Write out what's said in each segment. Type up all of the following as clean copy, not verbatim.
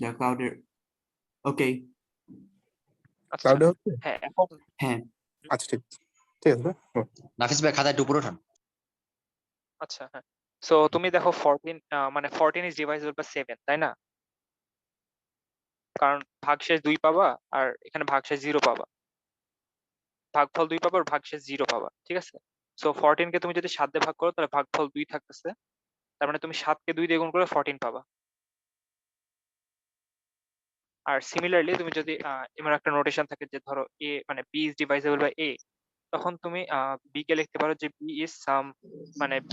the clouded. Okay. আচ্ছা ক্লাউডে হচ্ছে হ্যাঁ এখন হ্যাঁ আচ্ছা ঠিক আছে ঠিক আছে ভাই। নাফিস ভাই খাতায় টুপুর ওঠান। আচ্ছা হ্যাঁ সো তুমি দেখো 14 মানে 14 ইজ ডিভাইসেবল বাই 7 তাই না? কারণ ভাগশেষ 2 পাবা আর এখানে ভাগশেষ 0 পাবা, ভাগফল 2 পাবা আর ভাগশেষ 0 পাবা, ঠিক আছে? সো 14 কে তুমি যদি 7 দিয়ে ভাগ করো তাহলে ভাগফল 2 থাকতেছে, তার মানে তুমি 7 কে 2 দিয়ে গুণ করে 14 পাবা। আর সিমিলারলি তুমি যদি এমন একটা নোটেশন থাকে যে ধরো a মানে b ইজ ডিভাইসেবল বাই a, তখন তুমি b কে লিখতে পারো যে b ইজ সাম মানে b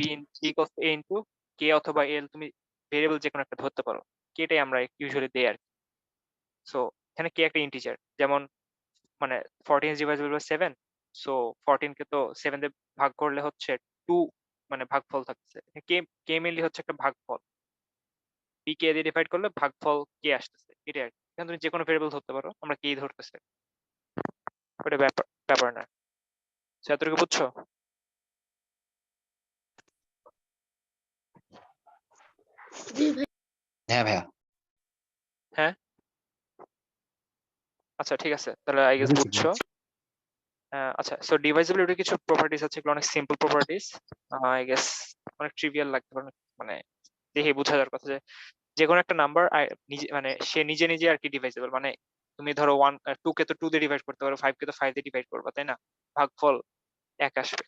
equals a into k অথবা l, তুমি ভেরিয়েবল যে কোনো একটা ধরতে পারো, কেটাই আমরা ইউজুয়ালি দেই আর কি। সো এখানে k একটা ইন্টিজার, যেমন মানে 14 ইজ ডিভাইসেবল বাই 7, সো 14 কে তো 7 দিয়ে ভাগ করলে হচ্ছে 2 মানে ভাগফল থাকছে, কে কে মেনলি হচ্ছে একটা ভাগফল, b কে দিয়ে ডিভাইড করলে ভাগফল k আসতেছে, এটাই আর কি। এখানে তুমি যে কোনো ভেরিয়েবল ধরতে পারো, আমরা k ধরতেছি, ওটা ব্যাপার ব্যাপার না। সো এতটুকু বুঝছো? জি ভাই। হ্যাঁ ভাইয়া হ্যাঁ আচ্ছা ঠিক আছে, তাহলে আই গেস বুঝেছি, বুঝছো। আচ্ছা সো ডিভাইসেবিলিটি কিছু প্রপার্টিজ আছে, এগুলো অনেক সিম্পল প্রপার্টিজ, আই গেস অনেক ট্রিভিয়াল লাগতে পারে, মানে দেখে বোঝা যাওয়ার কথা যে যে কোনো একটা নাম্বার নিজে মানে সে নিজে নিজে আর কি ডিভাইসেবল, মানে তুমি ধরো 2 কে তো 2 দিয়ে ডিভাইড করতে পারো, 5 কে তো 5 দিয়ে ডিভাইড করবা, তাই না? ভাগফল এক আসবে।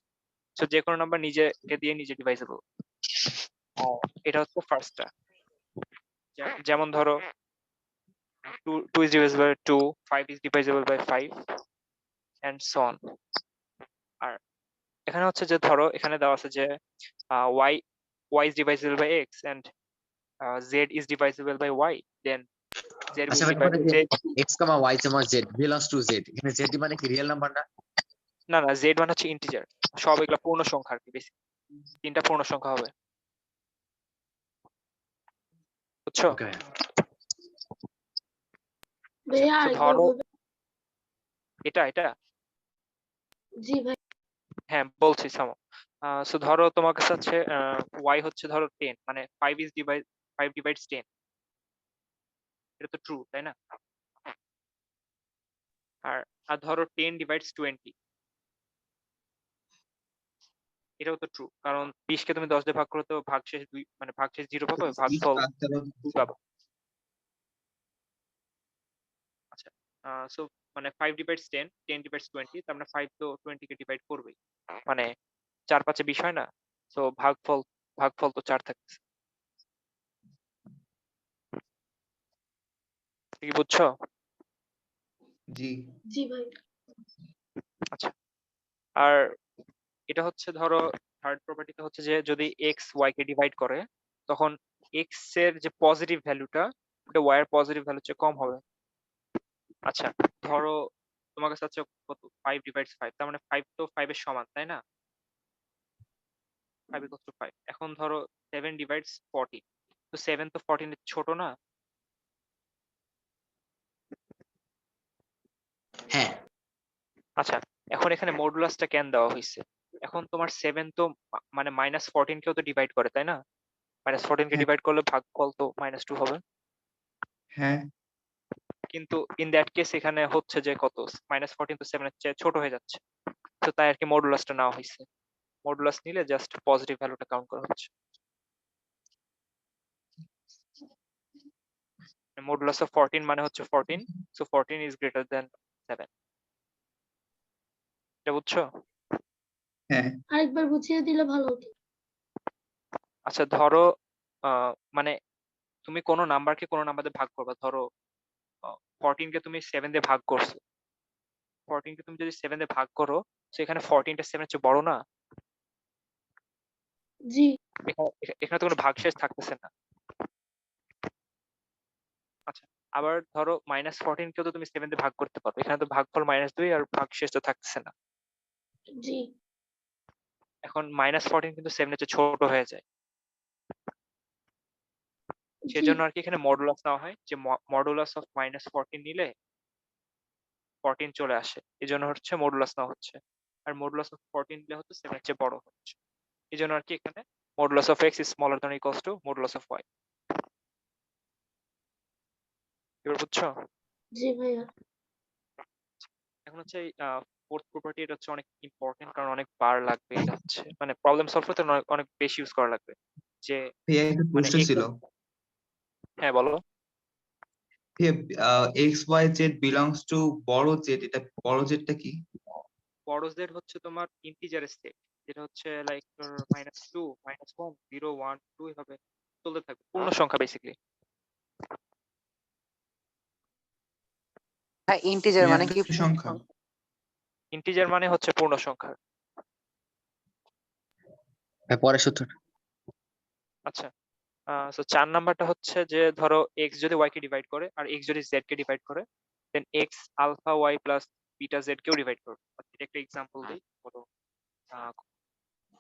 সো যে কোনো নাম্বার নিজেকে দিয়ে নিজে ডিভাইসেবল, এটা হচ্ছে ফার্স্টটা। যেমন ধরো 2 is divisible by 2, 5 is divisible by 5 and so on. আর এখানে হচ্ছে যে ধরো এখানে দেওয়া আছে যে y is divisible by x and z is divisible by y, then z আচ্ছা will ভাই divide যে z, x, y, z belongs to z, এখানে z মানে কি রিয়েল নাম্বার না? না না z মানে হচ্ছে ইন্টিজার, সব এগুলা পূর্ণ সংখ্যা আর কি, বেশি তিনটা পূর্ণ সংখ্যা হবে, বুঝছো? ওকে ভাইয়া তো আরেকবার ধরো বলবেন? এটা এটা জি ভাই। হ্যাঁ বলছি থামো। সো ধরো তোমার কাছে হচ্ছে y হচ্ছে ধরো 10, মানে 5 divides 10, এটা তো ট্রু তাই না? আর আর ধরো 10 divides 20, এটাও তো ট্রু, কারণ 20 কে তুমি 10 দিয়ে ভাগ করো তো ভাগশেষ 2 মানে ভাগশেষ 0 পাবে, ভাগফল 2 পাবে। আচ্ছা সো মানে 5 divides 10, 10 divides 20, তার মানে 5 তো 20 কে ডিভাইড করবেই, মানে 4 5 20 হয় না? সো ভাগফল তো 4 থাকছে, কি বুঝছো? জি জি ভাই। আচ্ছা আর এটা হচ্ছে ধরো থার্ড প্রপার্টিতে হচ্ছে যে যদি এক্স ওয়াই কে ডিভাইড করে, তখন এক্স এর যে পজিটিভ ভ্যালুটা ওটা ওয়াই এর পজিটিভ ভ্যালুর চেয়ে কম হবে। আচ্ছা ধরো তোমার কাছে আছে কত 5 ডিভাইডস 5, তার মানে 5 তো 5 এর সমান তাই না? 5 ইকুয়ালস টু 5। এখন ধরো 7 ডিভাইডস 14, তো 7 তো 14 এর ছোট না? হ্যাঁ আচ্ছা এখন এখানে মডুলাসটা কেন দেওয়া হয়েছে? এখন তোমার 7 তো মানে -14 কেও তো ডিভাইড করে তাই না? -14 কে হ্যাঁ। ডিভাইড করলে ভাগফল তো -2 হবে, হ্যাঁ কিন্তু ইন দ্যাট কেস এখানে হচ্ছে যে কত -14 তো 7 এর চেয়ে ছোট হয়ে যাচ্ছে, তো তাই আর কি মডুলাসটা নেওয়া হয়েছে। মডুলাস নিলে জাস্ট পজিটিভ ভ্যালুটা কাউন্ট করা হচ্ছে। মডুলাস অফ 14 মানে হচ্ছে 14, সো 14 ইজ গ্রেটার দ্যান 7, এটা বুঝছো? হ্যাঁ আরেকবার বুঝিয়ে দিলে ভালো হতো। আচ্ছা ধরো মানে তুমি কোনো নাম্বারকে কোনো নাম্বার দিয়ে ভাগ করবা, ধরো 14 কে তুমি 7 দিয়ে ভাগ করছো, 14 কে তুমি যদি 7 দিয়ে ভাগ করো, সেখানে 14 টা 7 এর চেয়ে বড় না? জি এখানে তো কোনো ভাগশেষ থাকতেছে না। আচ্ছা আবার ধরো -14 কেও তো তুমি 7 দিয়ে ভাগ করতে পারো, এখানে তো ভাগফল -2 আর ভাগশেষ তো থাকতেছে না। জি এখন -14 কিন্তু 7 এর চেয়ে ছোট হয়ে যায়, জি সেজন্য আর কি এখানে মডুলাস নেওয়া হয়, যে মডুলাস অফ -14 নিলে 14 চলে আসে, এই জন্য হচ্ছে মডুলাস নেওয়া হচ্ছে। আর মডুলাস অফ 14 নিলে হচ্ছে 7 এর চেয়ে বড় হচ্ছে, এই জন্য আর কি এখানে modulus of x is smaller than equals to modulus of y. এবার বুঝছো? জি ভাইয়া। এখন হচ্ছে ফোর্থ প্রপার্টি, এটা হচ্ছে অনেক ইম্পর্টেন্ট, কারণ অনেক বার লাগবে। এটা হচ্ছে মানে প্রবলেম সলভ করতে অনেক অনেক বেশি ইউজ করা লাগবে। যে ভাইয়া একটা মানে প্রশ্ন ছিল। হ্যাঁ বলো। ভাইয়া x y z belongs to বড় জেড, এটা বড় জেডটা কি? বড় জেড হচ্ছে তোমার ইন্টিজার স্টেট, যেটা হচ্ছে লাইক -2 -1 0 1 2 এভাবে চলতে থাকবে, পূর্ণ সংখ্যা বেসিক্যালি। হ্যাঁ ইন্টিজার মানে কি? নিরানব্বই সংখ্যা। ইন্টিজার মানে হচ্ছে পূর্ণ সংখ্যা। ভাই পরের সূত্রটা। আচ্ছা, সো 4 নাম্বারটা হচ্ছে যে ধরো x যদি y কে ডিভাইড করে আর x যদি z কে ডিভাইড করে, then x alpha y plus beta z কেও ডিভাইড করবে। এটা একটা এক্সাম্পল দিই। ধরো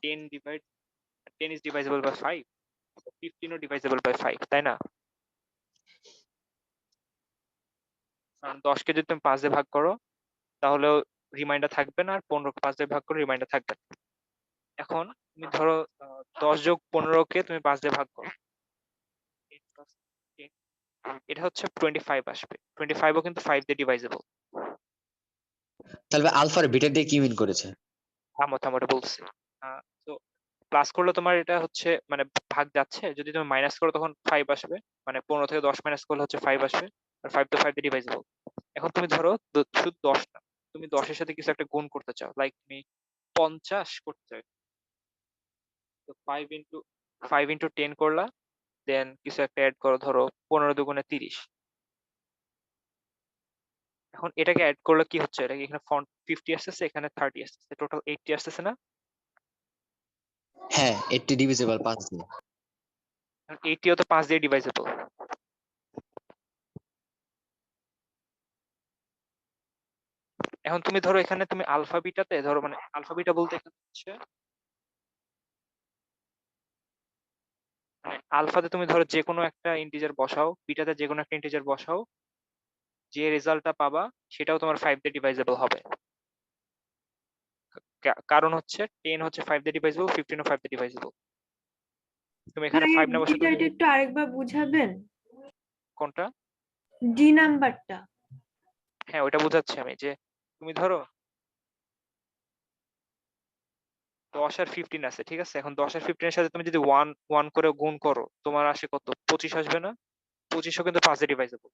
10 ডিভাইড 10 is divisible by 5, 15 ও divisible by 5, তাই না? কারণ 10 কে যদি তুমি 5 দিয়ে ভাগ করো তাহলেও রিমাইন্ডার থাকবে না, আর 15 কে 5 দিয়ে ভাগ করলে রিমাইন্ডার থাকবে না। এখন তুমি ধরো 10 যোগ 15 কে তুমি 5 দিয়ে ভাগ করো, 10 plus 10, এটা হচ্ছে 25 আসবে। 25 ও কিন্তু 5 দিয়ে ডিভাইজেবল। তাহলে আলফার বিটা দিয়ে কি মিন করেছে? থামো থামো, এটা বলছি। তো প্লাস করলে তোমার এটা হচ্ছে মানে ভাগ যাচ্ছে, যদি তুমি মাইনাস করো তখন 5 আসবে, মানে 15 থেকে 10 মাইনাস করলে হচ্ছে 5 আসবে, আর 5 তো 5 দিয়ে ডিভাইজেবল। এখন তুমি ধরো শুধু 10 না, তুমি 10 এর সাথে কিছু একটা গুণ করতে চাও, লাইক তুমি 50 করতে চাও, তো 5 ইন্টু 10 করলা, দেন কিছু একটা অ্যাড করো, ধরো 15 দুগুণে 30। এখন এটাকে অ্যাড করলে কি হচ্ছে, এটা এখানে ফন্ট 50 আসতেছে, এখানে 30 আসতেছে, টোটাল 80 আসতেছে না? হ্যাঁ 80 ডিভিজিবল 5 দিয়ে। 80 ও তো 5 দিয়ে ডিভাইজেবল। এখন তুমি ধরো এখানে তুমি আলফা বিটাতে ধরো, মানে আলফা বিটা বলতে এখানে হচ্ছে মানে আলফাতে তুমি ধরো যে কোনো একটা ইন্টিজার বসাও, বিটাতে যে কোনো একটা ইন্টিজার বসাও, যে রেজাল্টটা পাবা সেটাও তোমার 5 দিয়ে ডিভাইজেবল হবে। কারণ হচ্ছে 10 হচ্ছে 5 দিয়ে ডিভাইজেবল, 15 ও 5 দিয়ে ডিভাইজেবল। তুমি এখানে 5 না বসে এটা একটু আরেকবার বুঝাবেন, কোনটা? ডি নাম্বারটা। হ্যাঁ ওইটা বোঝাচ্ছি আমি, যে তুমি ধরো 10 আর 15 আছে, ঠিক আছে? এখন 10 আর 15 এর সাথে তুমি যদি 1 1 করে গুণ করো, তোমার আসে কত? 25 আসবে না? 25 ও কিন্তু 5 দিয়ে ডিভাইজেবল।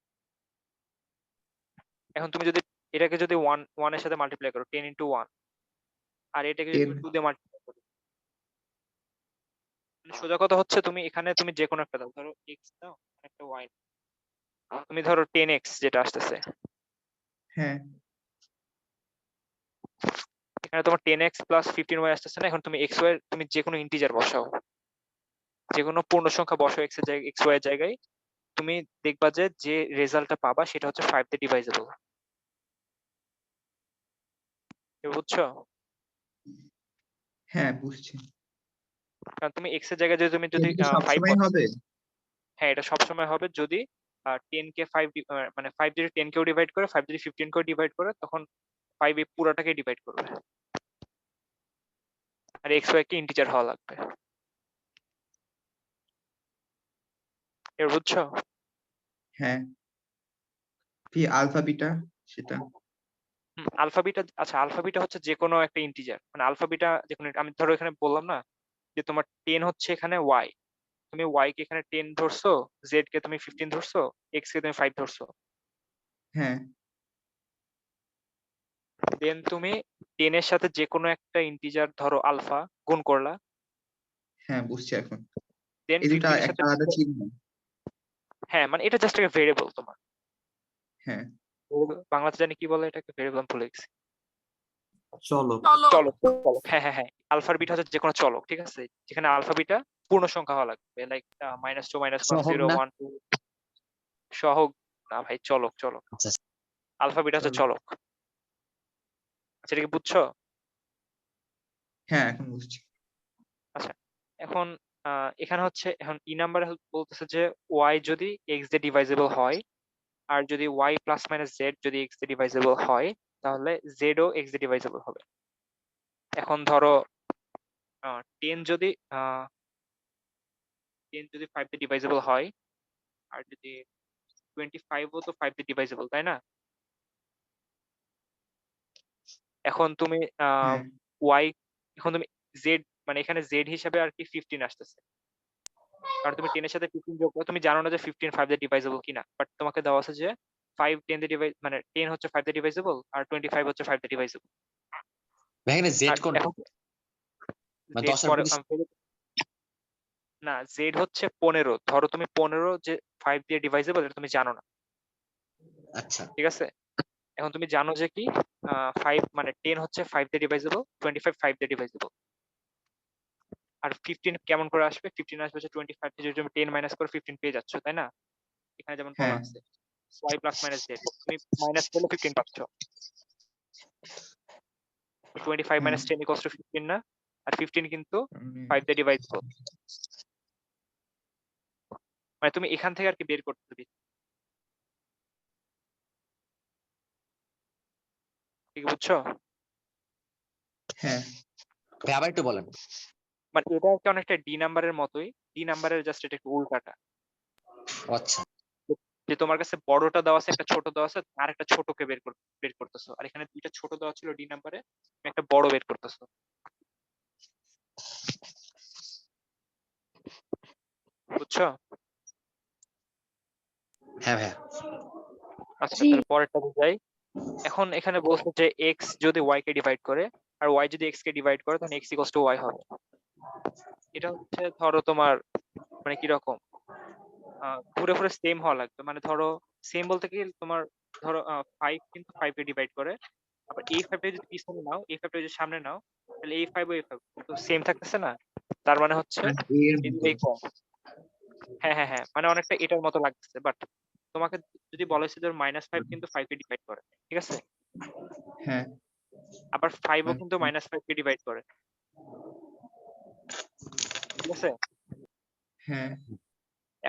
এখন তুমি যদি এটাকে যদি 1 এর সাথে মাল্টিপ্লাই করো, 10 ইন্টু 1, আর এটাকে যদি 10 তুমি 2 দিয়ে মাল্টিপ্লাই করো, মানে সোজা কথা হচ্ছে তুমি এখানে তুমি যে কোনো একটা দাও, ধরো x দাও আর একটা y, তুমি ধরো 10x যেটা আসতেছে, হ্যাঁ এখানে তোমার 10x প্লাস 15y আসতেছে না? এখন তুমি x y তুমি যে কোনো ইন্টিজার বসাও, যে কোনো পূর্ণ সংখ্যা বসাও x এর জায়গায়, x y এর জায়গায়, তুমি দেখবা যে যে রেজাল্টটা পাবা সেটা হচ্ছে 5 দিয়ে ডিভাইজেবল। বুঝছো? হ্যাঁ বুঝছি। কারণ তুমি x এর জায়গায় যদি তুমি যদি এটা কি 5 সবসময় হবে? হ্যাঁ এটা সবসময় হবে যদি 10 কে 5 মানে 5 যদি 10 কেও ডিভাইড করে, 5 যদি 15 কেও ডিভাইড করে, তখন 5 এই পুরাটাকে ডিভাইড করবে, আর x y কে ইন্টিজার হওয়া লাগবে। এবার বুঝছো? হ্যাঁ কি আলফা বিটা সেটা? আলফা বিটা, আচ্ছা আলফা বিটা হচ্ছে যে কোনো একটা ইন্টিজার, মানে আলফা বিটা যে কোনো, আমি ধরো এখানে বললাম না যে তোমার 10 হচ্ছে এখানে y, তুমি y কে এখানে 10 ধরছো, z কে তুমি 15 ধরছো, x কে তুমি 5 ধরছো, হ্যাঁ দেন তুমি 10 এর সাথে যে কোনো একটা ইন্টিজার ধরো আলফা গুণ করলা, হ্যাঁ বুঝছি এখন। দেন এই দুটা 15 এর একটা সাথে আলাদা চিহ্ন। হ্যাঁ মানে এটা জাস্ট একটা ভেরিয়েবল তোমার। হ্যাঁ বাংলাতে জানি কি বলে এটাকে, ভেরিয়েবল ভুলে গেছি। চলো। চলক, চলক, হ্যাঁ হ্যাঁ হ্যাঁ, আলফার বিটা হচ্ছে যে কোনো চলক, ঠিক আছে? যেখানে আলফা বিটা পূর্ণ সংখ্যা হওয়া লাগবে, লাইক -2 -1 সহগ 0 না? 1 2। সহগ না ভাই, চলক চলক। আচ্ছা আলফা বিটা হচ্ছে চলক। আচ্ছা এটা কি বুঝছো? হ্যাঁ এখন বুঝছি। আচ্ছা এখন এখানে হচ্ছে এখন ই নাম্বারে বলতেছে যে y যদি x দিয়ে ডিভাইজেবল হয়, আর যদি y প্লাস মাইনাস z যদি x দিয়ে ডিভাইজেবল হয়, তাহলে z ও x দিয়ে ডিভাইজেবল হবে। এখন ধরো 10 যদি 10 যদি 5 দিয়ে ডিভাইজেবল হয়, আর যদি 25 ও তো 5 দিয়ে ডিভাইজেবল, তাই না? এখন তুমি হ্যাঁ ওয়াই, এখন তুমি জেড মানে এখানে জেড হিসাবে আর কি 15 আসতেছে, কারণ তুমি 10 এর সাথে 15 যোগ করো, তুমি জানো না যে 15 5 দিয়ে ডিভাইজেবল কিনা, বাট তোমাকে দেওয়া আছে যে 5 10 দিয়ে ডিভাইজ মানে 10 হচ্ছে 5 দিয়ে ডিভাইজেবল আর 25 হচ্ছে 5 দিয়ে ডিভাইজেবল। ভাই এখানে জেড আর কোনটা? এখন মানে জেড 10 আর পরে 20? না, জেড হচ্ছে 15, ধরো তুমি 15 যে 5 দিয়ে ডিভাইজেবল এটা তুমি জানো না, আচ্ছা, ঠিক আছে? এখন তুমি জানো যে কি 5 মানে 10 হচ্ছে 5 দিয়ে ডিভাইজেবল, 25 5 দিয়ে ডিভাইজেবল। আর 15 কেমন করে আসবে? 15 আসবে যে 25 থেকে যদি তুমি 10 মাইনাস করে 15 পেয়ে যাচ্ছ, তাই না? এখানে যেমন বলা হ্যাঁ আছে y প্লাস মাইনাস z, তুমি মাইনাস করলে 15 পাচ্ছ। 25 মাইনাস 10 ইকুয়ালস টু 15 না? আর 15 কিন্তু 5 দিয়ে ডিভাইজেবল, মানে তুমি এখান থেকে আর কি বের করতে হবে, ঠিক বুঝছো? হ্যাঁ ভাই আবার একটু বলেন। মানে এটা একটা অনেকটা ডি নাম্বারের মতোই, ডি নাম্বারের জাস্ট এটা একটু উল্টাটা, ও আচ্ছা, যে তোমার কাছে বড়টা দেওয়া আছে, একটা ছোট দেওয়া আছে, আর একটা ছোটকে বের করতেছো, আর এখানে দুইটা ছোট দেওয়া ছিল ডি নাম্বারে, তুমি একটা বড় বের করতেছো, বুঝছো? হ্যাঁ ভাইয়া, আচ্ছা জি তাহলে পরেরটা যাই। এখন এখানে বলছে যে x যদি y কে ডিভাইড করে আর y যদি x কে ডিভাইড করে তাহলে x ইকুয়ালস টু y হবে। এটা হচ্ছে ধরো তোমার মানে কি রকম ঘুরে ঘুরে সেম হওয়া লাগবে, মানে ধরো সেম বলতে কি তোমার ধরো 5 কিন্তু 5 কে ডিভাইড করে, আবার এই 5 টা যদি পিছনে নাও, এই 5 টা যদি সামনে নাও, তাহলে এই 5 ও এই 5 তো সেম থাকতেছে না? তার মানে হচ্ছে মানে a এর এই মতো দুটোই কম। হ্যাঁ হ্যাঁ হ্যাঁ, মানে অনেকটা এটার মতো লাগতেছে, বাট তোমাকে যদি বলা হয়েছে যে -5 কিন্তু 5 কে ডিভাইড করে, ঠিক আছে? হ্যাঁ আবার 5 ও কিন্তু আচ্ছা -5 কে ডিভাইড করে, ঠিক আছে? হ্যাঁ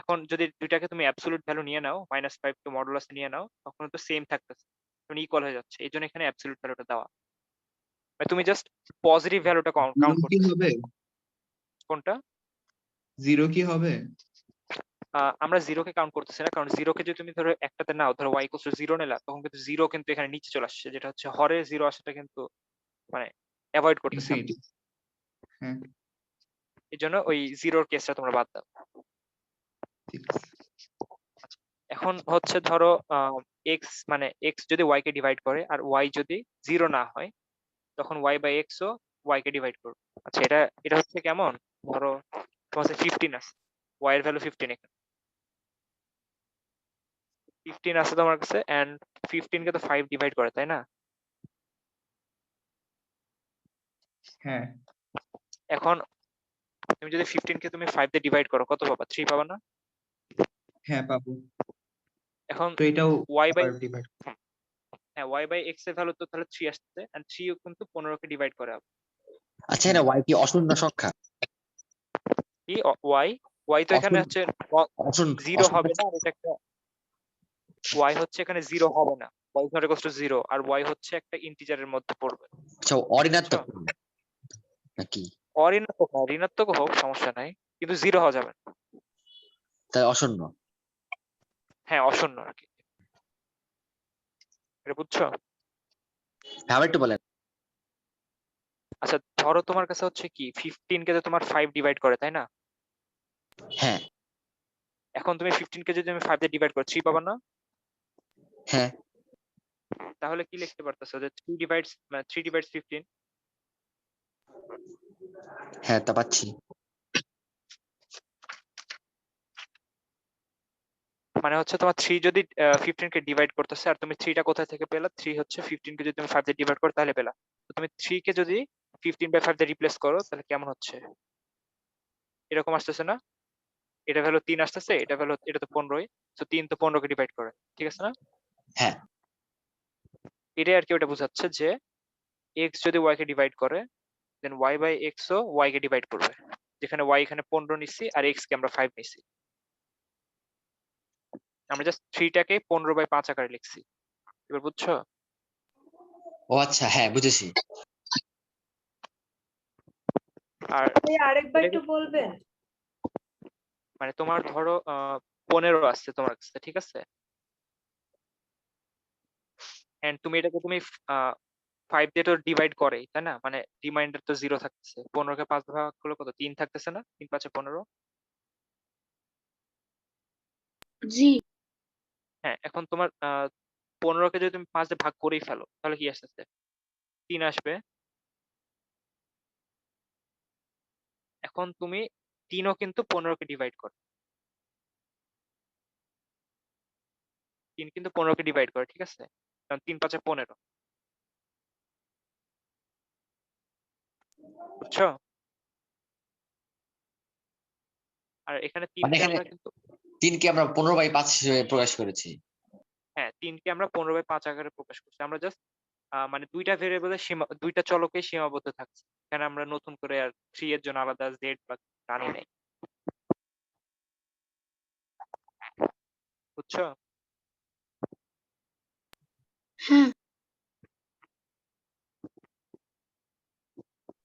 এখন যদি দুইটাকে তুমি অ্যাবসলিউট ভ্যালু নিয়ে নাও, -5 কে মডুলাসে নিয়ে নাও, তখন তো সেম থাকতেছে, তখন ইকুয়াল হয়ে যাচ্ছে, এই জন্য এখানে অ্যাবসলিউট ভ্যালুটা দেওয়া, মানে তুমি জাস্ট পজিটিভ ভ্যালুটা কাউন্ট জিরো কি করতেছো। হবে? কোনটা? জিরো কি হবে? আমরা জিরোকে কাউন্ট করতেছি না, কারণ জিরোকে যদি তুমি ধরো একটাতে নাও, ধরো y ইকুয়ালস টু 0 নিলা, তখন কিন্তু জিরো কিন্তু এখানে নিচে চলে আসছে, যেটা হচ্ছে হরে জিরো আসাটা কিন্তু মানে অ্যাভয়েড করতেছি আমরা, ইনফিনিটি হ্যাঁ এই জন্য ওই জিরোর কেসটা তোমরা বাদ দাও। ঠিক আছে এখন হচ্ছে ধরো এক্স মানে এক্স যদি y কে ডিভাইড করে আর y যদি 0 না হয়, তখন y বাই এক্স ও y কে ডিভাইড করবে। আচ্ছা এটা এটা হচ্ছে কেমন, ধরো তোমার কাছে 15 আছে, y এর ভ্যালু 15, এখানে 15 আছে তোমার কাছে, এন্ড 15 কে তো 5 ডিভাইড করে, তাই না? হ্যাঁ এখন তুমি যদি 15 কে তুমি 5 দিয়ে ডিভাইড করো, কত পাবা? 3 পাবা না? হ্যাঁ পাবো এখন তো এটাও y বাই আবার ডিভাইড হ্যাঁ y বাই x এর ভ্যালু তো তাহলে 3 আসছে, এন্ড 3 ও কিন্তু 15 কে ডিভাইড করে আবার। আচ্ছা এটা y কি অশূন্য সংখ্যা? কি y y তো এখানে অশূন্য হচ্ছে অশূন্য 0 অশূন্য হবে না, আর এটা একটা y হচ্ছে এখানে 0 হবে না, y is not equals to 0, R y হচ্ছে একটা ইন্টিজারের মধ্যে পড়বে, আচ্ছা বুঝছো? অঋণাত্মক নাকি? অঋণাত্মক না, ঋণাত্মক হোক সমস্যা নাই, কিন্তু 0 হওয়া যাবে না। তাই অশূন্য? হ্যাঁ অশূন্য আর কি, এটা বুঝছো? হ্যাঁ আবার একটু বলেন। আচ্ছা ধরো তোমার কাছে হচ্ছে কি 15 কে তো তোমার 5 ডিভাইড করে, তাই না? হ্যাঁ এখন তুমি 15 কে যদি তুমি 5 দিয়ে ডিভাইড করো, 3 পাবা না? হ্যাঁ তাহলে কি লিখতে পারতেছো যে 3 ডিভাইডস 15, হ্যাঁ তা পাচ্ছি। মানে হচ্ছে তোমার 3 যদি 15 কে ডিভাইড করতেছে, আর তুমি 3টা কোথায় থেকে পেলা? 3 হচ্ছে 15 কে যদি তুমি 5 দিয়ে ডিভাইড করো তাহলে পেলা, তো তুমি 3 কে যদি 15/5 দিয়ে রিপ্লেস করো তাহলে কেমন হচ্ছে? এরকম আসতেছে না? এটা ভ্যালু 3 আসতেছে, এটা ভ্যালু এটা তো 15ই, তো 3 তো 15 কে ডিভাইড করে, ঠিক আছে না? হ্যাঁ এটাই আর কি ওটা বোঝাচ্ছে যে x যদি y কে ডিভাইড করে, দেন y বাই x ও y কে ডিভাইড করবে, যেখানে y এখানে 15 নিছি আর x কে আমরা 5 নিছি, আমরা জাস্ট 3 টাকে 15/5 আকারে লিখছি, এবার বুঝছো? ও আচ্ছা হ্যাঁ বুঝেছি। আর ভাই আরেকবার এটা একটু বলবেন? মানে তোমার ধরো 15 আসছে তোমার কাছে, ঠিক আছে? এন্ড তুমি এটাকে তুমি 5 দিয়ে তো ডিভাইড করে, তাই না? মানে রিমাইন্ডার তো 0 থাকতেছে। 15 কে 5 ভাগ করলে কত? 3 থাকতেছে না? 3 5 15। জি হ্যাঁ, এখন তোমার 15 কে যদি তুমি 5 দিয়ে ভাগ করেই ফেলো তাহলে কি আসতেছে? 3 আসবে। এখন তুমি 3ও কিন্তু 15 কে ডিভাইড করে। 3 কিন্তু 15 কে ডিভাইড করে, ঠিক আছে? কারণ 3 5 15, বুঝছো? আর এখানে 3 মানে কে এখানে আমরা কিন্তু 3 কে আমরা 15/5 হিসেবে প্রকাশ করেছি। হ্যাঁ 3 কে আমরা 15/5 আকারে প্রকাশ করছি। আমরা জাস্ট মানে দুইটা ভেরিয়েবলের দুইটা চলকে সীমাবদ্ধ থাকছে। এখানে আমরা নতুন করে আর 3 এর জন্য আলাদা z বা টানি নাই, বুঝছো? হ্যাঁ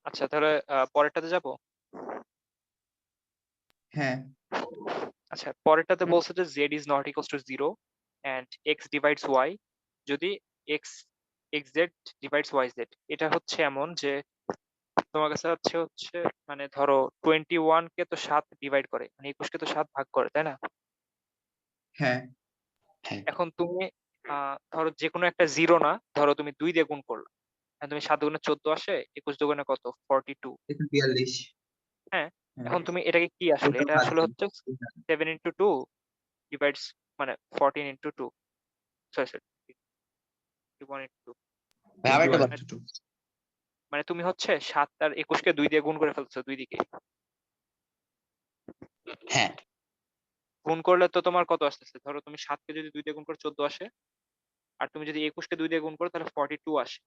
আচ্ছা তাহলে পরেরটাতে যাব। হ্যাঁ আচ্ছা পরেরটাতে বলছে যে z is not equals to 0 and x divides y যদি x xz divides yz। এটা হচ্ছে এমন যে তোমার কাছে হচ্ছে মানে ধরো 21 কে তো 7 ডিভাইড করে, মানে 21 কে তো 7 ভাগ করে, তাই না? হ্যাঁ এখন তুমি ধরো যে কোনো একটা জিরো না, ধরো তুমি 2 দিয়ে গুণ করলে, এখন তুমি 7 দুগুণে 14 আসে, 21 দুগুণে কত? 42। এটা 42। হ্যাঁ, হ্যাঁ এখন তুমি এটাকে কি আসলে, ওটা এটা বাদ আসলে দিন। হচ্ছে 7 into 2 ডিভাইডস মানে 14 into 2, সরি সরি 21 into 2। ভাই আবার একটা 21 বলেন। to 2। মানে তুমি হচ্ছে 7 আর 21 কে 2 দিয়ে গুণ করে ফেলছো দুই দিকে। হ্যাঁ গুণ করলে তো তোমার কত আসতেছে? ধরো তুমি 7 কে যদি 2 দিয়ে গুণ করো 14 আসে, আর তুমি যদি 21 কে 2 দিয়ে গুণ করো তাহলে 42 আসে।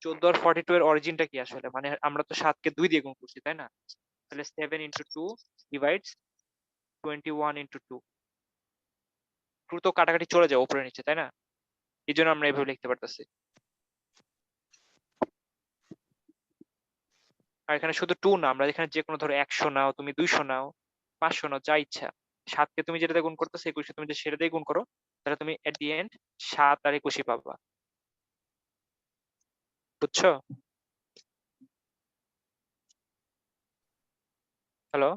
14 আর 42 এর অরিজিনটা কি আসলে? মানে আমরা তো 7 কে 2 দিয়ে গুণ করছি, তাই না? তাহলে 7 into 2 ডিভাইডস 21 into 2। 2 তো কাটাকাটি চলে যায় উপরে নিচে, তাই না? এই জন্য আমরা এভাবে লিখতে পারতেছি। আর এখানে শুধু 2 না, আমরা এখানে যে কোনো ধরো 100 নাও, তুমি 200 নাও, 500 নাও, যা ইচ্ছা। 7 কে তুমি যেটাতে গুণ করতেছো 21 কে তুমি যদি সেটা দিয়ে গুণ করো তাহলে তুমি এট দি এন্ড 7 আর 21 পাবা, বুঝছো? হ্যালো?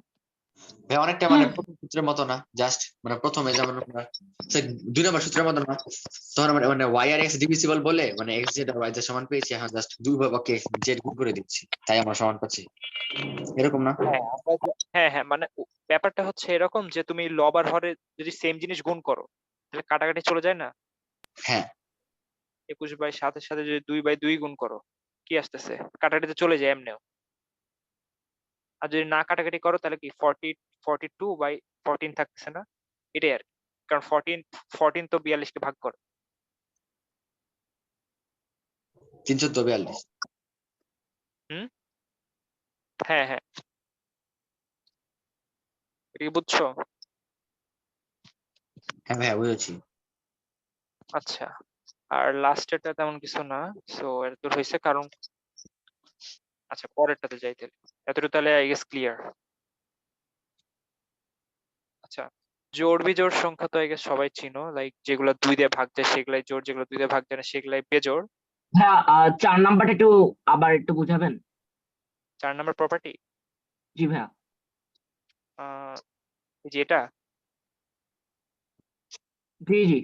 ভাই অনেকটা মানে হ্যাঁ প্রথম সূত্রের মতো না, জাস্ট মানে প্রথমে যেমন আমরা 2 নম্বর সূত্রের মতো না, তখন আমরা মানে y আর x ডিভিজিবল বলে মানে x z আর y z সমান পেয়েছি, এখন জাস্ট দুই ভাগকে z গুণ করে দিচ্ছি, তাই আমরা সমান পাচ্ছি, এরকম না? হ্যাঁ হ্যাঁ হ্যাঁ, মানে ব্যাপারটা হচ্ছে এরকম যে তুমি লব আর হরে যদি সেম জিনিস গুণ করো তাহলে কাটাকাটি চলে যায় না? হ্যাঁ 21/7 এর সাথে যদি 2/2 গুণ করো কি আসতেছে? কাটাকাটিতে চলে যায় এমনিও। আর যদি না কাটাকাটি করো তাহলে কি 42/14 থাকতেছে না? এটাই আর কি। কারণ 14 তো 42 কে ভাগ করে। 342। হুম, হ্যাঁ হ্যাঁ, এটা কি বুঝছো? হ্যাঁ ভাইয়া বুঝেছি। আচ্ছা, আর লাস্টেরটা তেমন কিছু না। সো এর তো হয়েছে কারণ, আচ্ছা পরেরটাতে যাই তাহলে। এতটুকু তাহলে আই গেস ক্লিয়ার। আচ্ছা, জোড় বিজোড় সংখ্যা তো আই গেস সবাই চিনো, লাইক যেগুলো 2 দিয়ে ভাগ যায় সেগুলাই জোড়, যেগুলো 2 দিয়ে ভাগ যায় না সেগুলাই বেজোড়। হ্যাঁ 4 নাম্বারটা একটু আবার একটু বুঝাবেন? 4 নাম্বার প্রপার্টি জি ভাইয়া। এই যে এটা। জি জি।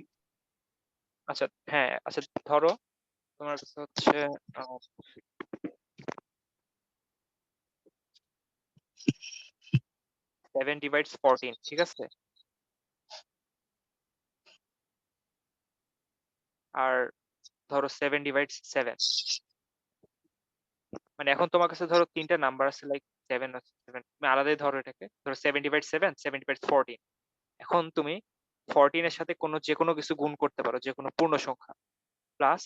আচ্ছা হ্যাঁ, আচ্ছা ধরো তোমার কাছে হচ্ছে 7 ডিভাইডস 14, ঠিক আছে? আর ধরো 7 ডিভাইডস 7, মানে এখন তোমার কাছে ধরো তিনটা নাম্বার আছে, লাইক 7 আছে, 7 তুমি আলাদাই ধরো এটাকে, ধরো 7 ডিভাইডস 7, 7 ডিভাইডস 14। এখন তুমি 14 এর সাথে যে কোনো কিছু গুণ করতে পারো, যে কোনো পূর্ণ সংখ্যা, প্লাস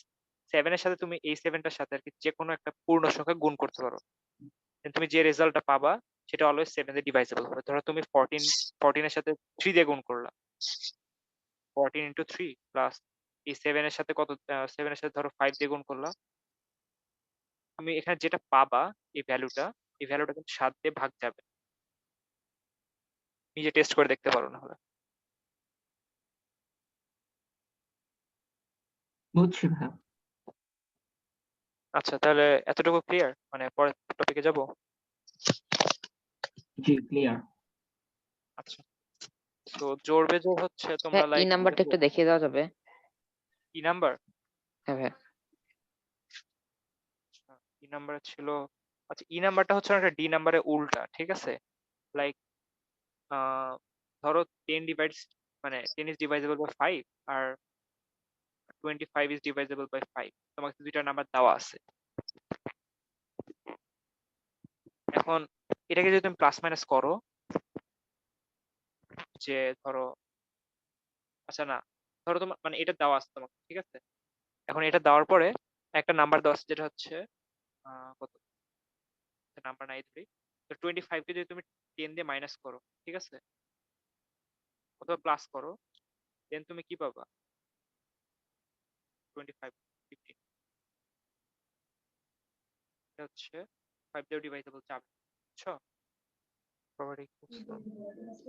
7 এর সাথে তুমি এই 7টার সাথে আর কি যে কোনো একটা পূর্ণ সংখ্যা গুণ করতে পারো। Then তুমি যে রেজাল্টটা পাবা সেটা অলওয়েজ 7 দিয়ে ডিভাইসেবল হবে। ধরো তুমি 14 এর সাথে 3 দিয়ে গুণ করলা, 14 into 3 প্লাস এই 7 এর সাথে কত, 7 এর সাথে ধরো 5 দিয়ে গুণ করলা, তুমি এখানে যেটা পাবা এই ভ্যালুটা কিন্তু 7 দিয়ে ভাগ যাবে। নিজে টেস্ট করে দেখতে পারো না হলে। বুঝছি ভাইয়া। আচ্ছা তাহলে এতটুকু ক্লিয়ার, মানে পরের টপিকে যাব। জি ক্লিয়ার। আচ্ছা, তো জোড় বেজোড় হচ্ছে তোমরা হ্যাঁ, এই লাইক নাম্বারটা একটু দেখিয়ে দেওয়া যাবে? ই নাম্বার, হ্যাঁ ভাইয়া। ই নাম্বার ছিল, আচ্ছা ই নাম্বারটা হচ্ছে একটা ডি নাম্বারের উল্টা, ঠিক আছে? লাইক ধরো 10 ডিভাইডস, মানে 10 ইজ ডিভাইজেবল বাই 5 আর 25 ইজ ডিভাইজেবল বাই 5, তোমাকে দুইটা নাম্বার দেওয়া আছে। এখন এটাকে যদি তুমি প্লাস মাইনাস করো, যে ধরো, আচ্ছা না, ধরো তোমার মানে এটা দেওয়া আছে তোমাকে, ঠিক আছে? এখন এটা দেওয়ার পরে একটা নাম্বার দেওয়া আছে যেটা হচ্ছে কত নাম্বার নাই ধরি, তো 25 কে যদি তুমি 10 দিয়ে মাইনাস করো, ঠিক আছে, অথবা প্লাস করো, দেন তুমি কি পাবা? 25 15, এটা হচ্ছে 5 দিয়ে ডিভাইজেবল যাবে, বুঝছো? প্রপার্টি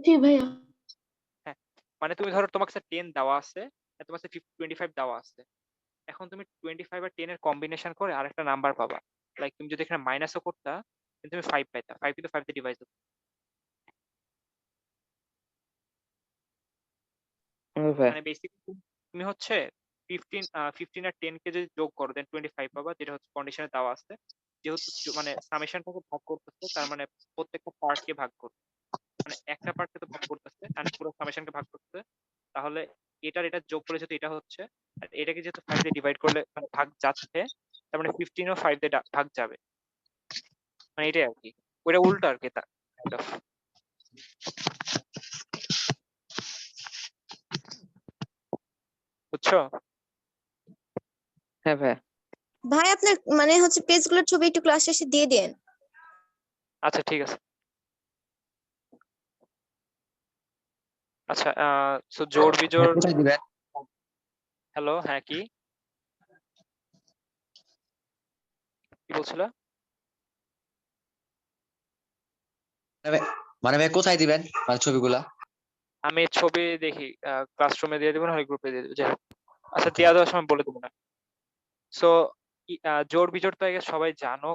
জি ভাইয়া। হ্যাঁ, মানে তুমি ধরো তোমার কাছে 10 দেওয়া আছে আর তোমার কাছে 25 দেওয়া আছে, এখন তুমি 25 আর 10 এর কম্বিনেশন করে আরেকটা নাম্বার পাবা। লাইক তুমি যদি এখানে মাইনাসও করতা, কিন্তু তুমি 5 পাইতা, 5 কিন্তু 5 দিয়ে ডিভাইজেবল। হ্যাঁ ভাইয়া। মানে বেসিক্যালি তুমি হচ্ছে 15 আর 10 কে যদি যোগ করো দেন 25 পাবা, যেটা হচ্ছে কন্ডিশনে দেওয়া আছে। যেহেতু মানে সামেশনটাকে ভাগ করতেছে, তার মানে প্রত্যেকটা পার্টকে ভাগ করতে, মানে একটা পার্টকে তো ভাগ করতেছে আর পুরো সামেশনকে ভাগ করতেছে, তাহলে এটা যোগ করে যেহেতু এটা হচ্ছে, আর এটাকে যেহেতু 5 দিয়ে ডিভাইড করলে মানে ভাগ যাচ্ছে, তার মানে 15 ও 5 দিয়ে ভাগ যাবে, মানে এটাই আর কি, ওটা উল্টো আর কি তা kind of। বুঝছো? হ্যাঁ ভাইয়া। ভাই আপনার মানে হচ্ছে পেজগুলোর ছবি একটু ক্লাস শেষে দিয়ে দেন। আচ্ছা ঠিক আছে। আচ্ছা সো জোড় বিজোড়, কোথায় দিবেন? হ্যালো, হ্যাঁ কি কি বলছিলা? মানে ভাই কোথায় দিবেন মানে ছবিগুলা? আমি ছবি দেখি ক্লাসরুমে দিয়ে দেবো না হয় গ্রুপে দিয়ে দেবো, যাই হোক। আচ্ছা Okay. দেওয়া দেওয়ার সময় বলে দেবো না। সো জোড় বিজোড় তো আগে সবাই জানো,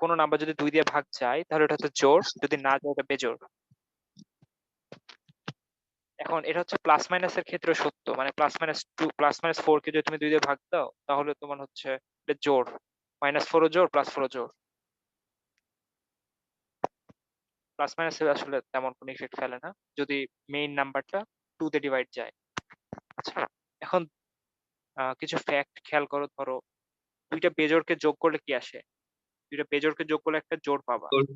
কোনো নাম্বার যদি 2 দিয়ে ভাগ যায় তাহলে এটা হচ্ছে জোড়, যদি না যায় এটা বেজোড়। এখন এটা হচ্ছে প্লাস মাইনাসের ক্ষেত্রে সত্য, মানে +-4 কে যদি তুমি 2 দিয়ে ভাগ দাও তাহলে তোমার হচ্ছে এটা জোড়, -4 ও জোড়, +4 ও জোড়। প্লাস মাইনাসের আসলে তেমন কোনো ইফেক্ট ফেলে না যদি মেইন নাম্বারটা 2 তে ডিভাইড যায়। আচ্ছা, এখন কিছু ফ্যাক্ট খেয়াল করো, ধরো দুইটা বেজোড়কে যোগ করলে কি আসে? দুইটা বেজোড়কে যোগ করলে একটা জোড় পাবা। জোড়।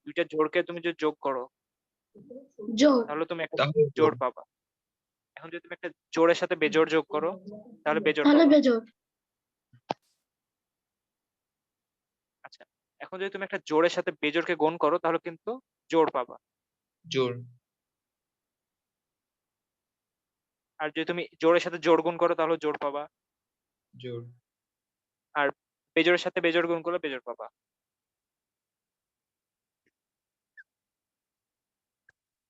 দুইটা জোড়কে তুমি যদি যোগ করো জোর। তাহলে তুমি একটা তাহলে জোড় পাবা। এখন যদি তুমি একটা জোড়ের সাথে বেজোড় যোগ করো তাহলে বেজোড় তাহলে পাবা। বেজোর। আচ্ছা, এখন যদি তুমি একটা জোড়ের সাথে বেজোড়কে গুণ করো তাহলে কিন্তু জোড় পাবা। জোড়। আর যদি তুমি জোড়ের সাথে জোড় গুণ করো তাহলে জোড় পাবা। জোড়। আর বেজোড়ের সাথে বেজোড় গুণ করলে বেজোড় পাবা।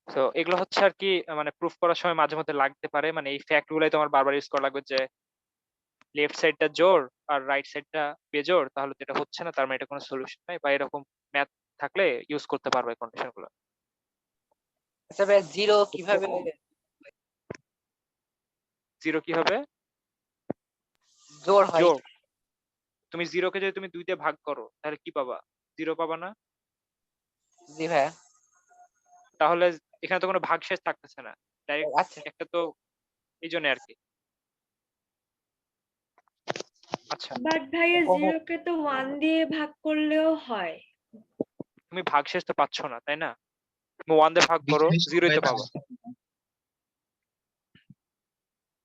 তো এগুলো হচ্ছে আর কি মানে প্রুফ করার সময় মাঝে মধ্যে লাগতে পারে, মানে এই ফ্যাক্ট গুলাই তোমার বারবার ইউজ করা লাগবে, যে লেফট সাইডটা জোড় আর রাইট সাইডটা বেজোড়, তাহলে তো এটা হচ্ছে না, তার মানে এটা কোনো সলিউশন নাই, বা এরকম ম্যাথ থাকলে ইউজ করতে পারবে কন্ডিশন গুলো। আচ্ছা ভাইয়া, জিরো কিভাবে জিরো কি হবে? জোড় হয়? জোড়। তুমি জিরোকে যদি তুমি 2 দিয়ে ভাগ করো তাহলে কি পাবা? জিরো পাবা না? জি ভাইয়া। তাহলে এখানে তো কোনো ভাগশেষ থাকতেছে না, ডাইরেক্ট আচ্ছা। একটা তো, এই জন্য আর কি। আচ্ছা, বাট ভাইয়া 0 কে তো 1 দিয়ে ভাগ করলেও হয়। তুমি ভাগশেষ তো পাচ্ছ না, তাই না? তুমি 1 দিয়ে ভাগ করো, বিশেষ জিরোই তো উপায় পাবা।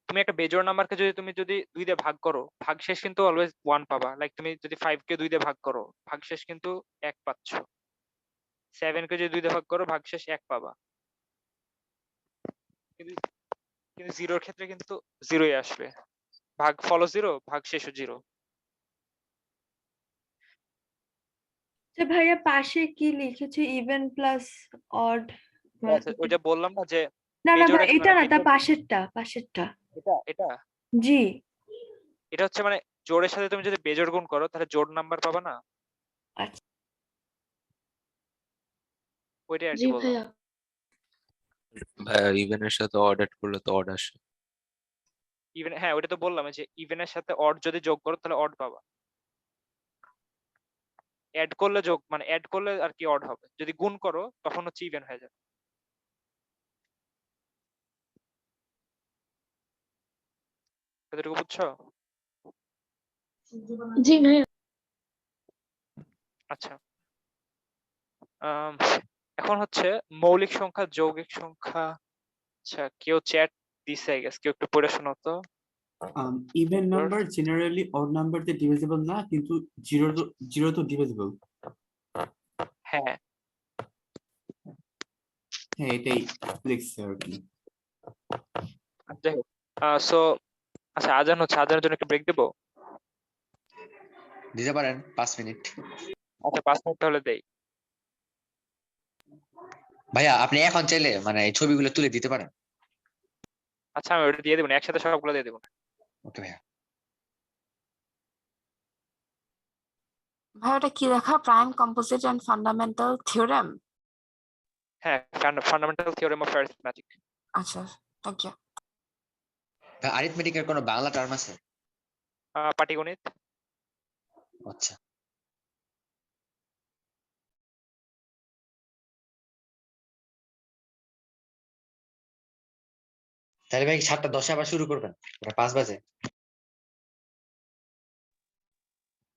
তুমি একটা বেজোড় নাম্বারকে যদি 2 দিয়ে ভাগ করো, ভাগশেষ কিন্তু অলওয়েজ 1 পাবা। লাইক তুমি যদি 5 কে 2 দিয়ে ভাগ করো, ভাগশেষ কিন্তু 1 পাচ্ছ। 7 কে যদি 2 দিয়ে ভাগ করো, ভাগশেষ 1 পাবা। কিন্তু কিন্তু জিরোর ক্ষেত্রে কিন্তু জিরোই আসবে, ভাগ ফলো জিরো, ভাগশেষও জিরো। আচ্ছা ভাইয়া পাশে কি লিখেছে ইভেন প্লাস অড? ওইটা বললাম না যে না না বেজোড় ভাই, এটা মানে না, তার বেজোড়, পাশেরটা। এটা জি এটা হচ্ছে মানে জোড়ের সাথে তুমি যদি বেজোড় গুণ করো তাহলে জোড় নাম্বার পাবা না, আচ্ছা ওইটাই আর জি কি বললাম। ভাইয়া ভাইয়া ইভেনের সাথে অড অ্যাড করলে তো অড আসে। ইভেন হ্যাঁ ওইটা তো বললাম যে ইভেনের সাথে অড যদি যোগ করো তাহলে অড পাবা, অ্যাড করলে যোগ মানে অ্যাড করলে আর কি অড হবে, যদি গুণ করো তখন হচ্ছে ইভেন হয়ে যাবে। এতটুকু বুঝছো? জি ভাইয়া আচ্ছা এখন হচ্ছে মৌলিক সংখ্যা যৌগিক সংখ্যা। আচ্ছা কেউ চ্যাট দিছে আই গেস, কেউ একটু পড়ে শোনাও তো। Even Sure. Number generally odd number দিয়ে ডিভিজিবল না, কিন্তু জিরো তো ডিভিজিবল। হ্যাঁ হ্যাঁ, এটাই লিখছে আর কি। যাই হোক সো আচ্ছা আজান হচ্ছে, আজানের জন্য একটু ব্রেক দেবো। দিতে পারেন 5 মিনিট। আচ্ছা 5 মিনিট তাহলে দেই। ভাইয়া আপনি এখন চাইলে মানে এই ছবিগুলো তুলে দিতে পারেন। আচ্ছা আমি ওটা দিয়ে দেবো না, একসাথে সবগুলো দিয়ে দেবো না। ওকে ভাইয়া। ভাই ওটা কি লেখা? Prime composite and fundamental theorem. হ্যাঁ ফান্ডামেন্টাল থিওরেম অফ অ্যারিথমেটিক। আচ্ছা, থ্যাংক ইউ। আরিথমেটিকের কোনো বাংলা টার্ম আছে? পাটিগণিত। আচ্ছা তাহলে ভাই 7:10 আবার শুরু করবেন, এটা 5 বাজে।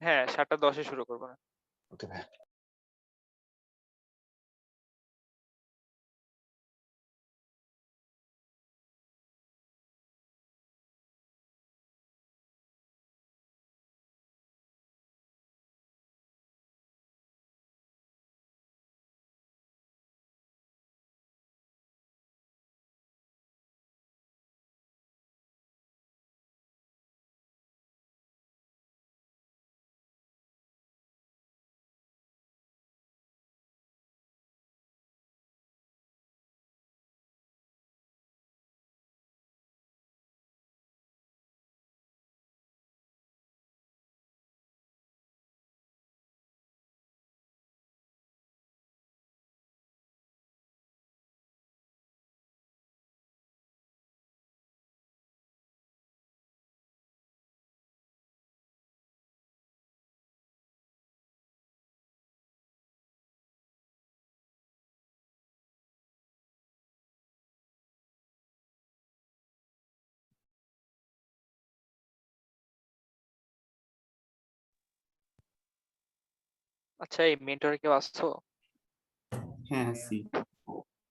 হ্যাঁ 7:10 শুরু করবো না। ওকে ভাইয়া। আচ্ছা এই মেন্টরে কেউ আসছো? হ্যাঁ, সি।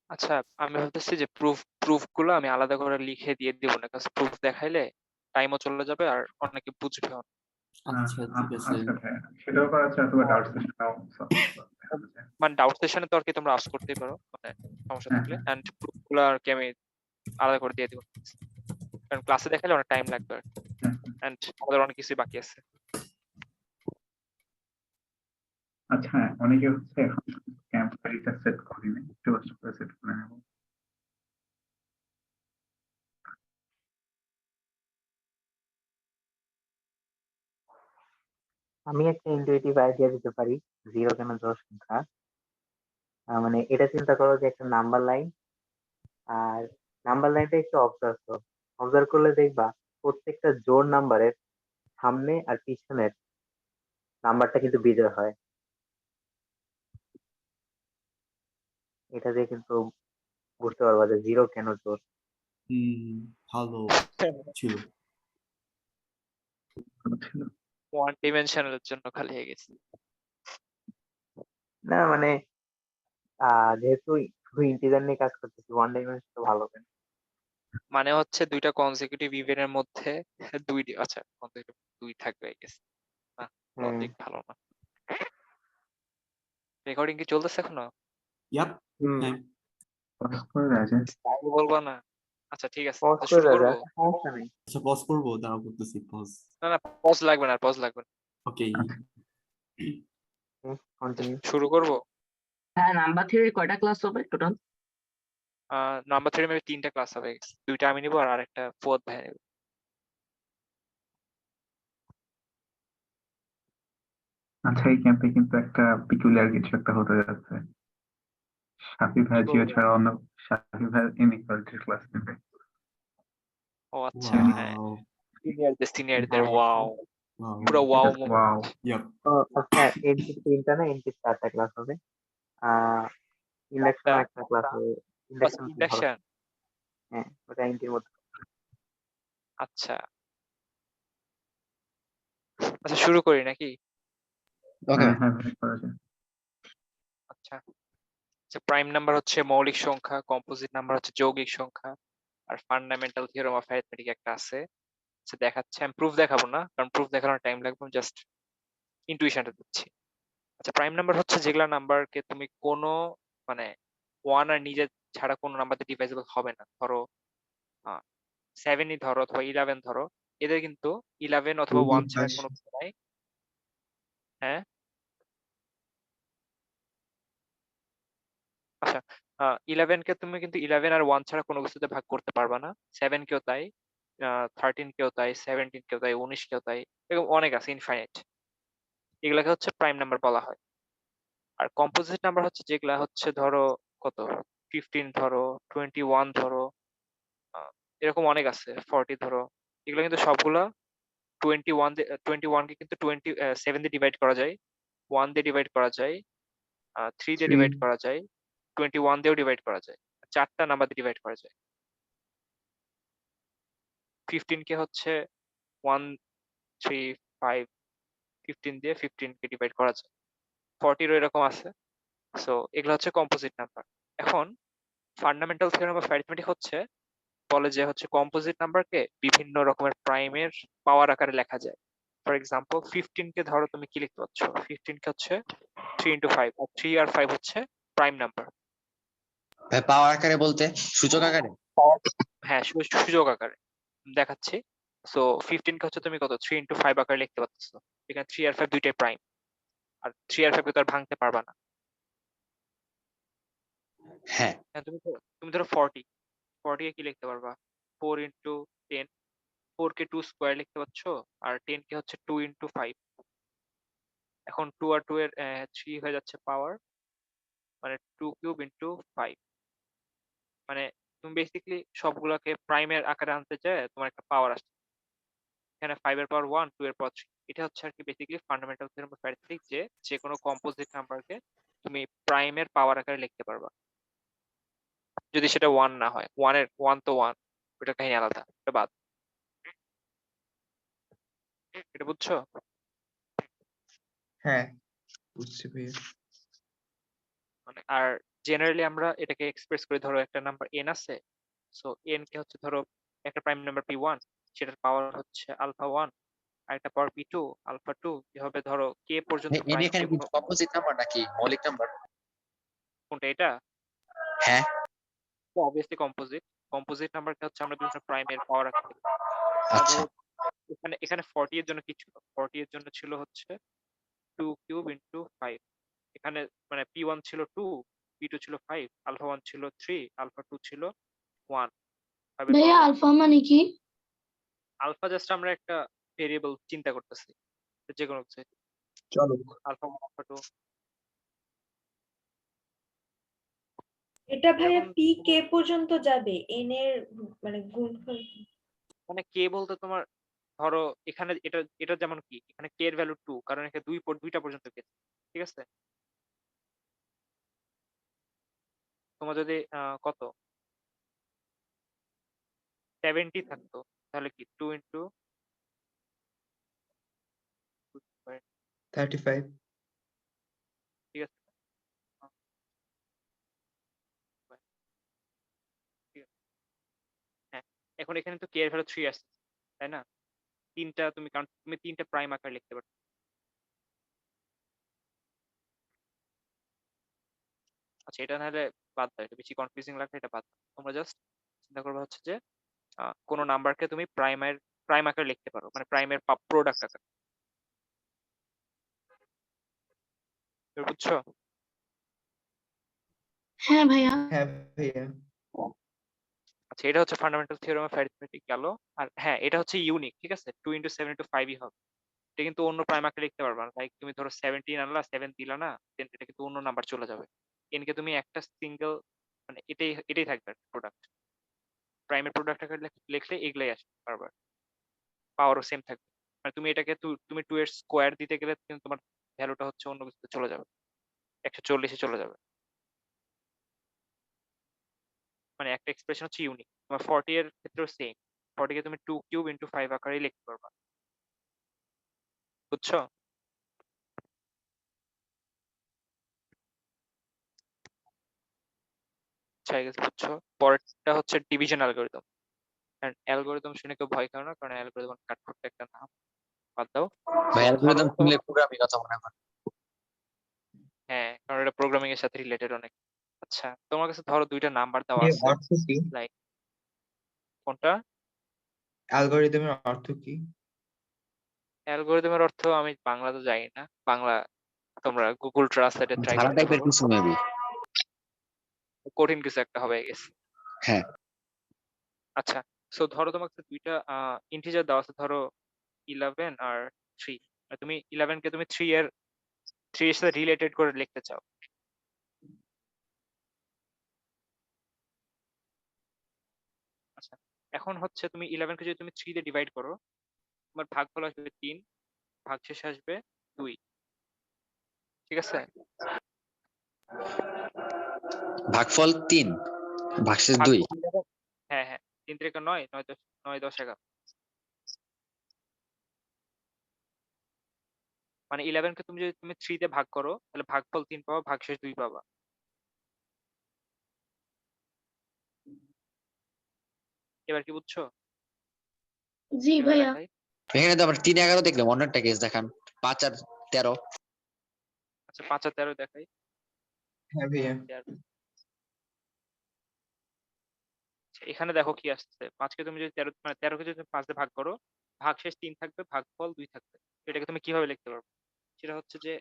আচ্ছা আমি ভাবতেছি যে প্রুফ গুলো আমি আলাদা করে লিখে দিয়ে দিব না, কারণ প্রুফ দেখাইলে টাইমও চলে যাবে আর অনেকে বুঝবে না। আচ্ছা, ঠিক আছে। সেটাও করা আছে, অথবা ডাউট সেশনও মানে ডাউট সেশনে তো আর কি তোমরা আস্ক করতেই পারো, মানে সমস্যা থাকলে, এন্ড প্রুফ গুলো আর কি আমি আলাদা করে দিয়ে দিব, কারণ ক্লাসে দেখালে অনেক টাইম লাগবে এন্ড আমাদের অনেক কিছুই বাকি আছে। আচ্ছা হ্যাঁ, অনেকে হচ্ছে এখন ক্যাম্প ফাইলটা সেট করিনি, একটু কষ্ট করে সেট করে নেব। আমি একটা ইনটুইটিভ আইডিয়া দিতে পারি জিরো কেন জোড় সংখ্যা। মানে এটা চিন্তা করো যে একটা নাম্বার লাইন, আর নাম্বার লাইনটা একটু অবজার্ভ করলে দেখবা প্রত্যেকটা জোড় নাম্বারের সামনে আর পিছনের নাম্বারটা কিন্তু বিজয় হয়। এটা দিয়ে কিন্তু বুঝতে পারবা যে জিরো কেন জোড়। ভালো ছিল। ওয়ান ডিমেনশনাল জন্য খালি হয়ে গেছে। না মানে যেহেতু শুধু ইন্টিজার নিয়ে কাজ করতেছি, ওয়ান ডাইমেনশন তো ভালো কেন। মানে হচ্ছে দুইটা কনসিকিউটিভ ইভেন্টের মধ্যে আচ্ছা consecutive দুই থাকবে আই গেস। না লজিক ভালো না। রেকর্ডিং কি চলতেছে এখনো? ইয়াপ, হ্যাঁ। পজ করে রাখেন। তাই বলবা না। আচ্ছা ঠিক আছে, পজ তো করে শুরু রাখা, করবো? সমস্যা নেই। আচ্ছা, পজ করবো, দাঁড়াও করতেছি পজ। না না পজ লাগবে না, পজ লাগবে না। ওকে, কন্টিনিউ। শুরু করবো? হ্যাঁ, নাম্বার থিওরি কয়টা ক্লাস হবে টোটাল? নাম্বার থিওরেমে 3টা ক্লাস হবে, 2টা আমি নিব আর আরেকটা ফোর্থ ভাই নেব। আচ্ছা, এই ক্যাম্পে কিন্তু একটা পিকুলিয়ার কিছু একটা হতে যাচ্ছে। সাফি ভাই কি জিও বলবো? ছাড়া অন্য সাফি ভাই ইনইকুয়ালিটির ক্লাস নেবে। ও আচ্ছা, হ্যাঁ, Wow. সিনিয়রদের Wow. Wow, Wow. পুরো ওয়াও Just wow. Yep. তো আচ্ছা এনটি 3টা না এনটি 4টা ক্লাস হবে। ইন্ডাকশন একটা ক্লাস হবে। ইন্ডাকশন কি ধরো? ইন্ডাকশন। হ্যাঁ, ওটা এনটির মধ্যে। আচ্ছা আচ্ছা, শুরু করি নাকি? ওকে হ্যাঁ ভাই, করা যায়। আচ্ছা, প্রাইম নাম্বার হচ্ছে মৌলিক সংখ্যা, কম্পোজিট নাম্বার হচ্ছে যৌগিক সংখ্যা, আর ফান্ডামেন্টাল থিওরেম অফ অ্যারিথমেটিক একটা আছে। দেখাচ্ছে, আমি প্রুফ দেখাবো না কারণ প্রুফ দেখানোর টাইম লাগবে, জাস্ট ইন্টুইশনটা দিচ্ছি। আচ্ছা, প্রাইম নাম্বার হচ্ছে যেগুলা নাম্বারকে তুমি কোনো মানে 1 আর নিজে ছাড়া কোনো নাম্বার দিয়ে ডিভাইজেবল হবে না। ধরো 7ই ধরো অথবা 11 ধরো, এদের কিন্তু 11 অথবা 1 ছাড়া কোনো কিছু নাই। হ্যাঁ, আচ্ছা, 11 কে তুমি কিন্তু 11 আর 1 ছাড়া কোনো কিছুতে ভাগ করতে পারবা না। 7 কেও তাই, 13 কেও তাই, 17 কেও তাই, 19 কেও তাই, এরকম অনেক আছে, ইনফাইনাইট। এগুলাকে হচ্ছে প্রাইম নাম্বার বলা হয়। আর কম্পোজিট নাম্বার হচ্ছে যেগুলা হচ্ছে ধরো কত 15 ধরো, 21 ধরো, এরকম অনেক আছে, 40 ধরো, এগুলো কিন্তু সবগুলা 21 কে কিন্তু 7 দিয়ে ডিভাইড করা যায়, 1 দিয়ে ডিভাইড করা যায়, 3 দিয়ে ডিভাইড করা যায়, 21 দিয়েও ডিভাইড করা যায়, 4টা নাম্বার দিয়ে ডিভাইড করা যায়। 15 কে হচ্ছে 1 3 5, 15 দিয়ে 15 কে ডিভাইড করা যায়, 40 এরকম আছে। সো এগুলো হচ্ছে কম্পোজিট নাম্বার। এখন ফান্ডামেন্টাল থিওরেম অফ অ্যারিথমেটিক হচ্ছে বলে যে হচ্ছে কম্পোজিট নাম্বারকে বিভিন্ন রকমের প্রাইমের পাওয়ার আকারে লেখা যায়। ফর এক্সাম্পল 15 কে ধরো তুমি কি লিখতে পারছো, 15 কে হচ্ছে 3 into 5, আর 3 আর 5 হচ্ছে প্রাইম নাম্বার। ভাই, পাওয়ার আকারে বলতে সূচক আকারে? হ্যাঁ, সুযোগ আকারে দেখাচ্ছি। সো 15 কে হচ্ছে তুমি কত 3 into 5 আকারে লিখতে পারতেছো, এখানে 3 আর 5 দুইটাই প্রাইম, আর 3 আর 5 কে তো আর ভাঙতে পারবা না। হ্যাঁ, হ্যাঁ, তুমি ধরো 40 কে কি লিখতে পারবা, 4 into 10, 4 কে 2 স্কোয়ার লিখতে পারছো, আর 10 কে হচ্ছে 2 into 5। এখন 2 আর 2 এর 3 হয়ে যাচ্ছে পাওয়ার, মানে 2 কিউব ইন্টু 5, মানে তুমি বেসিক্যালি সবগুলোকে প্রাইমের আকারে আনতে চায়, তোমার একটা পাওয়ার আসছে। এখানে 5 এর পাওয়ার 1, 2 এর পাওয়ার 3। এটা হচ্ছে আর কি basically fundamental theorem of arithmetic, যে কোনো কম্পোজিট নাম্বারকে তুমি প্রাইমের পাওয়ার আকারে লিখতে পারবা, যদি সেটা 1 না হয়। 1 তো 1, ওটা কাহিনী আলাদা, এটা বাদ। এটা বুঝছো? হ্যাঁ, বুঝছি ভাইয়া। মানে আর জেনারেলি আমরা এটাকে এক্সপ্রেস করি, ধরো একটা নাম্বার n আছে, সো n কে হচ্ছে ধরো একটা প্রাইম নাম্বার p1, সেটার পাওয়ার হচ্ছে আলফা 1, আর একটা পাওয়ার p2 আলফা 2, এভাবে ধরো k পর্যন্ত এনে প্রাইম এখানে কি কম্পোজিট নাম্বার নাকি মৌলিক নাম্বার? কোনটা এটা? হ্যাঁ, অবভিয়াসলি কম্পোজিট নাম্বারকে হচ্ছে আমরা বিভিন্ন প্রাইমের পাওয়ার আকারে লিখি। আচ্ছা। ধরো এখানে 40 এর জন্য কি ছিল, 40 এর জন্য ছিল হচ্ছে 2 কিউব ইনটু 5। এখানে মানে p1 ছিল 2, p2 ছিল 5, আলফা 1 ছিল 3, আলফা 2 ছিল 1। ভাইয়া আলফা মানে কি? আলফা জাস্ট আমরা একটা ভেরিয়েবল চিন্তা করতেছি, যে কোনো কিছু, চলো। Alpha 1 alpha 2। এটা ভাইয়া এরকম পি কে পর্যন্ত যাবে, এন এর মানে গুণফল কি? মানে কে বলতে তোমার ধরো এখানে এটা যেমন কি, এখানে কে এর ভ্যালু 2, কারণ এখানে দুইটা পর্যন্ত গেছে, ঠিক আছে? তোমার যদি কত 70 থাকতো, তাহলে কি 2 ইন্টু 35। ঠিক আছে, ঠিক আছে। হ্যাঁ, এখন এখানে তো কে এর ভ্যালু 3 আসছে, তাই না? তুমি তিনটা প্রাইম আকারে লিখতে পারো। আচ্ছা, এটা নাহলে বাদ দাও, এটা বেশি কনফিউজিং লাগবে, এটা বাদ দাও। তোমরা জাস্ট চিন্তা করবে হচ্ছে যে কোন নাম্বারকে তুমি প্রাইম আকারে লিখতে পারো, মানে প্রাইমের প্রোডাক্ট আকারে। এবার বুঝছো? হ্যাঁ ভাইয়া। হ্যাঁ ভাইয়া। আচ্ছা, এটা হচ্ছে ফান্ডামেন্টাল থিওরেম অফ অ্যারিথমেটিক গেল। আর হ্যাঁ, এটা হচ্ছে ইউনিক, ঠিক আছে? 2 × 7 × 5ই হবে। এটা কিন্তু অন্য প্রাইম আকারে লিখতে পারবা না। লাইক তুমি ধরো 17 আনলা, 7 দিলা না, দেন এটা কিন্তু অন্য নাম্বার চলে যাবে। এনকে তুমি একটা সিঙ্গেল মানে এটাই থাকবে প্রোডাক্ট। প্রাইমের প্রোডাক্ট আকারে লিখলে এগুলাই আসবে বারবার। পাওয়ারও সেম থাকবে। মানে তুমি এটাকে তুমি 2 এর স্কোয়ার দিতে গেলে কিন্তু তোমার ভ্যালুটা হচ্ছে অন্য কিছুতে চলে যাবে। 140 এ চলে যাবে। মানে একটা এক্সপ্রেশন হচ্ছে ইউনিক। তোমার 40 এর ক্ষেত্রেও সেম। 40 কে তুমি 2³ × 5 আকারে লিখতে পারবা। বুঝছো? আচ্ছা, I guess বুঝছো। পরেরটা হচ্ছে ডিভিশন অ্যালগরিদম। এন্ড অ্যালগরিদম শুনে কেউ ভয় খাও না, কারণ অ্যালগরিদম কাঠখোট্টা একটা নাম। বাদ দাও। ভাই So, অ্যালগরিদম ধরো শুনলে প্রোগ্রামিং কথা মনে হয়। হ্যাঁ, কারণ এটা প্রোগ্রামিং এর সাথে রিলেটেড অনেক। আচ্ছা, তোমার কাছে ধরো দুইটা নাম্বার দেওয়া এর আছে। অর্থ কি? লাইক কোনটা? অ্যালগরিদমের অর্থ কি? অ্যালগরিদমের অর্থ আমি বাংলা তো জানি না। বাংলা তোমরা গুগল ট্রান্সলেটে ট্রাই ধারা করতে টাইপের পারো। কিছু মেবি। কঠিন কিছু একটা হবে, I guess। হ্যাঁ। আচ্ছা, সো ধরো তোমার কাছে দুইটা ইন্টিজার দেওয়া আছে, ধরো 11 আর 3। তুমি 11 কে তুমি 3 এর সাথে রিলেটেড করে লিখতে চাও। আচ্ছা, এখন হচ্ছে তুমি 11 কে যদি তুমি 3 দিয়ে ডিভাইড করো, তোমার ভাগফল আসবে 3, ভাগশেষ আসবে 2। ঠিক আছে? ভাগফল 3, ভাগশেষ 2। ভাগফল 11 হ্যাঁ, হ্যাঁ, 3 3 9, 9 10 9 10 11। মানে 11 কে তুমি যদি 3 দিয়ে ভাগ করো, তাহলে ভাগফল 3 পাবা, ভাগশেষ 2 পাবা। এবার কি বুঝছো? জি এবার ভাইয়া। দেখাই। এখানে তো আবার 3 11 দেখলাম, অন্যটা কেস দেখান। 5 আর 13। আচ্ছা, 5 আর 13 দেখাই। হ্যাঁ ভাইয়া। এখানে দেখো কি আসছে। 5 কে তুমি যদি 13 মানে 13 কে যদি তুমি 5 দিয়ে ভাগ করো, ভাগশেষ 3 থাকবে, ভাগফল 2 থাকবে। তো এটাকে তুমি কিভাবে লিখতে পারবে? সেটা হচ্ছে যে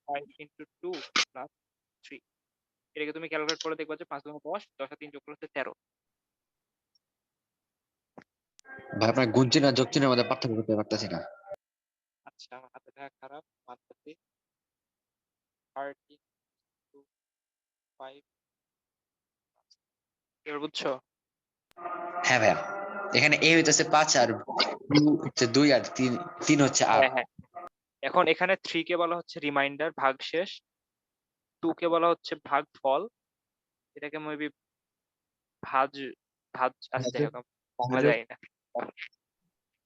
5 × 2 + 3। এটাকে তুমি ক্যালকুলেট করে দেখবা যে 5 × 10, 10 আর 3 যোগ করলে হচ্ছে 13। ভাই আপনার গুণ চিহ্ন আর যোগ চিহ্নের মধ্যে পার্থক্য করতে পারতেছি না। আচ্ছা, আমার হাতে দেখা খারাপ, মাত্রাতে 30 2 5। এবার বুঝছো? হ্যাঁ ভাইয়া, এখানে এ হইতেছে 5 আর ইউ হচ্ছে 2 আর 3 হচ্ছে 8। হ্যাঁ, হ্যাঁ। এখন এখানে 3 কে বলা হচ্ছে রিমাইন্ডার, ভাগশেষ। 2 কে বলা হচ্ছে ভাগফল। এটাকে মেবি ভাজ আচ্ছা, যাই হোক, আমি বাংলা ভাজক। জানি না।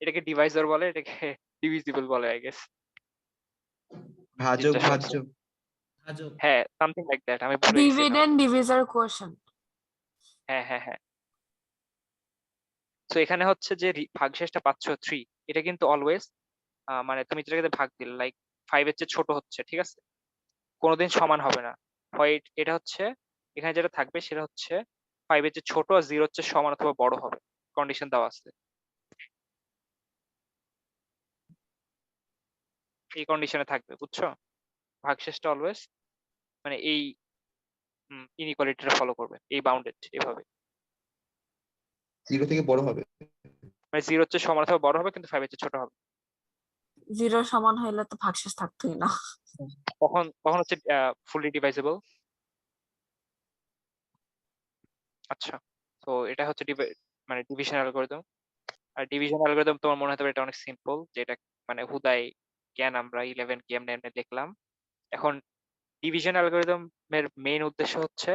এটাকে ডিভাইজার বলে, এটাকে ডিভিজিবল বলে, আই গেস। ভাজক ভাজ্য। হ্যাঁ, সামথিং লাইক দ্যাট। আমি ভুলে গেছি নাম। ডিভিডেন্ড ডিভিজার কোয়েশ্চেন্ট। হ্যাঁ, হ্যাঁ, হ্যাঁ। তো এখানে হচ্ছে যে ভাগশেষটা পাচ্ছ 3, এটা কিন্তু অলওয়েজ মানে তুমি যেটাকে ভাগ দিলে, লাইক 5 এর চেয়ে ছোট হচ্ছে, ঠিক আছে? কোনোদিন সমান হবে না। হয় এটা হচ্ছে এখানে যেটা থাকবে সেটা হচ্ছে 5 এর চেয়ে ছোট, আর 0 হচ্ছে সমান অথবা বড় হবে। কন্ডিশন দেওয়া আছে। এই কন্ডিশনে থাকবে, বুঝছো? ভাগশেষটা অলওয়েজ মানে এই ইনইকুয়ালিটিটা ফলো করবে, এই বাউন্ডেড এভাবে। 0 থেকে বড় হবে। মানে 0 হচ্ছে সমান অথবা বড় হবে, কিন্তু 5 এর চেয়ে ছোট হবে। 0 সমান হইলে তো ভাগশেষ থাকতোই না। কখন হচ্ছে ফুললি ডিভাইজেবল। আচ্ছা, তো এটা হচ্ছে মানে ডিভিশন অ্যালগরিদম। আর ডিভিশন অ্যালগরিদম তোমার মনে হতে পারে এটা অনেক সিম্পল, যে এটা মানে হুদাই কেন আমরা 11 কে এমনি এমনি লিখলাম। এখন ডিভিশন অ্যালগরিদমের মেইন উদ্দেশ্য হচ্ছে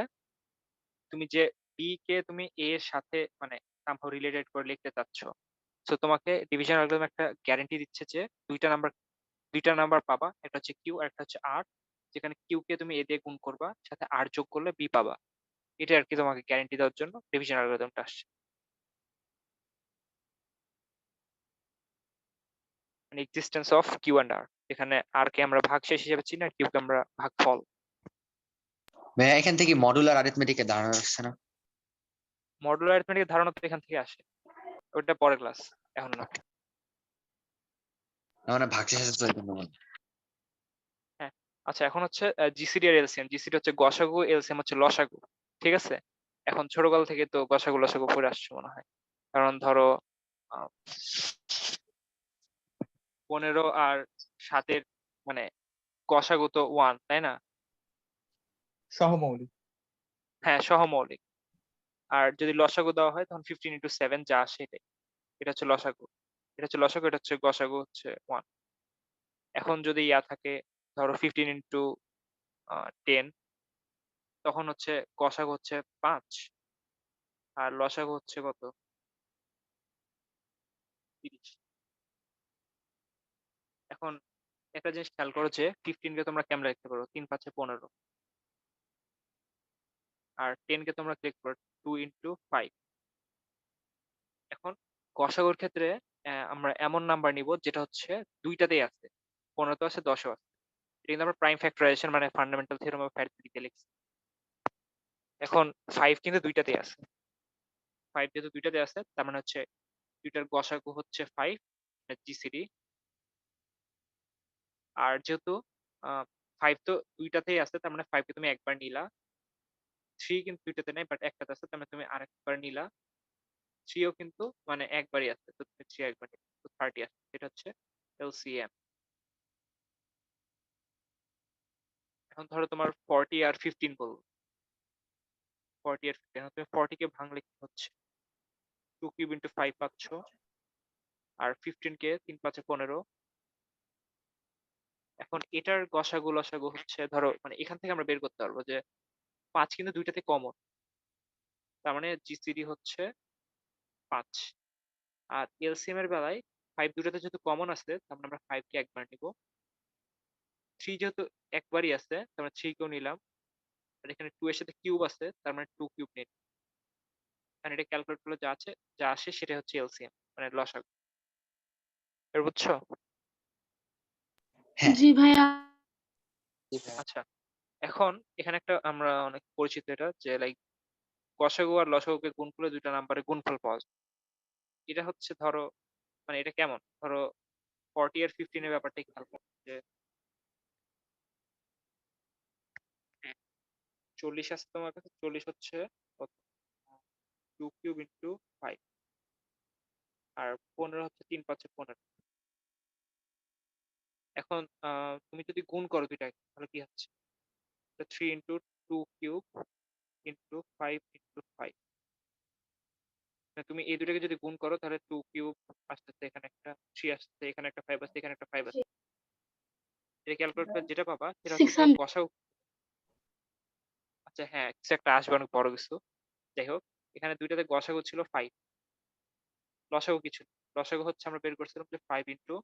তুমি যে বি কে তুমি এ এর সাথে মানে সামহাউ রিলেটেড করে লিখতে চাচ্ছ। সো তোমাকে ডিভিশন অ্যালগরিদম একটা গ্যারান্টি দিচ্ছে যে দুইটা নাম্বার পাবা, একটা হচ্ছে কিউ আর একটা হচ্ছে আর, যেখানে কিউ কে তুমি এ দিয়ে গুণ করবা, সাথে আর যোগ করলে বি পাবা। এটা আর কি তোমাকে গ্যারান্টি দেওয়ার জন্য ডিভিশন অ্যালগরিদমটা আসছে। মানে এক্সিস্টেন্স অফ কিউ অ্যান্ড আর, এখানে আর কে আমরা ভাগশেষ হিসেবে চিনি, আর কিউ কে আমরা ভাগফল। ভাইয়া এখান থেকে মডুলার অ্যারিথমেটিকের ধারণা আসছে না? মডুলার অ্যারিথমেটিকের ধারণা তো এখান থেকে আসে, ওটা পরের ক্লাস, এখন না। মানে ভাগশেষ আছে তো এই জন্য বললাম। হ্যাঁ, আচ্ছা, এখন হচ্ছে জিসিডি আর এলসিএম। জিসিডি হচ্ছে গসাগু, এলসিএম হচ্ছে লসাগু। ঠিক আছে? এখন ছোটকাল থেকে তো গসাগু লসাগু পড়ে আসছে মনে হয়, কারণ ধরো 15 আর 7-এর মানে গসাগু তো 1, তাই না? সহমৌলিক। হ্যাঁ, সহমৌলিক। আর যদি লসাগু দেওয়া হয় তখন 15 into 7 যা আসে এটাই, এটা হচ্ছে লসাগু, এটা হচ্ছে লসাগু, এটা হচ্ছে গসাগু হচ্ছে 1। এখন যদি ইয়া থাকে ধরো 15 into 10, তখন হচ্ছে গসাগু হচ্ছে 5 আর লসাগু হচ্ছে কত, 30। এখন একটা জিনিস খেয়াল করো যে 15 কে তোমরা কেমন লিখতে পারো, 3 5 15, আর 10 কে তোমরা লিখতে পারো 2 into 5। এখন গসাগুর ক্ষেত্রে আমরা এমন নাম্বার নিব যেটা হচ্ছে দুইটাতেই আছে, 15 তো আছে 10ও আছে। এটা কিন্তু আমরা প্রাইম ফ্যাক্টরাইজেশন মানে ফান্ডামেন্টাল থিওরেম অফ অ্যারিথমেটিকে লিখছি। এখন 5 কিন্তু দুইটাতেই আছে, 5 যেহেতু দুইটাতে আছে তার মানে হচ্ছে দুইটার গসাগু হচ্ছে 5, জিসিডি। আর যেহেতু 5 তো দুইটাতেই আছে তার মানে 5 কে তুমি একবার নিলা, 3 কিন্তু দুইটাতে নাই বাট একটাতে আছে তার মানে তুমি আরেকবার নিলা, 3 ও কিন্তু মানে একবারই আছে তো তুমি 3 একবার নিলা, তো 30 আছে। এটা হচ্ছে এলসিএম। এখন ধরো তোমার 40 আর 15 বলবো, 40 আর 15, এখন তুমি 40 কে ভাঙলে কি হচ্ছে 2 কিউব ইন্টু 5 পাচ্ছ, আর 15 কে 3 5 15। এখন এটার গসাগু লসাগু হচ্ছে ধরো মানে এখান থেকে আমরা বের করতে পারবো যে 5 কিন্তু দুইটাতে কমন, তার মানে জিসিডি হচ্ছে 5। আর এলসিএম এর বেলায় 5 দুটাতে যেহেতু কমন আছে তার মানে আমরা 5 কে একবার নিব, 3 যেহেতু একবারই আছে তার মানে 3 কেও নিলাম, আর এখানে 2 এর সাথে কিউব আছে তার মানে 2 কিউব নিলাম। আর এটা ক্যালকুলেট করলে যা আসে সেটা হচ্ছে এলসিএম মানে লসাগু। এর বুঝছো? হ্যাঁ। জি ভাইয়া। আচ্ছা, এখন এখানে একটা আমরা অনেক পরিচিত এটা যে লাইক গসাগু আর লসাগুকে গুণ করলে দুইটা নাম্বারের গুণফল পাওয়া যায়। এটা হচ্ছে ধরো মানে এটা কেমন, ধরো 40 আর 15 এর ব্যাপারটা খেয়াল করো যে 40 আছে তোমার কাছে, 40 হচ্ছে কত, 2 কিউব ইন্টু 5, আর 15 হচ্ছে 3 5 15। এখন তুমি যদি গুণ করো দুইটাকে তাহলে কি হচ্ছে 3 ইন্টু 2 কিউব ইন্টু 5 ইন্টু 5। তুমি এই দুটাকে যদি গুণ করো তাহলে 2 কিউব আসতেছে, এখানে একটা 3 আসতেছে, এখানে একটা 5 আসছে, এখানে একটা 5 আসছে। এটা ক্যালকুলেট করে যেটা পাবা সেটা হচ্ছে তোমার 600 গসাগু। আচ্ছা হ্যাঁ, কিছু একটা আসবে অনেক বড় কিছু। যাই হোক, এখানে দুইটাতে গসাগু ছিল 5, লসাগু কি ছিল, লসাগু হচ্ছে আমরা বের করছিলাম যে 5 ইন্টু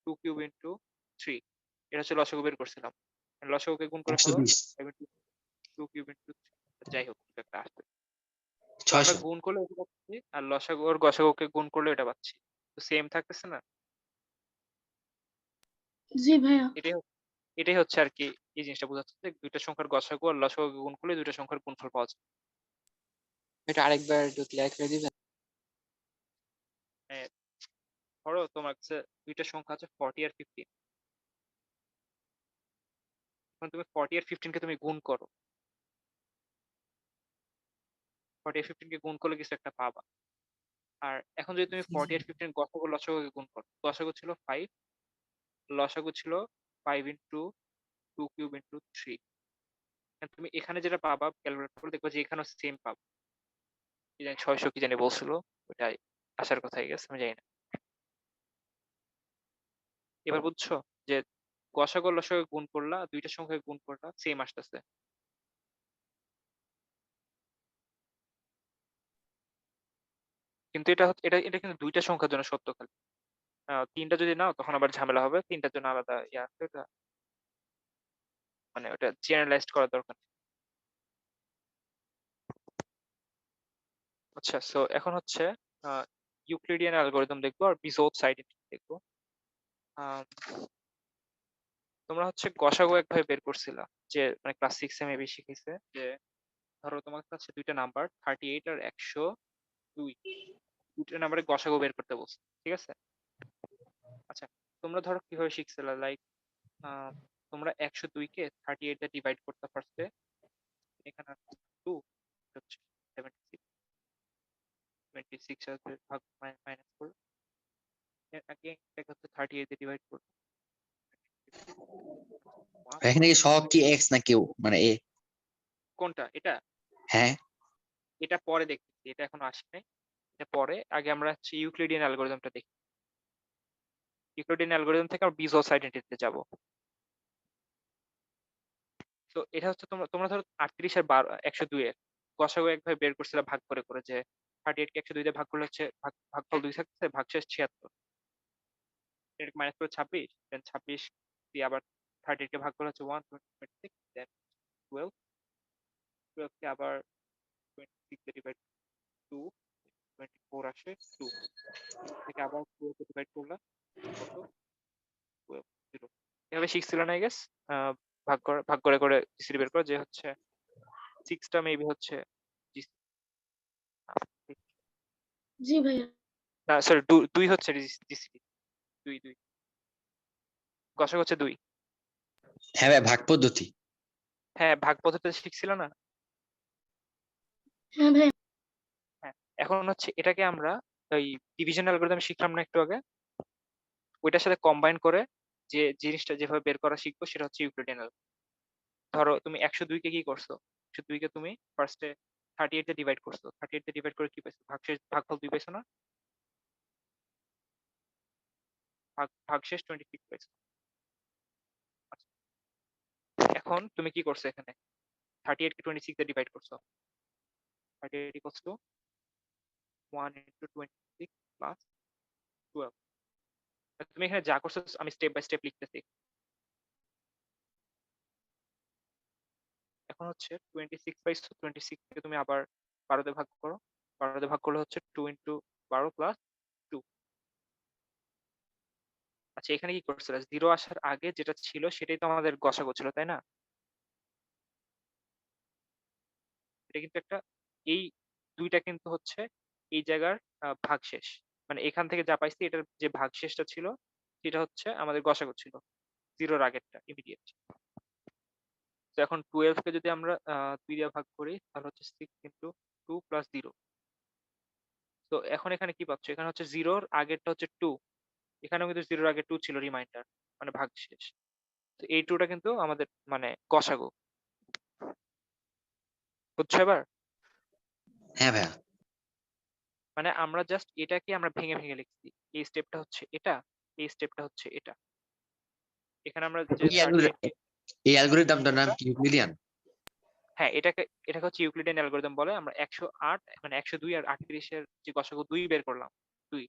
2 কিউব ইন্টু 3, এটা হচ্ছে লসাগু বের করছিলাম। লসাগুকে গুণ করে ফেলো, 120 5 ইন্টু 2 কিউব ইন্টু 3, যাই হোক কিছু একটা আসবে। তো আমরা 600। গুণ করলে এটা পাচ্ছি আর লসাগু আর গসাগুকে গুণ করলে এটা পাচ্ছি, তো সেম থাকতেছে না? জি ভাইয়া। এটাই হচ্ছে আর কি এই জিনিসটা বোঝাচ্ছে যে দুইটা সংখ্যার গসাগু আর লসাগুকে গুণ করলে দুইটা সংখ্যার গুণফল পাওয়া যায়। এটা আরেকবার একটু ক্লিয়ার করে দিবেন? হ্যাঁ, ধরো তোমার কাছে দুইটা সংখ্যা আছে 40 আর 15, এখন তুমি 40 আর 15 কে তুমি গুণ করো, 40 আর 15 কে গুণ করলে কিছু একটা পাবা। আর এখন যদি তুমি 40 আর 15 গসাগু লসাগুকে গুণ করো, গসাগু ছিল 5, লসাগু ছিল 5 ইন্টু 2 কিউব ইন্টু 3, তুমি এখানে যেটা পাবা ক্যালকুলেট করে দেখবে যে এখানেও সেম পাবা, কি জানি 600 কি জানি বলছিল, ওটাই আসার কথা হয়ে গেছে আমি জানি না। এবার বুঝছো যে গসাগু আর লসাগু গুণ করলা, দুইটা সংখ্যাকে গুণ করলা, সেম আসতেছে। কিন্তু এটা কিন্তু দুইটা সংখ্যার জন্য সত্য খালি, তিনটা যদি নাও তখন আবার ঝামেলা হবে, তিনটার জন্য আলাদা ইয়ে আছে, ওটা মানে ওটা জেনারেলাইজড করার দরকার নেই। আচ্ছা, সো এখন হচ্ছে ইউক্লিডিয়ান অ্যালগরিদম দেখবো আর বিজোথ সাইডেন্টিটি দেখবো। আম, তোমরা হচ্ছে গসাগু একভাবে বের করছিলা যে মানে ক্লাস 6 এ মেবি শিখেছে যে ধরো তোমার কাছে দুইটা নাম্বার 38 আর 102, দুইটা নাম্বারে গসাগু বের করতে বলছে, ঠিক আছে? আচ্ছা, তোমরা ধরো কিভাবে শিখছিলা, লাইক তোমরা 102 কে 38 দিয়ে ডিভাইড করতে পারছে, এখানে 2 হচ্ছে 76 26 সাথে ভাগ মাইনাস করো আগে এটাকে হচ্ছে 38 দিয়ে ডিভাইড করো এখানে কি সহগ কি এক্স না কেউ মানে এ? কোনটা এটা হ্যাঁ এটা পরে দেখতেছি, এটা এখনো আসে নাই, এটা পরে। আগে আমরা হচ্ছে ইউক্লিডিয়ান অ্যালগরিদমটা দেখি। ইউক্লিডিয়ান অ্যালগরিদম থেকে আমরা বিজোস আইডেন্টিটিতে যাব। তো এটা হচ্ছে তোমরা তোমরা ধরো 38 আর 102 এর গসাগু একভাবে বের করছিলা ভাগ করে করে, যে 38 কে 102 দিয়ে ভাগ করলে হচ্ছে ভাগফল 2 থাকছে, ভাগশেষ 76, এটা মাইনাস করে 26, দেন 26 দিয়ে আবার 38 কে ভাগ করলে হচ্ছে 126, দেন 12 কে আবার 26 দিয়ে ডিভাইড 2, 24 আসে 2 থেকে আবার 2 কে ডিভাইড করলে কত 12 0 এভাবে শিখছিল না আই গেস। ভাগ করে করে জিসিডি বের করো, যে হচ্ছে 6টা মেবি হচ্ছে জি ভাইয়া। না সরি 2 হচ্ছে জিসিডি, 2 গসাগু হচ্ছে 2। হ্যাঁ ভাই ভাগ পদ্ধতি। হ্যাঁ ভাগ পদ্ধতি শিখছিল না। হ্যাঁ ভাইয়া। হ্যাঁ এখন হচ্ছে এটাকে আমরা ওই ডিভিশন অ্যালগরিদম শিখলাম না একটু আগে, ওইটার সাথে কম্বাইন করে যে জিনিসটা যেভাবে বের করা শিখবো সেটা হচ্ছে ইউক্লিডিয়ান অ্যালগরিদম। ধরো তুমি 102 কে কি করছো, 102 কে তুমি ফার্স্টে 38 দিয়ে ডিভাইড করছো, 38 দিয়ে ডিভাইড করে কি পাইছো, ভাগফল 2 পাইছো না, ভাগশেষ 26 পাইছো। আচ্ছা, এখন তুমি কি করছো এখানে 38 কে 26 দিয়ে ডিভাইড করছো, 38 equals to 1 into 26 plus 12। তুমি এখানে যা করছো আমি স্টেপ বাই স্টেপ লিখতেছি। এখন হচ্ছে 26 পাইছো, 26 কে তুমি আবার 12 দিয়ে ভাগ করো, 12 দিয়ে ভাগ করলে হচ্ছে 2 into 12 plus 2। আচ্ছা এখানে কি করছো, 0 আসার আগে যেটা ছিল সেটাই তো আমাদের গসাগু ছিল তাই না? এটা কিন্তু একটা এই দুইটা কিন্তু হচ্ছে এই জায়গার ভাগশেষ, মানে এখান থেকে যা পাইছি এটার যে ভাগশেষটা ছিল সেটা হচ্ছে আমাদের গসাগু ছিল, 0-র আগেরটা ইমিডিয়েট। তো এখন 12 কে যদি আমরা 2 দিয়ে ভাগ করি তাহলে হচ্ছে 6 into 2 plus 0। তো এখন এখানে কি পাচ্ছ, এখানে হচ্ছে 0-র আগেরটা হচ্ছে 2, এখানেও কিন্তু 0-র আগে 2 ছিল রিমাইন্ডার, মানে ভাগশেষ। তো এই 2টা কিন্তু আমাদের মানে গসাগু, বুঝছো এবার? হ্যাঁ ভাইয়া। মানে আমরা জাস্ট এটাকে আমরা ভেঙে ভেঙে লিখছি, এই স্টেপটা হচ্ছে এটা, এই স্টেপটা হচ্ছে এটা। এখানে আমরা যে এই অ্যালগরিদমটার নাম কি ইউক্লিডিয়ান? হ্যাঁ এটাকে হচ্ছে ইউক্লিডিয়ান অ্যালগরিদম বলে। আমরা 108 মানে 102 আর 38 এর যে গসাগু 2 বের করলাম, 2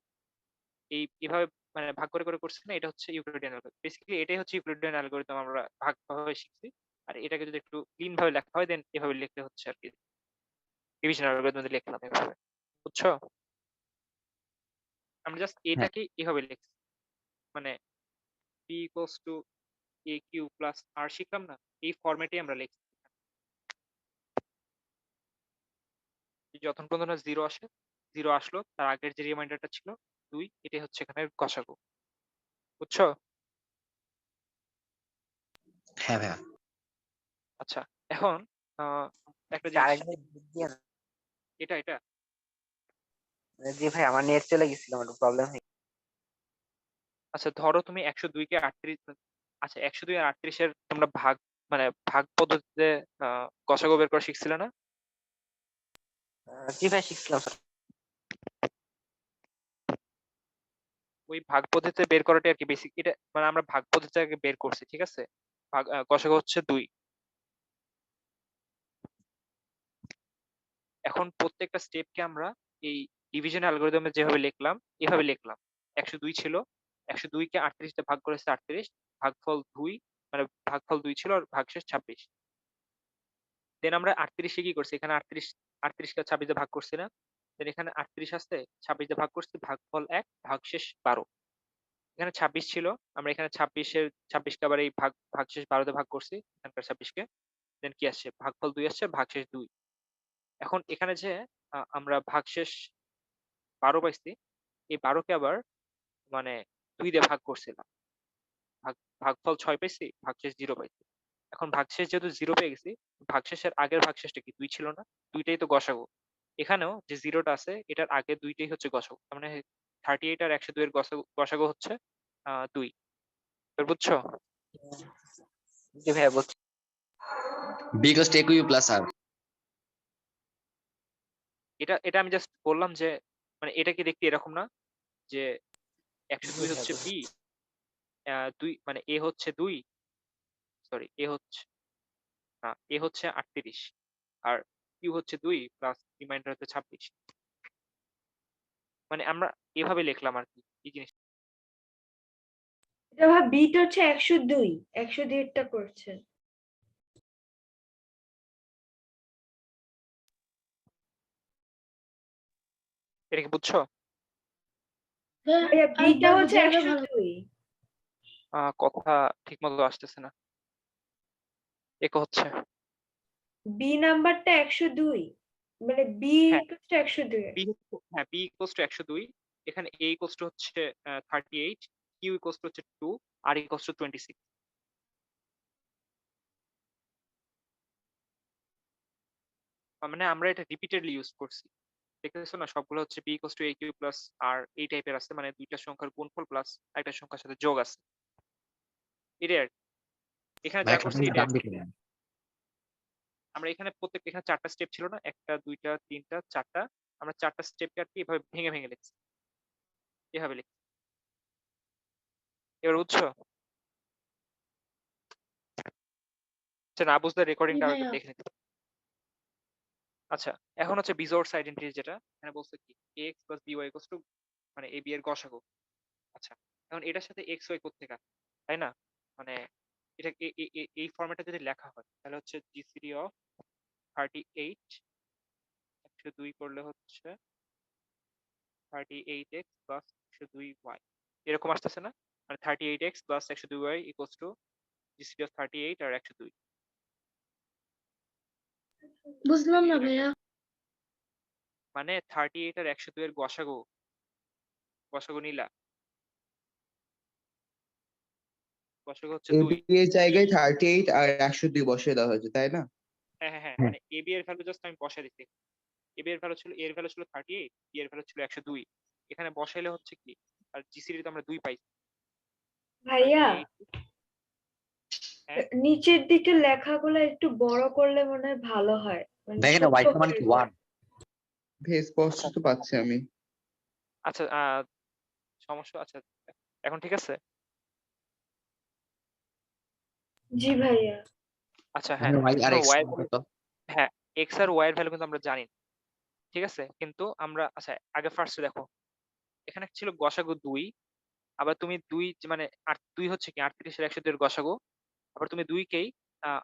এভাবে মানে ভাগ করে করে করছি না, এটা হচ্ছে ইউক্লিডিয়ান অ্যালগরিদম। বেসিক্যালি এটাই হচ্ছে ইউক্লিডিয়ান অ্যালগরিদম, আমরা ভাগ ভাবে শিখছি। আর এটাকে যদি একটু ক্লিন ভাবে লেখা হয় দেন এভাবে লিখলে হচ্ছে আর কি ডিভিশন অ্যালগরিদম লিখলাম এভাবে, বুঝছো? আমরা জাস্ট এটাকে এভাবে লিখছি, মানে p equals to aq plus r শিখলাম না, এই ফরম্যাটে আমরা লিখছি। যতক্ষণ পর্যন্ত না 0 আসে, 0 আসলো তার আগের যে রিমাইন্ডারটা ছিল 2, এটাই হচ্ছে এখানে গসাগু, বুঝছো? হ্যাঁ ভাইয়া। আচ্ছা এখন একটা জিনিস, এটা এটা জি ভাই আমার নেট চলে গেছিল, একটু প্রবলেম হয়ে আচ্ছা ধরো তুমি 102 কে 38, আচ্ছা 102 আর 38 এর তোমরা ভাগ মানে ভাগ পদ্ধতিতে গসাগু বের করা শিখছিলে না? জি ভাই শিখছিলাম স্যার। ওই ভাগ পদ্ধতিতে বের করাটা আর কি বেসিক, এটা মানে আমরা ভাগ পদ্ধতিটাকে বের করছি, ঠিক আছে? ভাগ গসাগু হচ্ছে 2। এখন প্রত্যেকটা স্টেপকে আমরা এই ডিভিশন অ্যালগরিদমে যেভাবে লিখলাম এভাবে লিখলাম। 102 ছিল, 102 কে 38 দিয়ে ভাগ করেছে 38, ভাগফল 2, মানে ভাগফল 2 ছিল আর ভাগশেষ 26। দেন আমরা 38 এ কি করছি, এখানে 38 কে 26 দিয়ে ভাগ করছি না, দেন এখানে 38 আছে 26 দিয়ে ভাগ করছি, ভাগফল 1, ভাগশেষ 12। এখানে 26 ছিল, আমরা এখানে 26 কে আবার এই ভাগশেষ 12 দিয়ে ভাগ করছি, এখানকার 26 কে, দেন কি আসছে ভাগফল 2 আসছে, ভাগশেষ 2। এখন এখানে যে আমরা ভাগশেষ 12 পাইছি, এই 12 কে আবার মানে 2 দিয়ে ভাগ করছিলাম, ভাগফল 6 পাইছি, ভাগশেষ 0 পাইছি। এখন ভাগশেষ যেহেতু 0 পেয়ে গেছি, ভাগশেষের আগের ভাগশেষটা কি 2 ছিল না? 2টাই তো গসাগু। এখানেও যে 0টা আছে এটার আগে 2টাই হচ্ছে গসাগু। তার মানে 38 আর 102 এর গসাগু হচ্ছে 2। এবার বুঝছো? জি ভাইয়া বলছি। B equals to a q plus r. এটা আমি জাস্ট বললাম যে মানে এটা কি দেখতে এরকম না যে জি 102 ভাইয়া হচ্ছে বুঝছি। বি, 2 মানে এ হচ্ছে 2, সরি এ হচ্ছে না, এ হচ্ছে 38 আর কিউ হচ্ছে 2 প্লাস রিমাইন্ডার হচ্ছে 26। মানে আমরা এভাবে লিখলাম আর কি এই জিনিস। এটা ভাব বিটা হচ্ছে 102, 102 এরটা করছে। এটা কি বুঝছো? ভাইয়া বিটা আরেকবার হচ্ছে বুঝালে ভালো 102। কথা ঠিক মতো আসতেছে না, একো হচ্ছে। বি নাম্বারটা 102, মানে বি হ্যাঁ ইকুয়াল টু 102। হ্যাঁ বি ইকুয়ালস টু 102, এখানে এ ইকুয়ালস টু হচ্ছে 38, কিউ ইকুয়ালস টু হচ্ছে 2, আর ইকুয়ালস টু 26। মানে আমরা এটা রিপিটেডলি ইউজ করছি, দেখতেছো না সবগুলো হচ্ছে b equals to a q plus r এই টাইপের আছে, মানে দুইটা সংখ্যার গুণফল প্লাস একটা সংখ্যার সাথে যোগ আছে, এটাই আর কি। এখানে ভাই যা একটা করছি জিনিস এটা ডান দিকে নেন। আমরা এখানে এখানে 4টা স্টেপ ছিল না, 1টা 2টা 3টা 4টা, আমরা 4টা স্টেপকে আর কি এভাবে ভেঙে ভেঙে লিখছি, এভাবে লিখছি। এবার বুঝছো? আচ্ছা, না বুঝলে জি রেকর্ডিংটা আরেকবার ভাইয়া। দেখে নিতে পারো। আচ্ছা, এখন হচ্ছে বিজোড়স আইডেন্টিটি, যেটা এখানে বলছে কি ax plus by equals to মানে ab এর গসাগু। আচ্ছা, এখন এটার সাথে এক্স ওয়াই কোত্থেকে আসে, তাই না? মানে এটা এই ফরম্যাটে যদি লেখা হয় তাহলে হচ্ছে জিসিডি অফ 38 102 করলে হচ্ছে 38x প্লাস 102y এরকম আসতেছে না? মানে 38x plus 102y equals to GCD of 38 আর 102। বুঝলাম না ভাইয়া। মানে 38 আর 102 এর গসাগু নিলা, গসাগু হচ্ছে 2। এবি এর জায়গায় 38 আর 102 বসিয়ে দেওয়া হয়েছে, তাই না? হ্যাঁ হ্যাঁ হ্যাঁ, মানে এবি এর ভ্যালু জাস্ট আমি বসাই দিচ্ছি। এবি এর ভ্যালু ছিল, এর ভ্যালু ছিল 38, বি এর ভ্যালু ছিল 102, এখানে বসাইলে হচ্ছে কি, আর জিসিডি তো আমরা 2 পাইছি। ভাইয়া 38 হ্যাঁ নিচের দিকে লেখাগুলো একটু বড় করলে মনে হয় ভালো হয়, মানে দেখেন ছোট ওয়াই সমান হয়ে কি যায়। 1। ভাই স্পষ্ট তো পাচ্ছি আমি। আচ্ছা সমস্যা, আচ্ছা এখন ঠিক আছে। জি ভাইয়া। আচ্ছা হ্যাঁ, ওয়াই আর এখন এক্স ওয়াই সমান কত? হ্যাঁ এক্স আর ওয়াই এর ভ্যালু কিন্তু আমরা জানি না, ঠিক আছে? কিন্তু আমরা আচ্ছা আগে ফার্স্টে দেখো, এখানে ছিল গসাগু 2, আবার তুমি 2 মানে 2 হচ্ছে কি 38 আর 102 এর গসাগু, আবার তুমি 2 কেই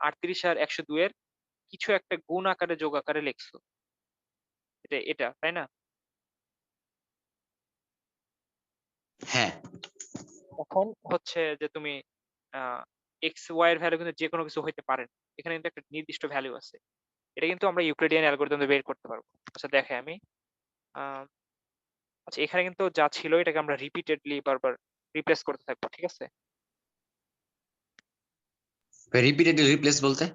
38 আর 102 এর কিছু একটা গুণ আকারে যোগ আকারে লিখছো, এটা তাই না? হ্যাঁ এখন হচ্ছে যে তুমি এক্স ওয়াই এর ভ্যালু কিন্তু যে কোনো কিছু হইতে পারে না। এখানে কিন্তু একটা নির্দিষ্ট ভ্যালু আছে, এটা কিন্তু আমরা ইউক্লিডিয়ান অ্যালগরিদম দিয়ে বের করতে পারবো। আচ্ছা দেখে আমি আহ, আচ্ছা এখানে কিন্তু যা ছিল এটাকে আমরা রিপিটেডলি বারবার রিপ্লেস করতে থাকবো, ঠিক আছে? রিপিটেডলি রিপ্লেস বলতে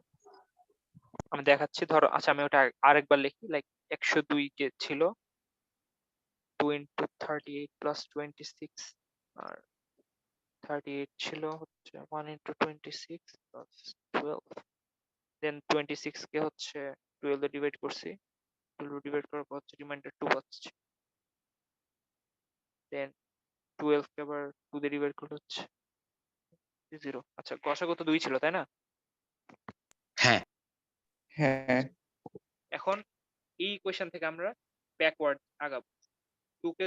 আমি দেখাচ্ছি, ধরো আচ্ছা আমি ওটা আরেকবার লিখি, লাইক 102 কে ছিল 2 into 38 plus 26, আর 38 ছিল হচ্ছে 1 into 26 plus 12, দেন 26 কে হচ্ছে 12 এ ডিভাইড করছি, 12 ডিভাইড করার পর হচ্ছে রিমাইন্ডার 2 পাচ্ছি, দেন 12 কে আবার 2 দিয়ে ডিভাইড করলে হচ্ছে 0। আচ্ছা গসাগু তো 2 ছিল তাই না? হ্যাঁ হ্যাঁ এখন এই ইকুয়েশন থেকে আমরা ব্যাকওয়ার্ড আগাবো, 2 কে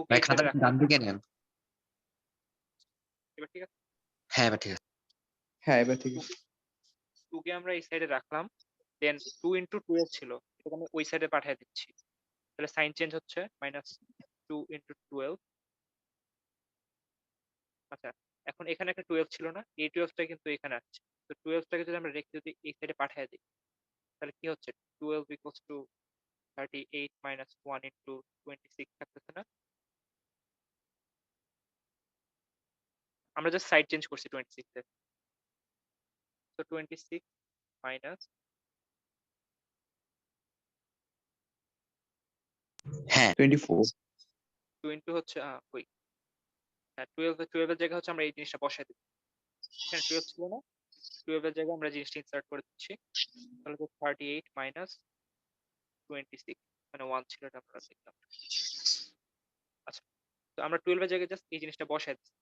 ভাই এই খাতা সাইডে রাখলাম, ডান দিকে নেন। এবার ঠিক আছে? হ্যাঁ এবার ঠিক আছে। হ্যাঁ এবার ঠিক আছে। 2 কে আমরা এই সাইডে রাখলাম, দেন 2 into 12 ছিল, এটাকে আমি ওই সাইডে পাঠিয়ে দিচ্ছি, তাহলে সাইন চেঞ্জ হচ্ছে -2 into 12। আচ্ছা এখন এখানে একটা 12 ছিল না, এই 12টা কিন্তু এখানে আসছে, তো 12টাকে যদি আমরা রেখে যদি এই সাইডে পাঠিয়ে দিই তাহলে কি হচ্ছে 12 equals to 38 minus 1 into 26 থাকতেছে না? আমরা জাস্ট সাইড চেঞ্জ করছি 26 এর, তো 26 মাইনাস হ্যাঁ 24 2 হচ্ছে ওই 12 এর জায়গায় হচ্ছে আমরা এই জিনিসটা বসাই দিচ্ছি। এখানে 12 ছিল না, 12 এর জায়গায় আমরা জিনিসটা ইনসার্ট করে দিচ্ছি। তাহলে তো 38 মাইনাস 26 মানে 1 ছিল, এটা আমরা দেখলাম। আচ্ছা, তো আমরা 12 এর জায়গায় জাস্ট এই জিনিসটা বসাই দিচ্ছি।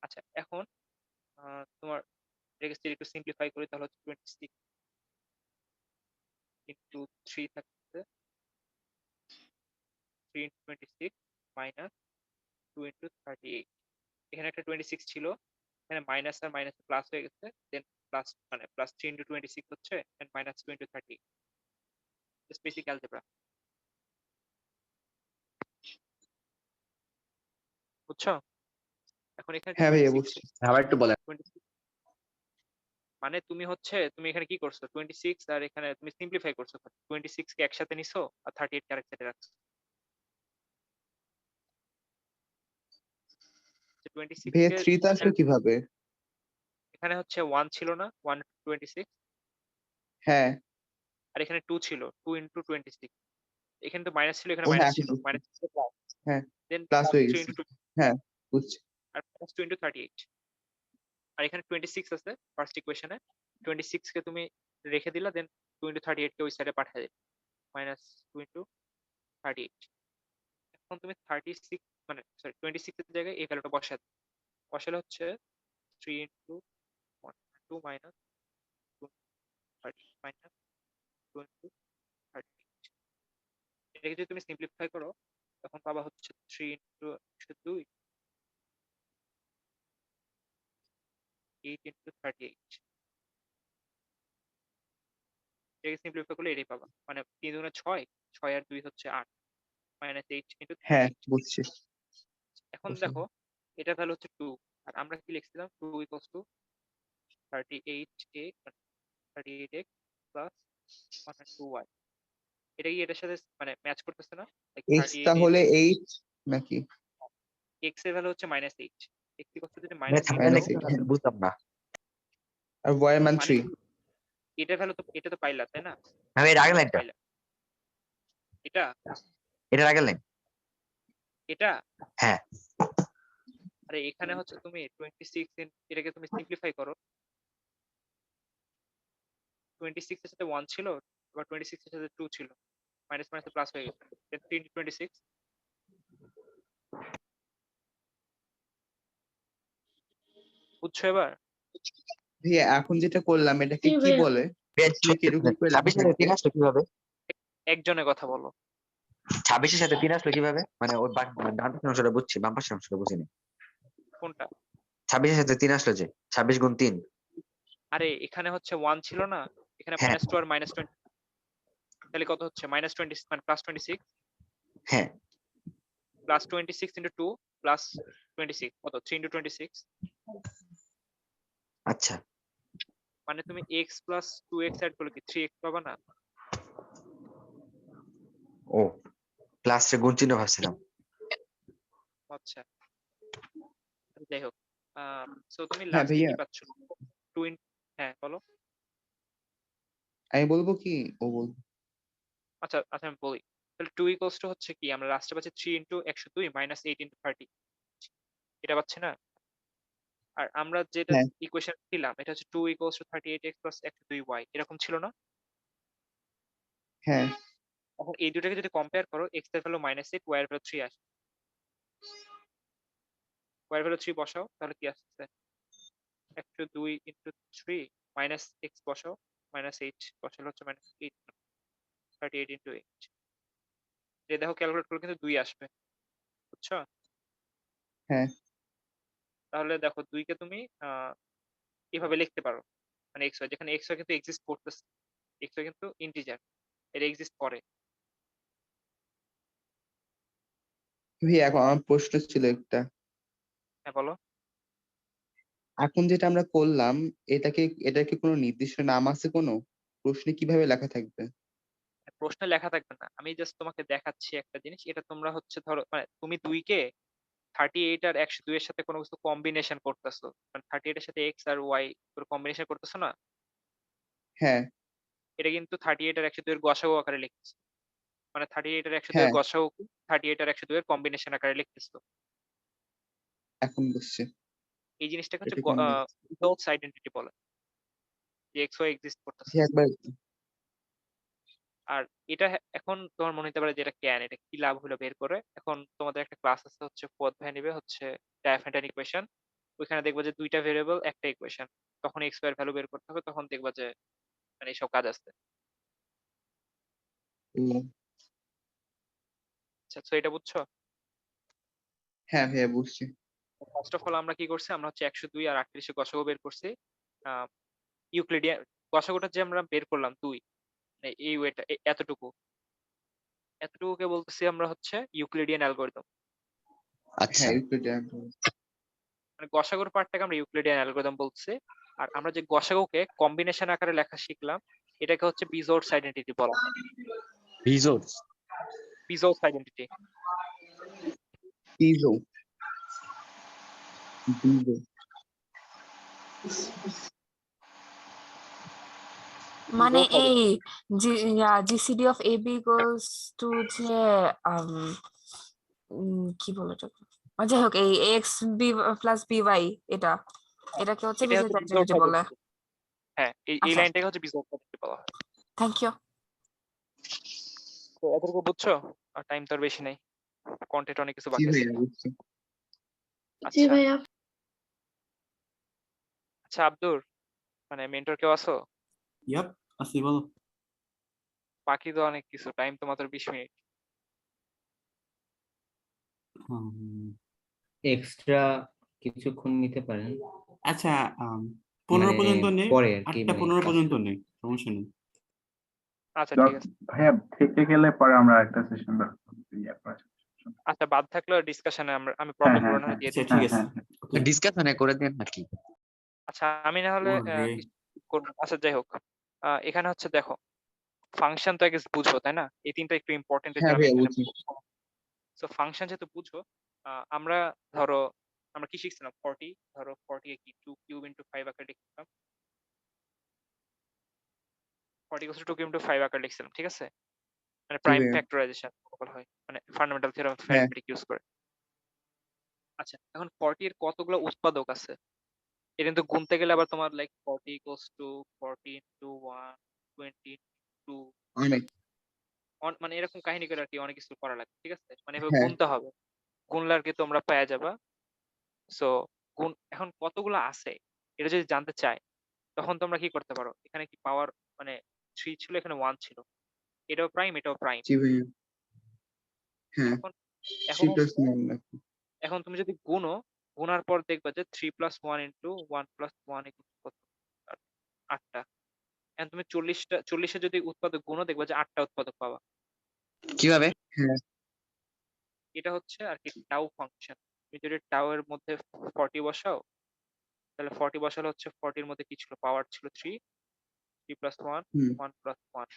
আচ্ছা, এখন তোমার এটাকে যদি একটু সিম্পলিফাই করি তাহলে হচ্ছে 26 ইন্টু 3 থাকছে 3 ইন্টু 26 মাইনাস 2 ইন্টু 38। এখানে একটা 26 ছিল, এখানে মাইনাস আর মাইনাস প্লাস হয়ে গেছে, দেন প্লাস মানে প্লাস 3 ইন্টু 26 হচ্ছে and minus 2 into 30। Just basic algebra, বুঝছো? এখন এখানে হ্যাঁ ভাইয়া 26 বুঝছি। আবার একটু বলেন। 26 মানে তুমি এখানে কি করছো, 26 আর এখানে তুমি সিম্পলিফাই করছো, 26 কে একসাথে নিছো আর 38 কে আরেকসাথে রাখছো। 26 ভাইয়া কে 3 তে আসলো কিভাবে? এখানে হচ্ছে 1 ছিল না, 1 26, হ্যাঁ আর এখানে 2 ছিল, 2 ইন্টু 26। এখানে তো মাইনাস ছিল, এখানে ও মাইনাস হ্যাঁ ছিল, বুঝছি। মাইনাস ছিল প্লাস, হ্যাঁ দেন প্লাস প্লাস হয়ে 3 গেছে। ইন্টু 2 হ্যাঁ বুঝছি। আর প্লাস 2 ইন্টু 38। আর এখানে 26 আছে ফার্স্ট ইকুয়েশনে, 26 কে তুমি রেখে দিলা, দেন 2 ইন্টু 38 কে ওই সাইডে পাঠিয়ে দিলা, মাইনাস 2 ইন্টু 38। এখন তুমি 36 মানে সরি 26 এর জায়গায় এই ভ্যালুটা বসালে হচ্ছে 3 ইন্টু 1 2 মাইনাস 2 30 মাইনাস 2 ইন্টু 38। এটাকে যদি তুমি সিম্পলিফাই করো তখন পাবা হচ্ছে 3 ইন্টু 2 8 ইন্টু 38। এটাকে সিম্পলিফাই করলে এটাই পাবা, মানে 3 দুগুণে 6, 6 আর 2 হচ্ছে 8, মাইনাস 8 ইন্টু হ্যাঁ 38। বুঝছি। এখন বুঝলাম। দেখো এটার ভ্যালু হচ্ছে 2, আর আমরা কি লিখছিলাম, 2 equals to 38a 38x plus 102y। এটা কি এটার সাথে মানে ম্যাচ করতেছে না? লাইক এক্স তাহলে 8 নাকি? x এর ভ্যালু হচ্ছে -8, x ইকুয়ালস টু যদি মানে -8 থাকলে minus দাও, eight, হ্যাঁ। বুঝলাম না। আর y এর মান মানে 3। এটার ভ্যালু তো এটা তো পাইলা তাই না? আমি এর আগের লাইনটা, পাইলা এটা এটার আগের লাইন। এটা হ্যাঁ আরে এখানে হচ্ছে তুমি 26 এটাকে তুমি সিম্পলিফাই করো, 26 এর সাথে 1 ছিল, আবার 26 এর সাথে 2 ছিল, মাইনাস মাইনাস প্লাস হয়ে গেছে, দেন 3 ইন্টু 26। বুঝছো এবার? ভাইয়া এখন যেটা করলাম এটাকে জি কি ভাইয়া। বলে? প্রশ্নে কিরকম করে লেখা 26 সাথে থাকবে? 3 আসলো কিভাবে? একজনের কথা বলো। 26 এর সাথে 3 আসলো কিভাবে? মানে ওই ডান পাশের অংশটা বুঝছি, বাম পাশের অংশটা বুঝিনি। কোনটা? 26 এর সাথে 3 আসলো যে 26 গুণ 3। আরে এখানে হচ্ছে 1 ছিল না, এখানে হ্যাঁ -2 আর -20, তাহলে কত হচ্ছে -20 মানে +26 হ্যাঁ প্লাস 26 ইন্টু 2 প্লাস 26 কত 3 ইন্টু 26, আচ্ছা মানে তুমি x প্লাস 2x অ্যাড করলে কি 3x পাবা না? ও প্লাস রে গুণ চিহ্ন ভাবছিলাম। আচ্ছা যাই হোক, সো তুমি হ্যাঁ লাস্টে ভাইয়া কি পাচ্ছ 2 হ্যাঁ বলো। আমি বলবো কি ও বলবো? আচ্ছা আচ্ছা আমি বলি, তাহলে 2 ইকুয়ালস টু হচ্ছে কি, আমরা লাস্টে পাচ্ছি 3 ইন্টু 102 মাইনাস 8 ইন্টু 30, এটা পাচ্ছি না? আর আমরা যেটা হ্যাঁ ইকুয়েশন ছিলাম এটা হচ্ছে 2 equals to 38x plus 102y, এরকম ছিল না? হ্যাঁ এখন এই দুটাকে যদি কম্পেয়ার করো, x এর ভ্যালু -8, y এর ভ্যালু 3 আসে, y এর ভ্যালু 3 বসাও তাহলে কি আসছে, 102 ইন্টু 3 মাইনাস x বসাও, -8 বসালে হচ্ছে -8, 38 ইন্টু 8, যে দেখো ক্যালকুলেট করলে কিন্তু 2 আসবে, বুঝছো? হ্যাঁ তাহলে দেখো 2 কে তুমি এভাবে লিখতে পারো, মানে xy, যেখানে xy কিন্তু এক্সিস্ট করতেছে, xy কিন্তু ইন্টিজার, এটা এক্সিস্ট করে। ভাইয়া এখন আমার প্রশ্ন ছিল একটা। হ্যাঁ বলো। এখন যেটা আমরা করলাম এটার কি কোনো নির্দিষ্ট নাম আছে কোনো? প্রশ্নে কিভাবে লেখা থাকবে? প্রশ্নে লেখা থাকবে না, আমি জাস্ট তোমাকে দেখাচ্ছি একটা জিনিস, এটা তোমরা হচ্ছে ধরো মানে তুমি 2 কে 38 আর 102 এর সাথে কোনো কিছু কম্বিনেশন করতেছো, মানে 38 এর সাথে x আর y কম্বিনেশন করতেছো না, হ্যাঁ এটা কিন্তু 38 আর 102 এর গসাগু আকারে লিখতেছো, মানে 38 আর 102 এর হ্যাঁ গসাগু 38 আর 102 এর কম্বিনেশন আকারে লিখতেছো। এখন বুঝছি। এই জিনিসটাকে হচ্ছে এটা কেমনে? বিজোড়স আইডেন্টিটি বলে, যে এক্স ওয়াই এক্সিস্ট করতেছে। একবার আর এটা এখন তোমার মনে হতে পারে যে এটা কেন, এটা কি লাভ হলো বের করে। এখন তোমাদের একটা ক্লাস আছে হচ্ছে ফুয়াদ ভাই নেবে হচ্ছে ডায়াফেন্টাইন ইকুয়েশন, ওইখানে দেখবা যে দুইটা ভেরিয়েবল একটা ইকুয়েশন, তখন এক্স ওয়াই এর ভ্যালু বের করতে হবে, তখন দেখবা যে মানে এইসব কাজ আসছে। আচ্ছা, তো এটা বুঝছো? হ্যাঁ ভাইয়া বুঝছি। ফার্স্ট অফ অল আমরা কি করছি, আমরা হচ্ছে 102 আর 38 এর গসাগু বের করছি। ইউক্লিডিয়ান গসাগুটা যে আমরা বের করলাম 2, মানে এই ওয়েটা এতটুকুকে বলতেছি আমরা হচ্ছে ইউক্লিডিয়ান অ্যালগরিদম। আচ্ছা হ্যাঁ ইউক্লিডিয়ান। মানে গসাগুর পার্টটাকে আমরা ইউক্লিডিয়ান অ্যালগরিদম বলছি। আর আমরা যে গসাগুকে কম্বিনেশন আকারে লেখা শিখলাম, এটাকে হচ্ছে বিজোড়স আইডেন্টিটি বলা হয়। বিজোড়স বিজোড়স আইডেন্টিটি। পিজো পিজো মানে বিজোড়স এই identity GCD of AB equals to যে কি বলে এটা, যাই হোক এই x b plus b y এটাকে হচ্ছে এটা হচ্ছে বিজোড় বিজোড়স আইডেন্টিটি বলে। আইডেন্টিটি। হ্যাঁ, এই আচ্ছা লাইনটাকে হচ্ছে বিজোড়স আইডেন্টিটি বলা হয়। Thank you. তো এতটুকু বুঝছো? আর টাইম তো আর বেশি নেই, কন্টেন্ট অনেক কিছু জি বাকি আছে। ভাইয়া বুঝছি। জি আচ্ছা ভাইয়া। আচ্ছা আব্দুর, মানে মেন্টর কেউ আছো? ইয়াপ, আসি বলো। বাকি তো অনেক কিছু, টাইম তো মাত্র 20 মিনিট। এক্সট্রা কিছুক্ষণ নিতে পারেন, আচ্ছা 15 মানে পর্যন্ত নেই, পরে আর কি, 8টা মানে 15 পর্যন্ত নেই, সমস্যা নেই। আচ্ছা ঠিক আছে। ভাইয়া থেকে গেলে পরে আমরা একটা সেশন আচ্ছা বাদ থাকলে ডিসকাশনে আমি হ্যাঁ প্রবলেম হ্যাঁ করবো না, হ্যাঁ দিয়ে আচ্ছা দিই। ঠিক হ্যাঁ আছে। হ্যাঁ ডিসকাশনে করে দেন নাকি? আচ্ছা আমি না হলে ওরে করবো। আচ্ছা যাই হোক, এখানে হচ্ছে দেখো ফাংশন তো আগে বুঝবো তাই না, এই তিনটা একটু ইম্পর্টেন্ট হ্যাঁ আমি ভাইয়া এখানে বুঝছি। সো ফাংশন যেহেতু বুঝো, আমরা ধরো আমরা কি শিখছিলাম 40, ধরো 40 কে কি 2 কিউব ইনটু 5 আকারে লিখছিলাম, 40 কে 2 কিউব ইনটু 5 আকারে লিখছিলাম, ঠিক আছে? মানে জি প্রাইম ভাইয়া। ফ্যাক্টরাইজেশন বলা হয়, মানে ফান্ডামেন্টাল থিওরেম অফ হ্যাঁ অ্যারিথমেটিক ইউজ করে। আচ্ছা এখন 40 এর কতগুলো উৎপাদক আছে, এটা কিন্তু গুনতে গেলে আবার তোমার লাইক 40 ইকুয়ালস টু 40 ইনটু 1 20 টু অনেক। মানে এরকম কাহিনী করে আর কি অনেক কিছু করা লাগে, ঠিক আছে? মানে এভাবে হ্যাঁ গুনতে হবে, গুনলে আর কি তোমরা পেয়ে যাবা। সো গুণ এখন কতগুলো আছে এটা যদি জানতে চাই, তখন তোমরা কি করতে পারো, এখানে কি পাওয়ার মানে 3 ছিল, এখানে 1 ছিল, এটাও প্রাইম এটাও প্রাইম। জি ভাইয়া। হ্যাঁ এখন এখন 3 প্লাস হচ্ছে 9 নাকি? এখন তুমি যদি গুনো, গুনার পর দেখবা যে 3 প্লাস 1 ইন্টু 1 প্লাস 1 ইকুয়াল কত, 8টা। এখন তুমি 40 যদি উৎপাদক গুনো দেখবা যে 8টা উৎপাদক পাবা। কিভাবে? হ্যাঁ এটা হচ্ছে আর কি টাউ ফাংশন। তুমি যদি টাউ এর মধ্যে 40 বসাও, তাহলে 40 বসালে হচ্ছে 40 এর মধ্যে কি ছিল, পাওয়ার ছিল 3, 3 প্লাস 1 হুম 1 প্লাস 1।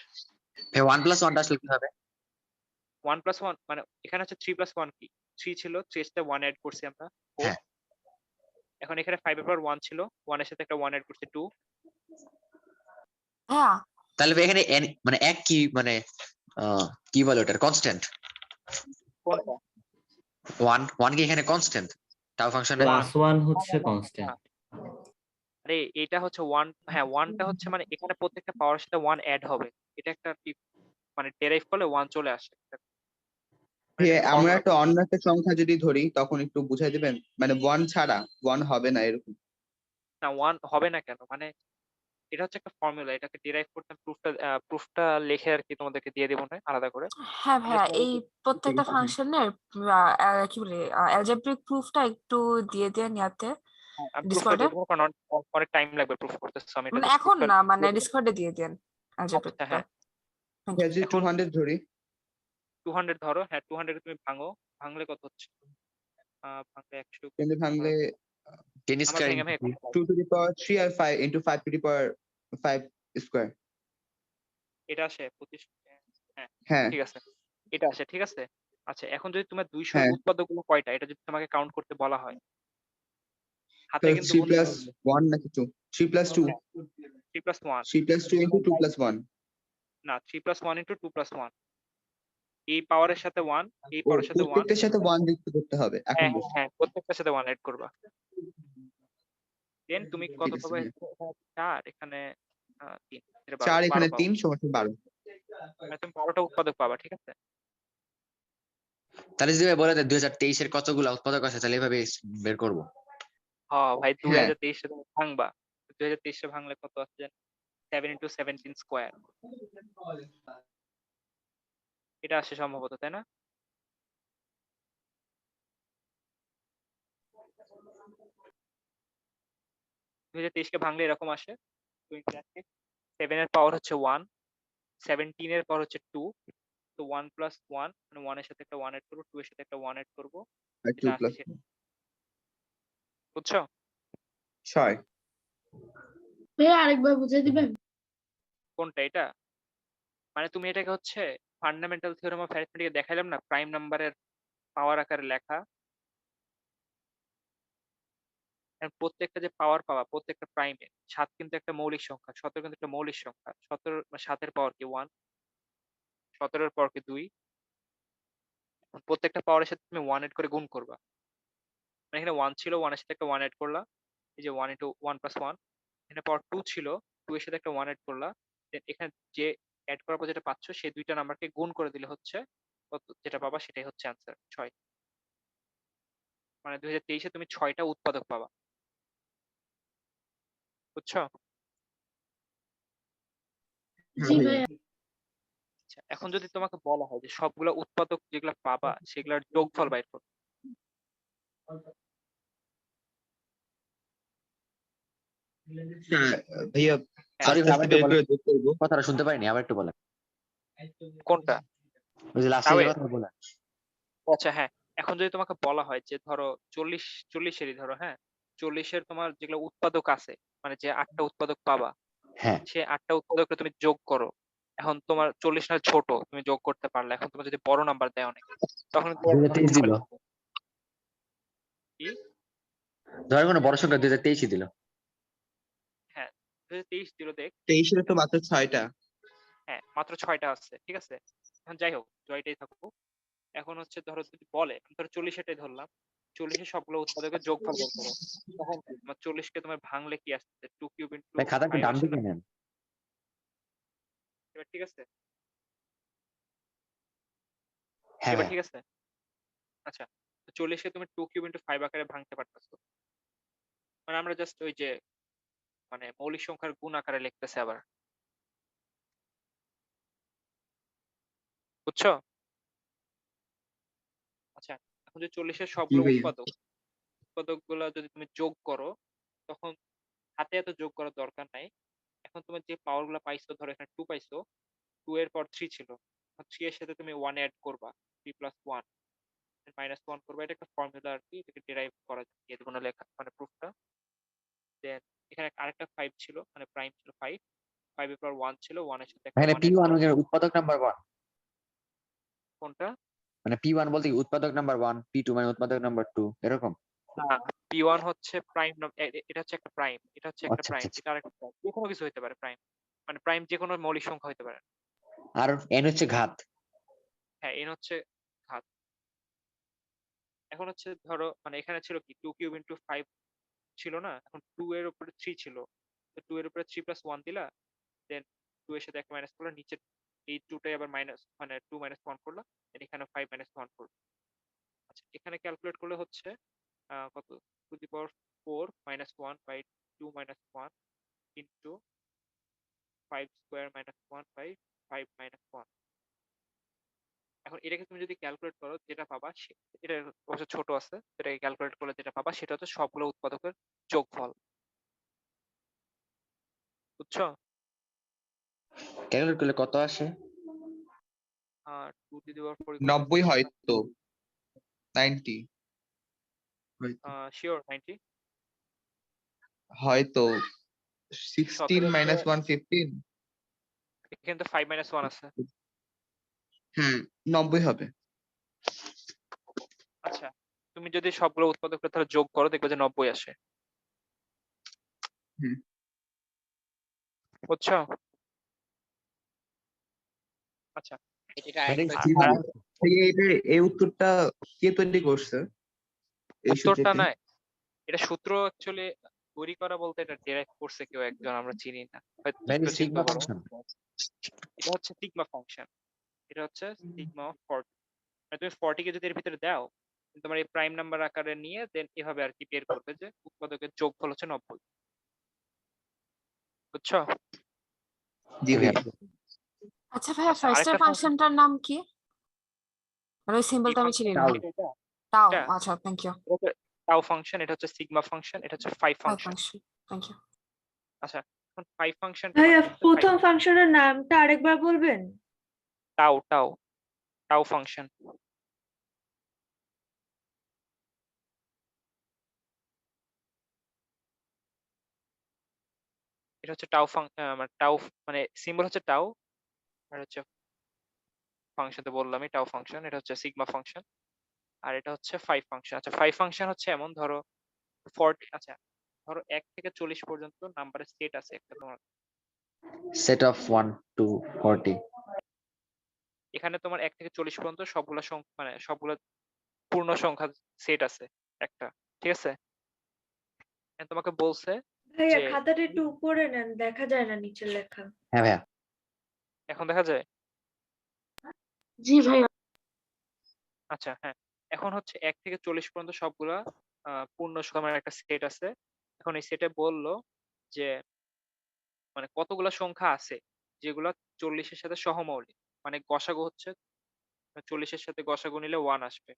1 প্লাস 1 আসলে কি হবে? 1 প্লাস 1 মানে এখানে হচ্ছে 3 প্লাস 1 কি 3 ছিল, 3 তে 1 অ্যাড করছি আমরা 4। হ্যাঁ এখন এখানে 5 এর পর 1 ছিল, 1 এর সাথে একটা 1 অ্যাড করছি 2। হ্যাঁ তাহলে এখানে মানে এক কি মানে কি বলে ওটার কনস্ট্যান্ট? কোনটা? 1 কি এখানে কনস্ট্যান্ট টাউ ফাংশনে? +1 হচ্ছে না, না, কনস্ট্যান্ট। আরে এটা হচ্ছে 1, হ্যাঁ 1টা হচ্ছে মানে এখানে প্রত্যেকটা পাওয়ারের সাথে 1 অ্যাড হবে, এটা একটা কি মানে ডেরাইভ করলে 1 চলে আসে, মানে ভাইয়া এটা আমরা ফর্মুলা। একটা অন্য একটা সংখ্যা যদি ধরি তখন একটু বুঝাই দিবেন, মানে 1 ছাড়া 1 হবে না এরকম। না 1 হবে না কেন, মানে এটা হচ্ছে একটা ফর্মুলা, এটাকে ডিরাইভ করতে প্রুফটা লিখে আর কি তোমাদেরকে দিয়ে দেবো না আলাদা করে। হ্যাঁ আমি ভাইয়া, just এই প্রত্যেকটা ফাংশনের কি বলে অ্যালজেব্রিক প্রুফটা একটু দিয়ে দেন ইয়াতে আমি প্রুফটা ডিসকর্ডে, দিয়ে দেবো, কারণ অনেক টাইম লাগবে প্রুফ করতে, so আমি এটা মানে জাস্ট এখন প্রুফটা না, মানে দিয়ে দেবো। ডিসকর্ডে দিয়ে দেন আচ্ছা অ্যালজেব্রিকটা। হ্যাঁ, থ্যাংক ভাইয়া ইউ। যদি এখন 200 ধরি, 200 ধরো, হ্যাঁ 200 তুমি ভাঙো, ভাঙলে কত হচ্ছে, ভাঙলে 100 কিন্তু ভাঙলে 10 আমার স্কয়ার ভেঙে ভেঙে 2 to the power 3 আর 5 into 5 to the power 5 square. এটা আসে 25। হ্যাঁ হ্যাঁ ঠিক আছে, এটা আসে ঠিক আছে। আচ্ছা এখন যদি তোমার 200 হ্যাঁ উৎপাদক গুলো কয়টা, এটা যদি তোমাকে কাউন্ট করতে বলা হয়, হাতে কিন্তু 3 গুনতে প্লাস হবে। 1 নাকি 2? 3 plus 2? 3 plus 1 3 plus 2 into 2 plus 1। না 3 প্লাস 1 ইন্টু 2 প্লাস 1 এই পাওয়ারের সাথে 1 এই ও পাওয়ারের সাথে 1 প্রত্যেকটার সাথে 1 যুক্ত করতে হবে এখন হ্যাঁ বুঝছি। হ্যাঁ প্রত্যেকটার সাথে 1 এড করবা দেন তুমি কত ঠিক আছে পাবে ভাইয়া। 4 এখানে 3 এটা 4 এখানে 12 পাবা 3 সমান 12। মানে তুমি 12টা উৎপাদক পাবা ঠিক আছে তাহলে যদি ভাই বলে দেয় 2023 এর কতগুলো উৎপাদক আছে তাহলে এভাবে বের করবো। হ্যাঁ ভাই হ্যাঁ 2023 এ তুমি ভাঙবা 2023 এ ভাঙলে কত আছে জানেন 7 into 17 স্কয়ার এটা আসে সম্ভবত তাই না দুই হাজার তেইশকে ভাঙলে এরকম আসে 7 এর পাওয়ার হচ্ছে 1 17 এর পাওয়ার হচ্ছে 2 তো 1 প্লাস 1 মানে 1 এর সাথে একটা 1 এড করবো 2 এর সাথে একটা 1 এড করবো আর 2 এটা আসে প্লাস সেটা বুঝছো 6। ভাইয়া আরেকবার বুঝিয়ে দিবেন? কোনটা এটা মানে তুমি এটাকে হচ্ছে ফান্ডামেন্টাল থিওরেম অফ অ্যারিথমেটিকে দেখাইলাম না প্রাইম নাম্বারের পাওয়ার আকারে লেখা and প্রত্যেকটা যে পাওয়ার পাওয়া প্রত্যেকটা প্রাইমে 7 কিন্তু একটা মৌলিক সংখ্যা 17 কিন্তু একটা মৌলিক সংখ্যা 17 7 এর পাওয়ার কি 1 17 এর পাওয়ার কি 2 প্রত্যেকটা পাওয়ারের সাথে তুমি 1 এড করে গুণ করবা মানে এখানে 1 ছিল 1 এর সাথে একটা 1 এড করলা এই যে 1 into 1 plus 1 এখানে পাওয়ার 2 ছিল 2 এর সাথে একটা 1 এড করলা দেন এখানে যে অ্যাড করার পর যেটা পাচ্ছ সেই দুইটা নাম্বারকে গুণ করে দিলে হচ্ছে কত যেটা পাবা সেটাই হচ্ছে অ্যান্সার 6 মানে 2023 এ তুমি 6টা উৎপাদক পাবা বুঝছো জি ভাইয়া। আচ্ছা এখন যদি তোমাকে বলা হয় যে সবগুলা উৎপাদক যেগুলা পাবা সেগুলোর যোগফল বাইর করো ভাইয়া সরি আস্তে ভাই আস্তে আবার একটু বের বলেন করে যোগ করবো। কথাটা শুনতে পাইনি আবার একটু বলেন কোনটা ওই যে লাস্টে যে তাওয়ে কথা বলেন আচ্ছা হ্যাঁ এখন যদি তোমাকে বলা হয় যে ধরো 40 এরই ধরো হ্যাঁ 40 এর তোমার যেগুলো উৎপাদক আছে মানে যে 8টা উৎপাদক পাবা হ্যাঁ সে 8টা উৎপাদককে তুমি যোগ করো এখন তোমার 40 না ছোট তুমি যোগ করতে পারলে এখন তোমার যদি বড় নাম্বার দেয় অনেক তখন তোমার 2023 দিল কি ধরেন কোনো বড় সংখ্যা 2023 দিল হ্যাঁ 2023 দিল দেখ 23 এর তো মাত্র 6টা। হ্যাঁ মাত্র 6টা আছে ঠিক আছে এখন যাই হোক জয়টাই থাকুক এখন হচ্ছে ধরো যদি বলে আমি ধরো 40 ধরলাম 40 সবগুলো উৎপাদকের যোগফল বের করো তখন কি তোমার 40কে তোমার ভাঙলে কি আসছে 2 কিউব ইনটু ভাই খাতা একটু 5 ডান আসে না দিকে নেন এবার ঠিক আছে হ্যাঁ এবার ভাই ঠিক আছে আচ্ছা 40কে তুমি 2 কিউব ইনটু 5 আকারে ভাঙতে পারতেছো মানে আমরা জাস্ট ওই যে মানে মৌলিক সংখ্যার গুণ আকারে লিখতেছে আবার বুঝছো আচ্ছা এখন যে 40 কি সবগুলো ভাইয়া? উৎপাদক গুলা যদি তুমি যোগ করো তখন হাতে এত যোগ করার দরকার নাই এখন তোমার যে পাওয়ার গুলা পাইছো ধরো এখানে 2 পাইছো 2 এর পর 3 ছিল 3 এর সাথে তুমি 1 অ্যাড করবা 3 প্লাস 1 মাইনাস 1 করবা এটা একটা ফর্মুলা আর কি এটাকে ডেরাইভ করা যায় এর কোনো লেখা মানে প্রুফটা দেন এখানে আরেকটা 5 ছিল মানে প্রাইম ছিল 5 5 এর পর 1 ছিল 1 এর সাথে একটা এখানে 1 অ্যাড P1 করো উৎপাদক নাম্বার 1 কোনটা মানে P1 বলতে কি উৎপাদক নাম্বার 1 P2 মানে উৎপাদক নাম্বার 2 এরকম না P1 হচ্ছে প্রাইম এটা হচ্ছে একটা প্রাইম এটা হচ্ছে একটা আচ্ছা প্রাইম আচ্ছা এটা আরেকটা প্রাইম যে কোনো কিছু হতে পারে প্রাইম মানে প্রাইম যে কোনো মৌলিক সংখ্যা হতে পারে আর n হচ্ছে ঘাত হ্যাঁ এন হচ্ছে ঘাত এখন হচ্ছে ধরো মানে এখানে ছিল কি 2 কিউব ইনটু 5 ছিল না এখন 2 এর উপরে 3 ছিল তো 2 এর উপরে 3 প্লাস 1 দিলা দেন 2 এর সাথে একটা মাইনাস করলা নিচে এই 2 টাই আবার মাইনাস মানে 2 মাইনাস 1 করলা দেন এখানে 5 মাইনাস 1 করলা আচ্ছা এখানে ক্যালকুলেট করলে হচ্ছে কত to the power 4 minus 1 by 2 minus 1 into 5 square minus 1 by 5 minus 1 এখন এটাকে তুমি যদি ক্যালকুলেট করো যেটা পাবা এটা অবশ্য ছোট আছে এটাকে ক্যালকুলেট করলে যেটা পাবা সেটা হচ্ছে সবগুলো উৎপাদকের যোগফল বুঝছো ক্যালকুলেট করলে কত আসে 2 টু দি পাওয়ার 4 90 হয়তো 90 হয়তো শিওর 90 হয়তো 16 মাইনাস 1 15। এখানে তো 5 মাইনাস 1 আছে হ্যাঁ 90 হবে। আচ্ছা তুমি যদি সবগুলো উৎপাদকের ধরো যোগ করো দেখবে যে 90 আসে হুম। বুঝছো? আচ্ছা জি ভাইয়া। এই উত্তরটা কে তৈরি করছে এই উত্তরটা সূত্রটি? না, এটা সূত্র অ্যাকচুয়ালি তৈরি করা বলতে এটা ডিরাইভ করছে কেউ একজন, আমরা চিনি না, হয়তো ভাই একটু চিন্তা সিগমা করো। ফাংশন। এটা হচ্ছে সিগমা ফাংশন, এটা হচ্ছে সিগমা অফ 40। মানে তুমি 40 কে যদি এর ভিতরে দাও, তোমার এই প্রাইম নাম্বার আকারে নিয়ে দেন এভাবে আর কি বের করবে যে উৎপাদকের যোগফল হচ্ছে 90। বুঝছো? জি ভাইয়া। আচ্ছা ভাইয়া, আচ্ছা, ফার্স্টের আরেকটা ফাংশন ফাংশনটার নাম কি? মানে ওই সিম্বলটা আমি চিনি না। টাউ। তাও, এটা আচ্ছা, থ্যাংক ইউ। টাউ ফাংশন, এটা হচ্ছে সিগমা ফাংশন, এটা হচ্ছে phi phi function. Function, thank you. আচ্ছা, এখন ফাই ফাংশনটা ভাইয়া মানে হচ্ছে প্রথম ফাংশনের নামটা আরেকবার বলবেন? Tau tau tau function. এটা হচ্ছে টাউ মানে টাউ, মানে সিম্বল হচ্ছে টাউ, আর হচ্ছে ফাংশন তো বললামই টাউ ফাংশন, এটা হচ্ছে সিগমা ফাংশন, আর এটা হচ্ছে ফাই ফাংশন। আচ্ছা, ফাই ফাংশন হচ্ছে এমন, ধরো 40, আচ্ছা ধরো 1 থেকে 40 পর্যন্ত নাম্বারের সেট আছে একটা তোমার, সেট অফ 1 to 40। এখানে তোমার 1 থেকে 40 পর্যন্ত সবগুলা সংখ্যা, মানে সবগুলা পূর্ণ সংখ্যার সেট আছে একটা, ঠিক আছে? And তোমাকে বলছে ভাইয়া যে খাতাটা একটু উপরে নেন, দেখা যায় না নিচের লেখা। হ্যাঁ ভাইয়া। এখন দেখা যায়? জি ভাইয়া। আচ্ছা হ্যাঁ, এখন হচ্ছে 1 থেকে 40 পর্যন্ত সবগুলা পূর্ণ সংখ্যার একটা সেট আছে। এখন এই সেটে বললো যে মানে কতগুলা সংখ্যা আছে যেগুলা 40 এর সাথে সহমৌলিক, মানে গসাগু হচ্ছে 40 এর সাথে গসাগু নিলে 1 আসবে।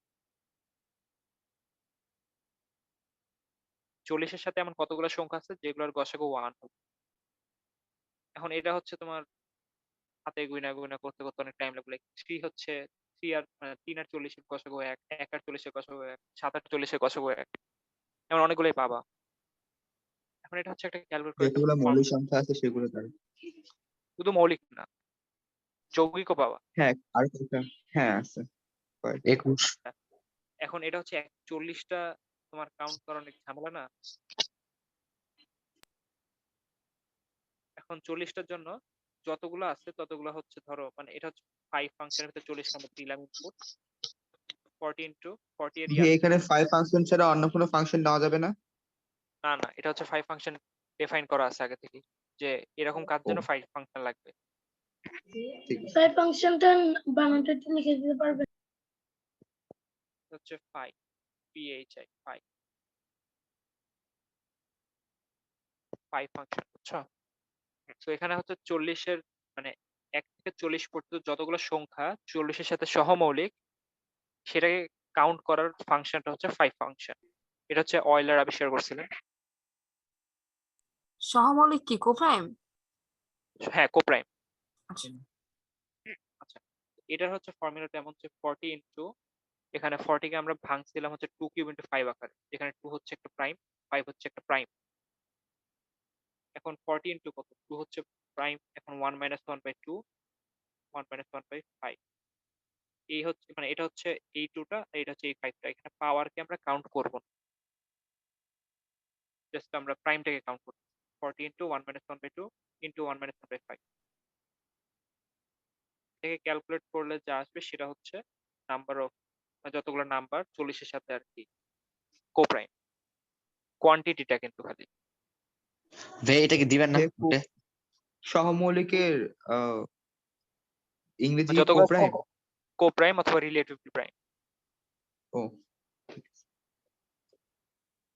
40 এর সাথে এমন কতগুলা সংখ্যা আছে যেগুলোর গসাগু 1 হবে। এখন এটা হচ্ছে তোমার হাতে গুইনা গুইনা করতে করতে অনেক টাইম লাগবে। 3 হচ্ছে 3 আর 3 আর 40 এর গসাগু 1, 1 আর 40 এর গসাগু 1, 7 আর 40 এর গসাগু 1, এমন অনেকগুলোই পাবা। এখন এটা হচ্ছে একটা ক্যালকুলেট করে একটা যতগুলো মৌলিক ফর্মুলা, সংখ্যা আছে সেগুলো দ্বারা। শুধু মৌলিক না, যৌগিকও পাবা। হ্যাঁ আর কোনটা? হ্যাঁ আছে কয়েকটা। 21। এখন এটা হচ্ছে 40টা তোমার কাউন্ট করা অনেক ঝামেলা না? এখন 40টার জন্য যতগুলো আছে ততগুলো হচ্ছে, ধরো মানে এটা হচ্ছে 5 ফাংশনের ভিতরে 40 নম্বর দিলাম ইনপুট, 40 ইনটু 40 এর ভাই এখানে 5 ফাংশন ছাড়া অন্য কোনো ফাংশন নেওয়া যাবে না? না না, এটা হচ্ছে 5 ফাংশন ডিফাইন করা আছে আগে থেকে, যে এরকম কাজ ও জন্য 5 ফাংশন লাগবে। ঠিক আছে। তাই ফাংশনটা বানানটা একটু লিখে দিতে পারবেন? এটা হচ্ছে 5 PHI 5 ফাংশন, বুঝছো? তো এখানে হচ্ছে 40 এর মানে 1 থেকে 40 পর্যন্ত যতগুলো সংখ্যা 40 এর সাথে সহমৌলিক সেটাকে কাউন্ট করার ফাংশনটা হচ্ছে 5 ফাংশন। এটা হচ্ছে অয়েলার আবিষ্কার করছিলেন। সহমৌলিক কি কোপ্রাইম? হ্যাঁ, কোপ্রাইম। আচ্ছা, আচ্ছা, এটার হচ্ছে ফর্মুলাটা এমন যে 40 ইনটু, এখানে 40 কে আমরা ভাঙছিলাম হচ্ছে 2 কিউব ইনটু 5 আকারে, যেখানে 2 হচ্ছে একটা প্রাইম, 5 হচ্ছে একটা প্রাইম। এখন 40 ইনটু কত? 2 হচ্ছে প্রাইম, এখন 1 মাইনাস 1 বাই 2, 1 মাইনাস 1 বাই 5। এই হচ্ছে মানে এটা হচ্ছে এই 2টা, এটা হচ্ছে এই 5টা। এখানে পাওয়ারকে আমরা কাউন্ট করব না, জাস্ট আমরা প্রাইমটাকে কাউন্ট করব। 40 into 1 minus 1 by 2 into 1 minus 1 by 5 থেকে ক্যালকুলেট করলে যা আসবে সেটা হচ্ছে নাম্বার অফ, যতগুলো নাম্বার 40 এর সাথে আর কি কোপ্রাইম, কোয়ান্টিটিটা কিন্তু খালি। ভাই এটা কি দিবেন না? ভাই, সহমৌলিকের ইংরেজি যতগুলো কোপ্রাইম। কোপ্রাইম অথবা রিলেটিভলি প্রাইম, ও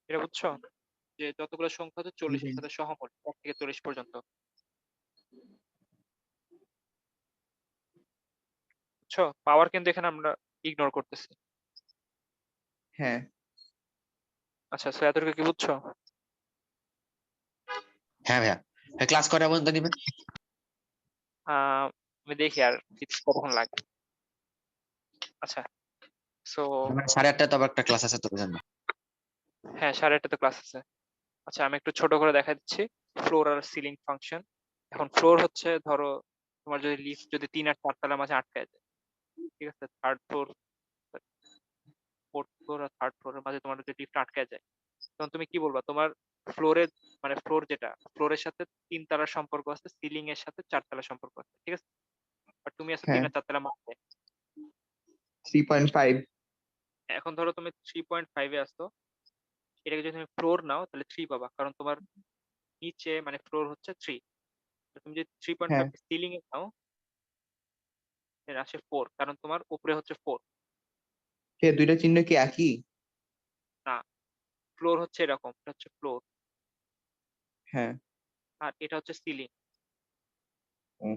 এটা বুঝছো? যে যতগুলো সংখ্যা আছে 40 এর হুম। সাথে সহমৌলিক 1 থেকে 40 পর্যন্ত, বুঝছো? পাওয়ার কিন্তু এখানে আমরা ইগনোর করতেছি। হ্যাঁ আচ্ছা, সো এতটুকু কি বুঝছো? হ্যাঁ ভাইয়া। ক্লাস করা বন্ধ দিবেন? আমি দেখি আর কতক্ষণ লাগে। আচ্ছা, সো 8:30 তো আবার একটা ক্লাস আছে তোর জন্য। হ্যাঁ, 8:30 ক্লাস আছে। আচ্ছা, আমি একটু ছোট করে দেখা দিচ্ছি ফ্লোর আর সিলিং ফাংশন। এখন ফ্লোর হচ্ছে, ধরো তোমার যদি লিফট যদি 3 আর 4 তলার মাঝে আটকায় যায়, ঠিক আছে, থার্ড ফ্লোর, ফোর্থ ফ্লোর আর থার্ড ফ্লোরের মাঝে তোমার যদি লিফট আটকায় যায়, তখন তুমি কি বলবা? তোমার ফ্লোরে মানে ফ্লোর যেটা, ফ্লোরের সাথে 3 তলার সম্পর্ক আছে, সিলিং এর সাথে 4 তলার সম্পর্ক আছে, ঠিক আছে? আর তুমি আছো 3 হ্যাঁ আর 4 তলা মাঝে। 3.5। এখন ধরো তুমি 3.5 এ আসছো, এটাকে যদি তুমি ফ্লোর নাও তাহলে 3 পাবা, কারণ তোমার নিচে মানে ফ্লোর হচ্ছে 3। তো তুমি যদি 3.5 হ্যাঁ কে সিলিং এ নাও, এর আসে 4, কারণ তোমার উপরে হচ্ছে 4। সে দুইটা চিহ্ন কি একই? না, ফ্লোর হচ্ছে এরকম, এটা হচ্ছে ফ্লোর, হ্যাঁ। আর এটা হচ্ছে সিলিং। ও,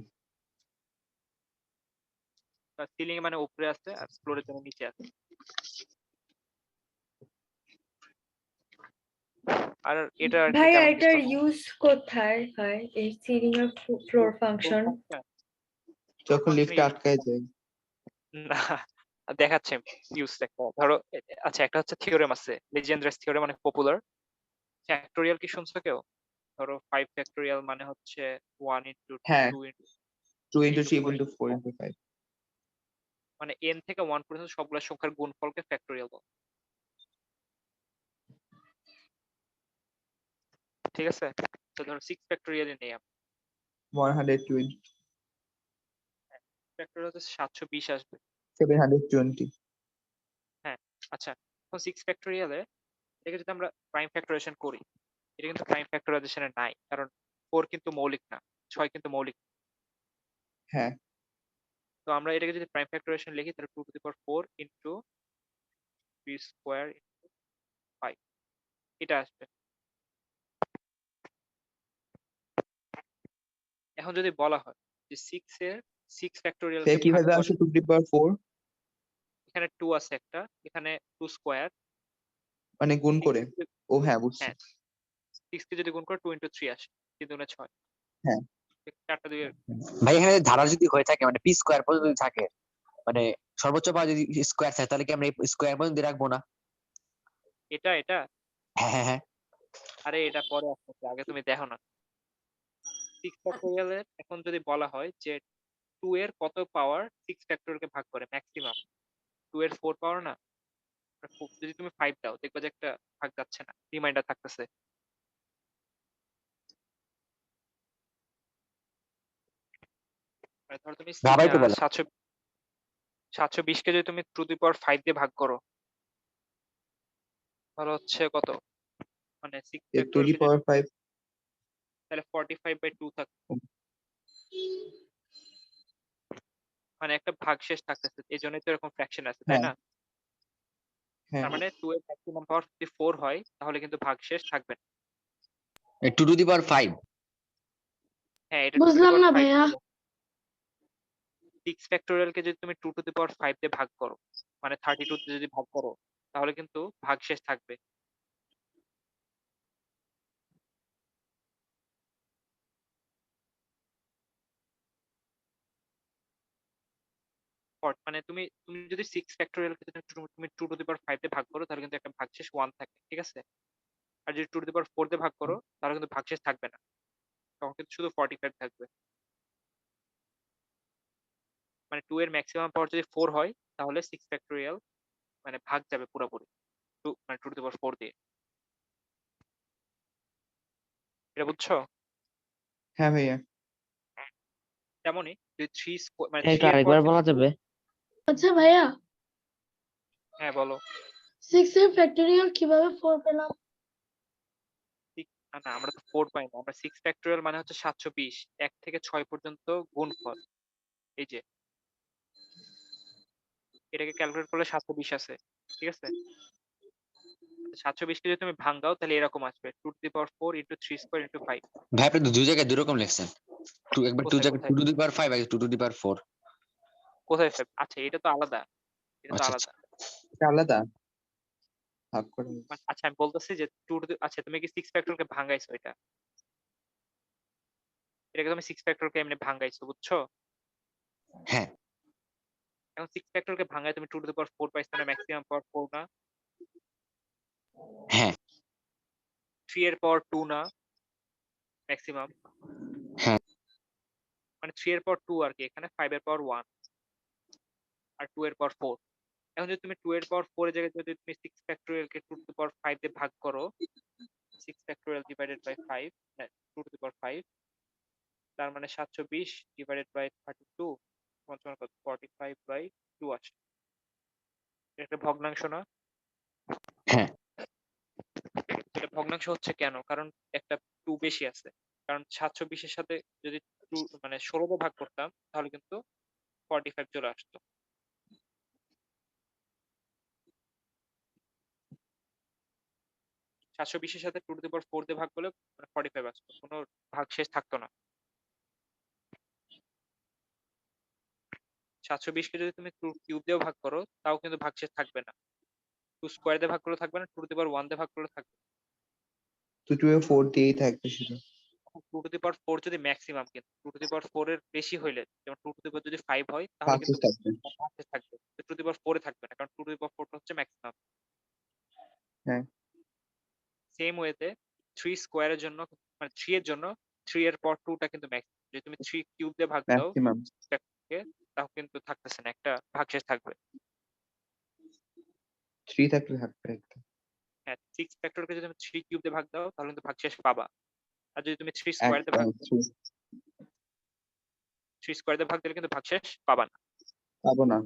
সিলিং মানে উপরে আছে আর ফ্লোরের জন্য নিচে আছে। আর এটা আর কি ভাইয়া তেমন এটার কিছু না। ইউজ কোথায় হয় এই সিলিং আর ফ্লোর ফাংশন? যখন function লিফটে use- আটকায় যায়। না, দেখাচ্ছে ইউজ একটা। ধরো আচ্ছা, একটা হচ্ছে থিওরেম আছে, লেজেন্ডারিয়াস থিওরেম, অনেক পপুলার। ফ্যাক্টোরিয়াল কি শুনছো কেউ? ধরো 5 ফ্যাক্টোরিয়াল মানে হচ্ছে 1 ইনটু হ্যাঁ 2 ইনটু 2 into 3 4 into 4 into 5। মানে n থেকে 1 পর্যন্ত সবগুলো সংখ্যার গুণফলকে ফ্যাক্টোরিয়াল বলে, ঠিক আছে? তো ধরো 6 ফ্যাক্টোরিয়াল নেই আমরা, 120 ফ্যাক্টোরিয়াল হচ্ছে 720 আসবে। 720। হ্যাঁ, আচ্ছা, এখন 6 ফ্যাক্টোরিয়ালে এটাকে যদি আমরা প্রাইম ফ্যাক্টরাইজেশন করি, এটা কিন্তু প্রাইম ফ্যাক্টরাইজেশনে নাই, কারণ 4 কিন্তু মৌলিক না, 6 কিন্তু মৌলিক। হ্যাঁ তো আমরা এটাকে যদি প্রাইম ফ্যাক্টরাইজেশন লিখি তাহলে 2 to the power 4 into 3 square into 5 এটা আসবে। এখন যদি বলা হয় যে 6 এর 6 ফ্যাক্টোরিয়াল সে কে ভাগ কিভাবে করে, আসে 2 to the power 4? এখানে 2 আছে একটা, এখানে 2 স্কয়ার, মানে গুণ করে। ও হ্যাঁ বুঝছি। হ্যাঁ 6 কে যদি গুণ করে 2 ইনটু 3 আসে, 3 দুগুণে 6, হ্যাঁ 4টা 2 ভাই এখানে ধারা যদি হয়ে থাকে মানে পি স্কোয়ার পর্যন্ত যদি থাকে, মানে সর্বোচ্চ পাওয়া যদি স্কোয়ার থাকে, তাহলে কি আমরা এই স্কোয়ার পর্যন্ত রাখবো না? এটা এটা হ্যাঁ হ্যাঁ হ্যাঁ। আরে এটা পরে আসছে, আগে তুমি দেখো না। 6 ফ্যাক্টোরিয়ালের এখন যদি বলা হয় যে 2 এর কত পাওয়ার 6 ফ্যাক্টোরিয়ালকে ভাগ করে ম্যাক্সিমাম, 2 এর 4 পাওয়ার না, যদি তুমি 5 দাও দেখবা যে একটা ভাগ যাচ্ছে না, রিমাইন্ডার থাকতেছে। মানে ধরো তুমি আবার একটু বলো। 720 কে যদি তুমি 2 টু দি পাওয়ার 5 দিয়ে ভাগ করো, তাহলে হচ্ছে কত, মানে 6 2 to the ফ্যাক্টোরিয়ালকে যদি power 5। তাহলে 45/2 থাকে, মানে একটা ভাগশেষ থাকতেছে, এই জন্যই তো এরকম ফ্র্যাকশন আছে, তাই হ্যাঁ না? হ্যাঁ তার মানে 2 এর ম্যাক্সিমাম পাওয়ার যদি 4 হয় তাহলে কিন্তু ভাগশেষ থাকবে না। 2 টু দি পাওয়ার 5। হ্যাঁ, এটা 2 টু দি বুঝলাম পাওয়ার না 5 ভাইয়া। ছিল। 6 ফ্যাক্টোরিয়ালকে যদি তুমি 2 টু দি পাওয়ার 5 দিয়ে ভাগ করো, মানে 32 দিয়ে যদি ভাগ করো, তাহলে কিন্তু ভাগশেষ থাকবে। মানে তুমি তুমি যদি 6 ফ্যাক্টোরিয়ালকে যদি তুমি 2 টু দি পাওয়ার 5 দিয়ে ভাগ করো, তাহলে কিন্তু একটা ভাগশেষ 1 থাকে, ঠিক আছে? আর যদি 2 টু দি পাওয়ার 4 দিয়ে ভাগ করো, তাহলে কিন্তু ভাগশেষ থাকবে না, তখন কিন্তু শুধু 45 থাকবে। মানে 2 এর ম্যাক্সিমাম পাওয়ার যদি 4 হয়, তাহলে 6 ফ্যাক্টোরিয়াল মানে ভাগ যাবে পুরোপুরি 2 মানে 2 টু দি পাওয়ার 4 দিয়ে। এটা বুঝছো? হ্যাঁ ভাইয়া। তেমনই যদি 3 মানে এটা 3 এর পর আরেকবার বলা যাবে? আচ্ছা ভাইয়া, হ্যাঁ বলো। 6 এর ফ্যাক্টরিয়াল কিভাবে 4 পেলাম? না আমরা তো 4 পাই না, আমরা 6 ফ্যাক্টোরিয়াল মানে হচ্ছে 720, 1 থেকে 6 পর্যন্ত গুণফল, এই যে এটাকে ক্যালকুলেট করলে 720 আছে, ঠিক আছে? 720 কে যদি তুমি ভাঙাও তাহলে এরকম আসবে 2 to the power 4 into 3 square into 5। ভাই আপনি তো দুই জায়গায় দুই রকম লিখছেন। একবার 2 কোথায় জায়গায় কোথায় 2 টু দি পাওয়ার 5, আগে 2 টু দি পাওয়ার 4। কোথায় আচ্ছা এটা তো আলাদা, এটা তো আচ্ছা আলাদা। আচ্ছা। এটা আলাদা ভাগ করে। আচ্ছা আমি বলতেছি যে 2 টু আচ্ছা তুমি কি 6 ফ্যাক্টরকে ভাঙাইছো, এটাকে তুমি 6 ফ্যাক্টরকে এমনি ভাঙাইছো, বুঝছো? হ্যাঁ এখন 6 ফ্যাক্টরকে ভাঙায় তুমি 2 টু দি পাওয়ার 4 পাইছো না, ম্যাক্সিমাম পাওয়ার 4 না, হ্যাঁ 3 এর পাওয়ার 2 না ম্যাক্সিমাম, হ্যাঁ মানে 3 এর পাওয়ার 2 আর কি, এখানে 5 এর পাওয়ার 1 আর 2 এর পাওয়ার 4। এখন যদি তুমি 2 এর পাওয়ার 4 এর জায়গায় যদি তুমি 6 factorial K 2 to the power 5 দিয়ে ভাগ করো, 6 factorial divided by 5 2 to the power 5, তার মানে 720 ডিভাইডেড বাই 32 সমান কত 45 বাই 2 আসে। এটা একটা ভগ্নাংশ না? হ্যাঁ এটা ভগ্নাংশ হচ্ছে কেন? কারণ একটা 2 বেশি আছে। কারণ 720 এর সাথে যদি 2 মানে 16 দিয়ে ভাগ করতাম তাহলে কিন্তু 45 চলে আসতো। সাতশো বিশের সাথে 2 টু দি পাওয়ার 4 দিয়ে ভাগ করলে 45 আসতো, কোনো ভাগশেষ থাকতো না। 720 কে যদি তুমি 2 কিউব দিয়েও ভাগ করো তাও কিন্তু ভাগশেষ থাকবে না। 2 স্কোয়ার দিয়ে ভাগ করলে থাকবে না, 2 টু দি পাওয়ার 1 দিয়ে ভাগ করলে থাকবে। তো 2/4 দিয়েই থাকবে শুধু। 2 টু দি পাওয়ার 4 যদি ম্যাক্সিমাম, কিন্তু 2 টু দি পাওয়ার 4 এর বেশি হইলে, যেমন 2 টু দি পাওয়ার যদি 5 হয় তাহলে কিন্তু ভাগশেষ থাকবে। ভাগশেষ থাকবে। 2 টু দি পাওয়ার 4 এ থাকবে না, কারণ 2 টু দি পাওয়ার 4 টা হচ্ছে ম্যাক্সিমাম। হ্যাঁ। সেম ওয়েতে 3 স্কোয়ারের জন্য, মানে 3 এর জন্য 3 এর পর 2 টা কিন্তু ম্যাক্সিমাম। যদি তুমি 3 কিউব দিয়ে ভাগ দাও ম্যাক্সিমাম। তাও কিন্তু থাকতেছে না, একটা ভাগশেষ থাকবে। 3 থাকলে থাকবে একটা। হ্যাঁ, 6 ফ্যাক্টরকে যদি তুমি 3 কিউব দিয়ে ভাগ দাও তাহলে কিন্তু ভাগশেষ পাবা। আর যদি তুমি 3 স্কোয়ার দিয়ে ভাগ দাও, 3 স্কোয়ার দিয়ে ভাগ দিলে কিন্তু ভাগশেষ পাবা না। পাবো না।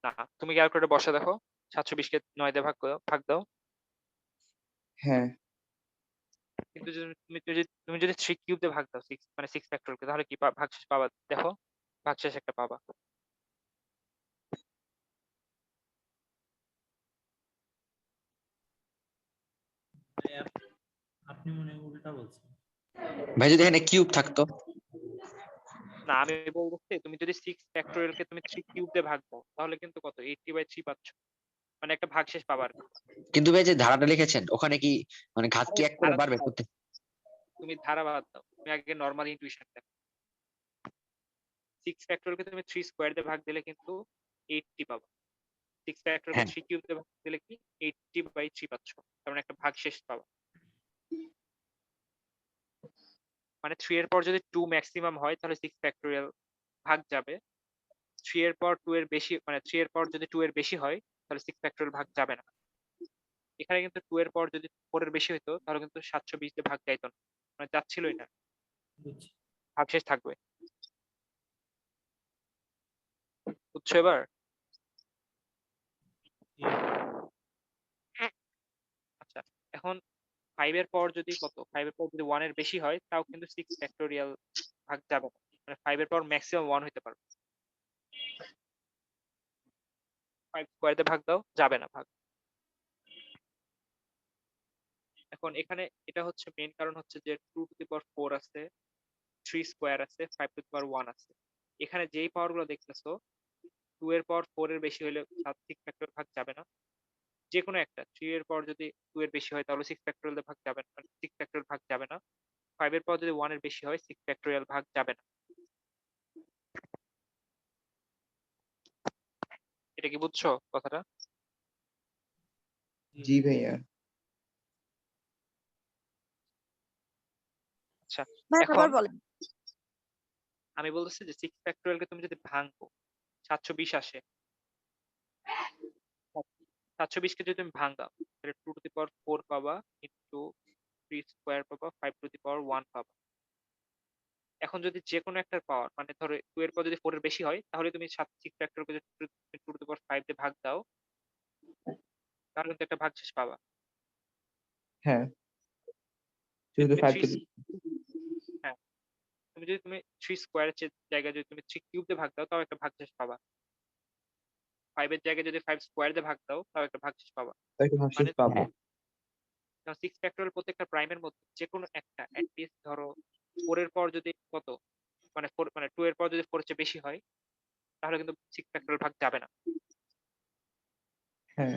না, তুমি ক্যালকুলেটর বসে দেখো, 720 কে 9 দিয়ে ভাগ দাও। হ্যাঁ। কিন্তু যদি তুমি যদি 3 কিউব দিয়ে ভাগ দাও, 6 মানে 6 ফ্যাক্টরকে, তাহলে কি ভাগশেষ পাবা? দেখো, ভাগশেষ একটা পাবা। আপনি মনে হয় উল্টা বলছেন। ভাই যদি এখানে কিউব থাকতো। না, আমি বলছি তুমি যদি 6 ফ্যাক্টরিয়াল কে তুমি 3 কিউব দিয়ে ভাগ দাও তাহলে কিন্তু কত 80/3 পাচ্ছ, মানে একটা ভাগশেষ পাবার। কিন্তু ভাই যে ধারাটা লিখেছেন ওখানে কি মানে ঘাত কি আরে এক করে ধারা বাড়বে দাও, প্রত্যেক? তুমি ধারা বাদ দাও, তুমি আগে নরমাল ইনটুইশন দেখো। 6 ফ্যাক্টরিয়াল কে তুমি 3 স্কোয়ার দিয়ে ভাগ দিলে কিন্তু 80 পাবা। 6 ফ্যাক্টরিয়াল কে হ্যাঁ 3 কিউব দিয়ে ভাগ দিলে কি 80/3 পাচ্ছ, তার মানে একটা ভাগশেষ পাবা। মানে 3 এর পর যদি 2 ম্যাক্সিমাম হয় তাহলে 6 ফ্যাক্টরিয়াল ভাগ যাবে। 3 এর পর 2 এর বেশি, মানে 3 এর পর যদি 2 এর বেশি হয় তাহলে 6 ফ্যাক্টরিয়াল ভাগ যাবে না। এখানে কিন্তু 2 এর পর যদি 4 এর বেশি হইতো তাহলে কিন্তু 720 দিয়ে ভাগ যাইতো না, মানে যাচ্ছিলই না, বুঝছি। ভাগশেষ থাকবে। বুঝছো এবার? আচ্ছা, এখন 5 এর পর যদি 5 এর পর যদি 1 এর বেশি হয় তাও কিন্তু 6 ফ্যাক্টরিয়াল ভাগ যাবে না, মানে 5 এর পর ম্যাক্সিমাম 1 হইতে পারবে। 5 স্কোয়ার দিয়ে ভাগ দাও, যাবে না ভাগ। এখন এখানে এটা হচ্ছে মেইন কারণ হচ্ছে যে 2 টু দি পাওয়ার 4 আছে, 3 স্কোয়ার আছে, 5 টু দি পাওয়ার 1 আছে। এখানে যেই পাওয়ার গুলো দেখতেছো 2 এর পর 4 এর বেশি হলে 6 ফ্যাক্টর ভাগ যাবে না। যে কোনো একটা 3 এর পর যদি 2 এর বেশি হয় তাহলে 6 ফ্যাক্টরিয়াল ভাগ যাবে না, 6 ফ্যাক্টরিয়াল ভাগ যাবে না। 5 এর পর যদি 1 এর বেশি হয় 6 ফ্যাক্টরিয়াল ভাগ যাবে না। এটা কি বুঝছো কথাটা? জি ভাইয়া। আচ্ছা, ভাই এখন আবার বলেন। আমি বলতেছি যে 6 ফ্যাক্টরিয়াল কে তুমি যদি ভাঙো 720 আসে। 720 কে যদি তুমি ভাঙাও তাহলে 2 টু দি পাওয়ার 4 পাবা ইনটু 3 স্কোয়ার পাবা, 5 টু দি পাওয়ার 1 পাবা। এখন যদি যে কোনো একটা পাওয়ার, মানে ধরো 2 এর পর যদি 4 এর বেশি হয় তাহলে তুমি 6 ফ্যাক্টরকে যদি 2 টু দি পাওয়ার 5 দিয়ে ভাগ দাও তাহলে কিন্তু একটা ভাগশেষ পাবা। হ্যাঁ। যদি শুধু তুমি 5 3 কেজি। হ্যাঁ, যদি তুমি 3 স্কোয়ারের জায়গায় যদি তুমি 3 কিউব দিয়ে ভাগ দাও তাও একটা ভাগশেষ পাবা। 5 এর জায়গায় যদি 5 স্কোয়ার দিয়ে ভাগ দাও তাও একটা ভাগশেষ পাবা। একটা ভাগশেষ মানে পাবো। 6 ফ্যাক্টরিয়াল প্রত্যেকটা প্রাইমের মধ্যে যে কোনো একটা অ্যাটলিস্ট ধরো 4 এর পর যদি মানে 4 মানে 2 এর পর যদি 4 এর চেয়ে বেশি হয় তাহলে কিন্তু 6 ফ্যাক্টরিয়াল ভাগ যাবে না। হ্যাঁ।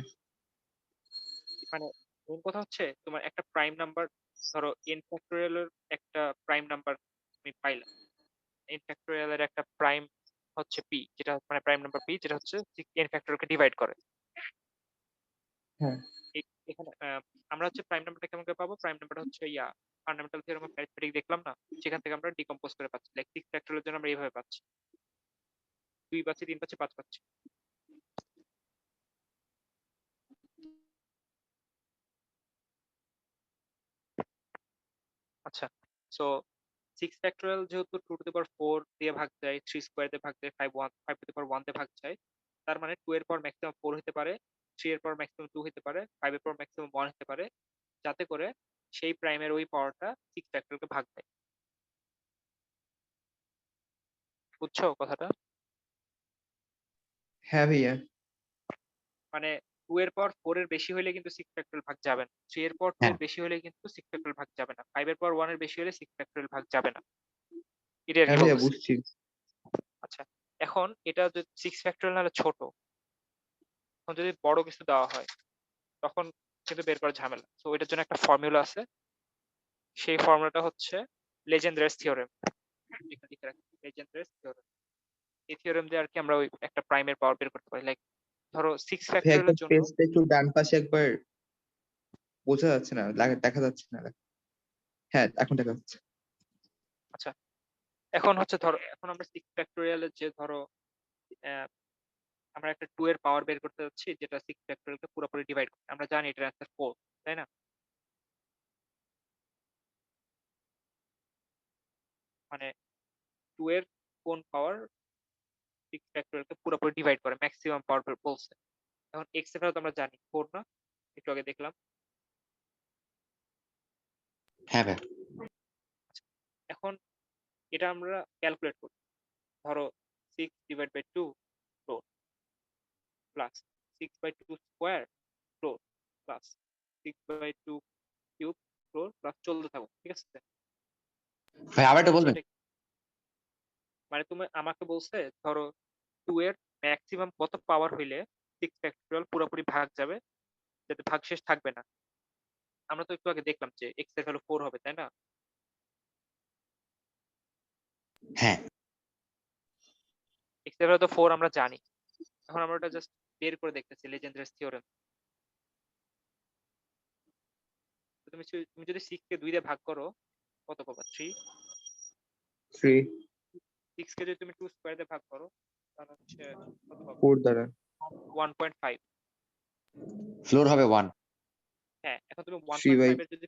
মানে মেন কথা হচ্ছে তোমার একটা প্রাইম নাম্বার, ধরো n ফ্যাক্টরিয়াল এর একটা প্রাইম নাম্বার তুমি পাইলা। n ফ্যাক্টরিয়াল এর একটা প্রাইম হচ্ছে p, যেটা মানে প্রাইম নাম্বার p যেটা হচ্ছে n ফ্যাক্টরিয়াল কে ডিভাইড করে। হ্যাঁ। এখানে আমরা হচ্ছে প্রাইম নাম্বারটা কেমন করে পাবো? প্রাইম নাম্বারটা হচ্ছে ফান্ডামেন্টাল থিওরেম অফ অ্যারিথমেটিক দেখলাম না, সেখান থেকে আমরা ডিকম্পোজ করে পাচ্ছি। লাইক 6 ফ্যাক্টরিয়াল জন্য আমরা এইভাবে পাচ্ছি, 2 পাচ্ছি, 3 পাচ্ছি, 5 পাচ্ছি। আচ্ছা, সো 6 ফ্যাক্টোরিয়াল যেহেতু 2 টু দি পাওয়ার 4 দিয়ে ভাগ যায়, 3 স্কয়ার দিয়ে ভাগ যায়, 5 টু দি পাওয়ার 1 দিয়ে ভাগ যায়, তার মানে 2 এর পাওয়ার ম্যাক্সিমাম 4 হতে পারে, 3 এর পাওয়ার ম্যাক্সিমাম 2 হতে পারে, 5 এর পাওয়ার ম্যাক্সিমাম 1 হতে পারে, যাতে করে সেই প্রাইমের ওই পাওয়ারটা 6 ফ্যাক্টোরিয়ালকে ভাগ দেয়। বুঝছো কথাটা? হ্যাঁ ভাইয়া। মানে 2 এর পাওয়ার 4 এর বেশি হলে কিন্তু 6 ফ্যাক্টোরিয়াল ভাগ যাবে না, 3 এর পাওয়ার 2 হ্যাঁ এর বেশি হলে কিন্তু 6 ফ্যাক্টোরিয়াল ভাগ যাবে না, 5 এর পাওয়ার 1 এর বেশি হলে 6 ফ্যাক্টোরিয়াল ভাগ যাবে না। এটা আর হ্যাঁ কি ভাইয়া বলতেছি। বুঝছি। আচ্ছা, এখন এটা যদি 6 ফ্যাক্টোরিয়াল নাহলে ছোট, এখন যদি বড় কিছু দেওয়া হয় তখন কিন্তু বের করা ঝামেলা। তো এটার জন্য একটা ফর্মুলা আছে, সেই ফর্মুলাটা হচ্ছে লেজেন্ডারেস থিওরেম। এখানে লিখে রাখি, লেজেন্ডারেস থিওরেম। এই থিওরেম দিয়ে আর কি আমরা ওই একটা প্রাইমের পাওয়ার বের করতে পারি। লাইক ধরো 6 ভাইয়া একবার ফ্যাক্টোরিয়ালের জন্য পেজটা একটু ডান পাশে একবার, বোঝা যাচ্ছে না, দেখা যাচ্ছে না। হ্যাঁ এখন দেখা যাচ্ছে। আচ্ছা, এখন হচ্ছে ধরো এখন আমরা 6 ফ্যাক্টোরিয়ালের যে ধরো আহ, আমরা একটা 2 এর পাওয়ার বের করতে যাচ্ছি, যেটা 6 ফ্যাক্টোরিয়ালকে পুরোপুরি ডিভাইড করে। আমরা জানি এটার অ্যান্সার 4, তাই না? মানে 2 এর কোন পাওয়ার 6 ফ্যাক্টোরিয়ালকে পুরোপুরি ডিভাইড করে, ম্যাক্সিমাম পাওয়ার বলছে। এখন এক্স এর ভ্যালু তো আমরা জানি 4 না, একটু আগে দেখলাম। হ্যাঁ ভাই এখন এটা আমরা ক্যালকুলেট করি। ধরো 6 divide by 2 4 plus 6 by 2 square 4 plus 6 by 2 cube 4 plus চলতে থাকো, ঠিক আছে? ভাই আবার একটু বলবেন? সেটা কি? মানে তুমি আমাকে বলছে ধরো 2 এর ম্যাক্সিমাম কত পাওয়ার হইলে 6 ফ্যাক্টোরিয়াল পুরোপুরি ভাগ যাবে, যাতে ভাগশেষ থাকবে না। আমরা তো একটু আগে দেখলাম যে এক্স এর ভ্যালু 4 হবে, তাই না? হ্যাঁ এক্স এর ভ্যালু তো 4 আমরা জানি। এখন আমরা ওটা জাস্ট বের করে দেখতেছি লেজেন্ডারেস থিওরেম। তুমি যদি 6 কে 2 দিয়ে ভাগ করো কত পাবা? 3। 3 6 কে যদি তুমি 2 স্কয়ার দিয়ে ভাগ করো তাহলে হচ্ছে কত পাবা? 4 দ্বারা 1.5। ফ্লোর হবে 1। হ্যাঁ, এখন তুমি 3 বাই 1.5 এর যদি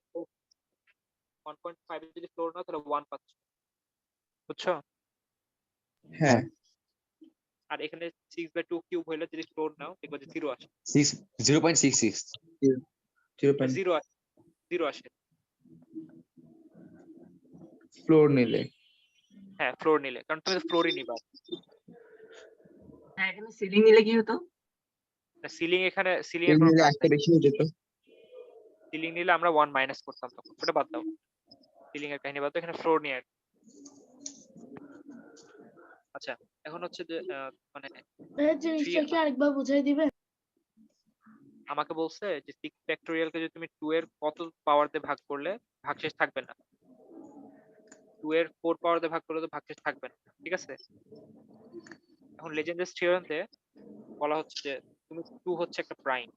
1.5 এর যদি ফ্লোর নাও তাহলে 1 পাচ্ছ, বুঝছো? হ্যাঁ আর এখানে 6 বাই 2 কিউব হইলে যদি ফ্লোর নাও দেখবে যে 0 আসে। 0.66 0. 0 আসে, 0 আসে। ফ্লোর নিলে। হ্যাঁ, ফ্লোর নিলে, কারণ তুমি তো ফ্লোরই নিবা। হ্যাঁ, এখানে সিলিং নিলে কি হতো? সিলিং এর এই কোনো নিলে কাজ একটা নাই। বেশি হয়ে যেত। সিলিং নিলে আমরা 1 মাইনাস করতাম, তখন ওটা বাদ দাও। সিলিং এর কাহিনী বাদ দাও, এখানে ফ্লোর নিয়ে। আচ্ছা, এখন হচ্ছে যে মানে ভাইয়া জিনিসটা কি আরেকবার বুঝাই দিবেন? আমাকে বলছে যে 6 ফ্যাক্টোরিয়ালকে যদি তুমি 2 এর কত পাওয়ার দিয়ে ভাগ করলে ভাগশেষ থাকবে না, 2 এর 4 পাওয়ার দিয়ে ভাগ করলে তো ভাগশেষ থাকবে না, ঠিক আছে? এখন লেজেন্ডারিস থিওরেমতে বলা হচ্ছে যে তুমি 2 হচ্ছে একটা প্রাইম,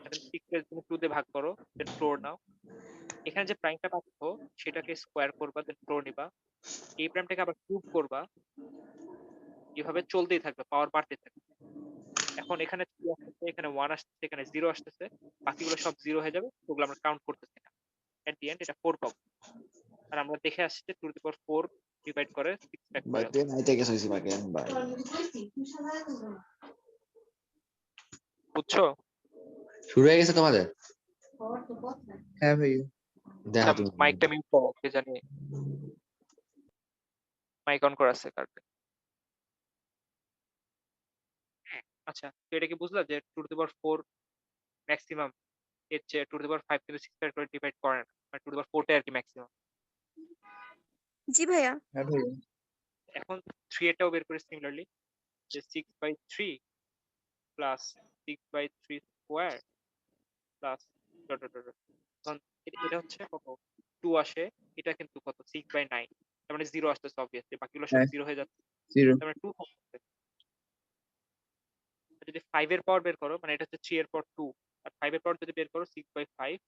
তুমি 6 কে তুমি 2 দিয়ে ভাগ করো, দেন ফ্লোর নাও। এখানে যে প্রাইমটা পাচ্ছ সেটাকে স্কোয়ার করবা, দেন ফ্লোর নিবা। এই প্রাইমটাকে আবার কিউব করবা, এভাবে চলতেই থাকবে, পাওয়ার বাড়তে থাকবে। এখন এখানে 2 আসতেছে, এখানে 1 আসতেছে, এখানে 0 আসতেছে, বাকিগুলো সব 0 হয়ে যাবে, ওগুলো আমরা কাউন্ট করতেছি না। এট দি এন্ড এটা 4 পাবো। আর আমরা দেখে আসছি যে 2 টু দি পাওয়ার 4 ডিভাইড করে 6 ভাই ফ্যাক্টোরিয়াল। পেন আইতে গেছে হইছে ভাই কেন ভাই বুঝছো? শুরু হয়ে গেছে তোমাদের? হ্যাঁ ভাইয়া। দেখো তুমি মাইকটা মিউট করো, কে জানি মাইক অন করা আছে কার্ডে। আচ্ছা, তো এটা কি বুঝলা যে 2 টু দি পাওয়ার 4 ম্যাক্সিমাম, এর চেয়ে 2 টু দি পাওয়ার 5 কিন্তু 6 ফ্যাক্টোরিয়াল ডিভাইড করে না, মানে 2 টু দি পাওয়ার 4 টাই আর কি ম্যাক্সিমাম। জি ভাইয়া। হ্যাঁ ভাইয়া। এখন 3 এটাও বের করে সিমিলারলি, যে 6 by 3 plus 6 by 3 square plus dot dot dot. এখন এটা হচ্ছে কত? 2 আসে, এটা কিন্তু কত? 6 বাই 9, তার মানে 0 আসতেছে অবভিয়াসলি, বাকিগুলো সব হ্যাঁ 0 হয়ে যাচ্ছে, 0. তার মানে 2 থাকতেছে। যদি 5 এর পাওয়ার বের করো, মানে এটা হচ্ছে 3 এর পাওয়ার 2, আর 5 এর পাওয়ার যদি বের করো 6 বাই 5।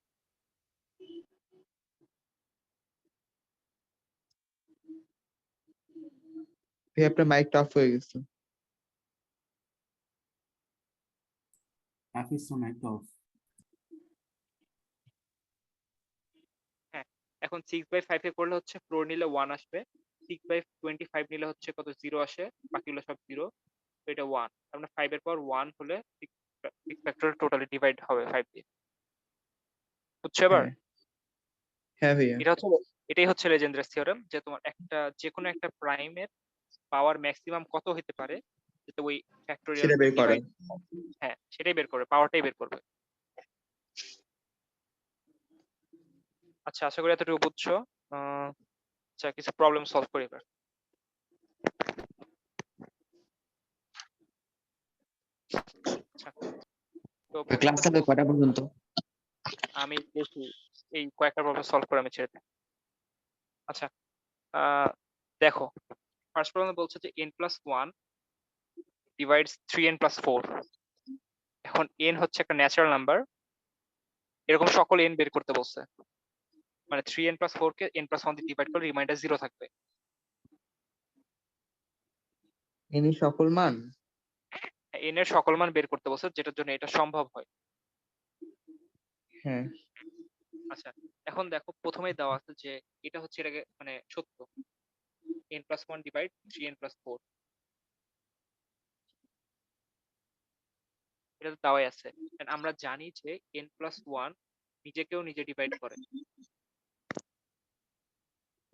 ভাইয়া আপনার মাইকটা অফ হয়ে গেছে। হাফিজ তো মাইক অফ। হ্যাঁ, এখন 6/5 এ করলে হচ্ছে 4 নিলে 1 আসবে, 6/25 নিলে হচ্ছে কত 0 আসে, বাকিগুলো সব 0, তো এটা 1। তার মানে 5 এর পাওয়ার 1 হলে 6 ফ্যাক্টরিয়াল টোটালি ডিভাইড হবে 5 দিয়ে। বুঝছো এবার? হ্যাঁ হ্যাঁ ভাইয়া। এটাই হচ্ছে লেজেন্ডারি থিওরেম, যে তোমার যে কোনো একটা প্রাইমের পাওয়ার ম্যাক্সিমাম কত হতে পারে, যেটা ওই ফ্যাক্টরিয়াল সেটা বের করে। হ্যাঁ সেটাই বের করবে, পাওয়ারটাই বের করবে। আচ্ছা, আশা করি এতটুকু বুঝছো। আচ্ছা, কিছু প্রবলেম সলভ করি এবার। আচ্ছা, তো ক্লাস প্রথমে থাকবে কয়টা পর্যন্ত? আমি দেখি এই কয়েকটা প্রবলেম সলভ করে আমি ছেড়ে দিই। আচ্ছা, দেখো ফার্স্ট প্রবলেম বলছে যে n+1 ডিভাইডস 3n+4। এখন n হচ্ছে একটা ন্যাচারাল নাম্বার, এরকম সকল n বের করতে বলছে, মানে 3n+4 কে n+1 দিয়ে ডিভাইড করলে রিমাইন্ডার 0 থাকবে। এনি সকল মান। n এর সকল মান বের করতে বলছে, যেটার জন্য এটা সম্ভব হয়। হ্যাঁ আচ্ছা, এখন দেখো প্রথমেই দেওয়া আছে যে এটা হচ্ছে এটাকে মানে সত্য, n+1 ডিভাইড 3n+4, এটা তো দেওয়াই আছে। And আমরা জানি যে n+1 নিজেকেও নিজে ডিভাইড করে,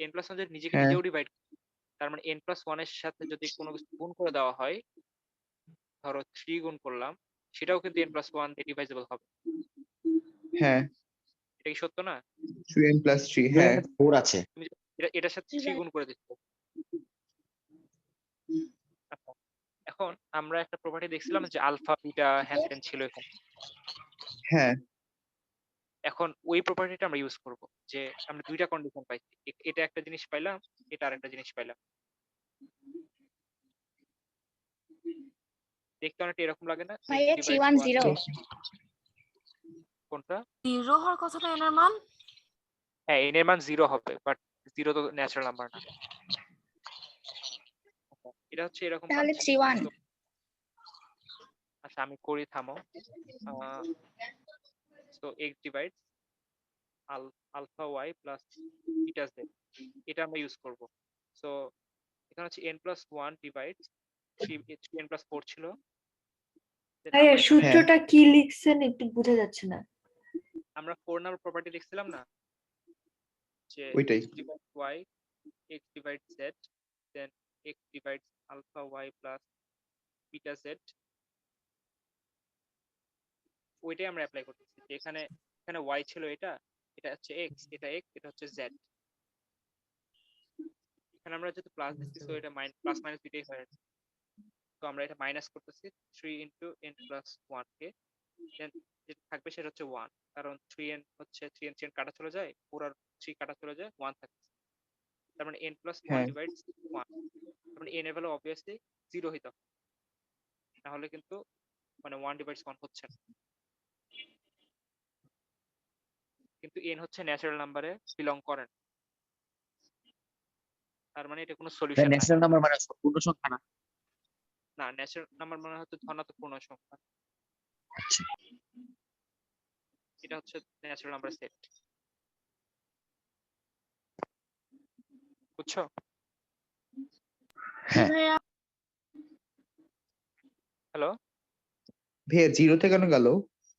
n+1 যদি নিজেকে হ্যাঁ নিজেও ডিভাইড করে, তার মানে n+1 এর সাথে যদি কোনো কিছু গুণ করে দেওয়া হয়, ধরো 3 গুণ করলাম, সেটাও কিন্তু n+1 দিয়ে ডিভাইজেবল হবে। হ্যাঁ এটা কি সত্য না? 2n+3 হ্যাঁ। 4 আছে। তুমি এটার সাথে 3 গুণ করে দিচ্ছ। আচ্ছা, এখন আমরা একটা প্রপার্টি দেখছিলাম যে আলফা বিটা হ্যান ত্যান ছিল এখানে। হ্যাঁ এখন ওই প্রপার্টিটা আমরা ইউজ করব, যে আমরা দুইটা কন্ডিশন পাইছি, এটা একটা জিনিস পাইলাম, এটা আরেকটা জিনিস পাইলাম। দেখতে অনেকটা এরকম লাগে না? ভাইয়া 310 কোনটা? 0 হওয়ার কথা না এনার মান? হ্যাঁ, n এর মান 0 হবে, বাট 0 তো ন্যাচারাল নাম্বার না। আচ্ছা, এটা হচ্ছে এরকম তাহলে পাচ্ছি। 31 আচ্ছা, আমি করি, থামো। So x divide alpha y plus beta z, এটা আমরা ইউজ করব। সো এখানে হচ্ছে n+1 ডিভাইড 3n+4 ছিল। Then ভাইয়া আমরা সূত্রটা কি লিখছেন একটু বোঝা যাচ্ছে না। আমরা 4 নাম্বার প্রপার্টি দেখছিলাম না, যে ওইটাই। x divide y, x divide z, then x divide alpha y plus beta z, ওইটাই আমরা অ্যাপ্লাই করতেছি। যে এখানে এখানে y ছিল, এটা এটা হচ্ছে x, এটা x, এটা হচ্ছে z। এখানে আমরা যেহেতু প্লাস দিচ্ছি, তো এটা প্লাস মাইনাস দুইটাই হয়ে যাচ্ছে। তো আমরা এটা মাইনাস করতেছি 3 ইন্টু n+1 কে, দেন যেটা থাকবে সেটা হচ্ছে 1, কারণ 3n হচ্ছে 3n 3n কাটা চলে যায়, 4 আর 3 কাটা চলে যায়, 1 থাকে। তার মানে n+1 হ্যাঁ ডিভাইড 1, তার মানে n এর ভ্যালু অবভিয়াসলি 0 হইতে হবে, তাহলে কিন্তু মানে 1 ডিভাইড 1 হচ্ছে না। কিন্তু n হচ্ছে ন্যাচারাল নাম্বারে বিলং করে না, তার মানে এটা কোনো সলিউশন নাই। ন্যাচারাল নাম্বার মানে পূর্ণ সংখ্যা না? না, ন্যাচারাল নাম্বার মানে হচ্ছে ধনাত্মক পূর্ণ সংখ্যা, আচ্ছা, এটা হচ্ছে ন্যাচারাল নাম্বার সেট। বুঝছো? হ্যাঁ। ভাইয়া হ্যালো, ভাইয়া 0 তে কেন গেল?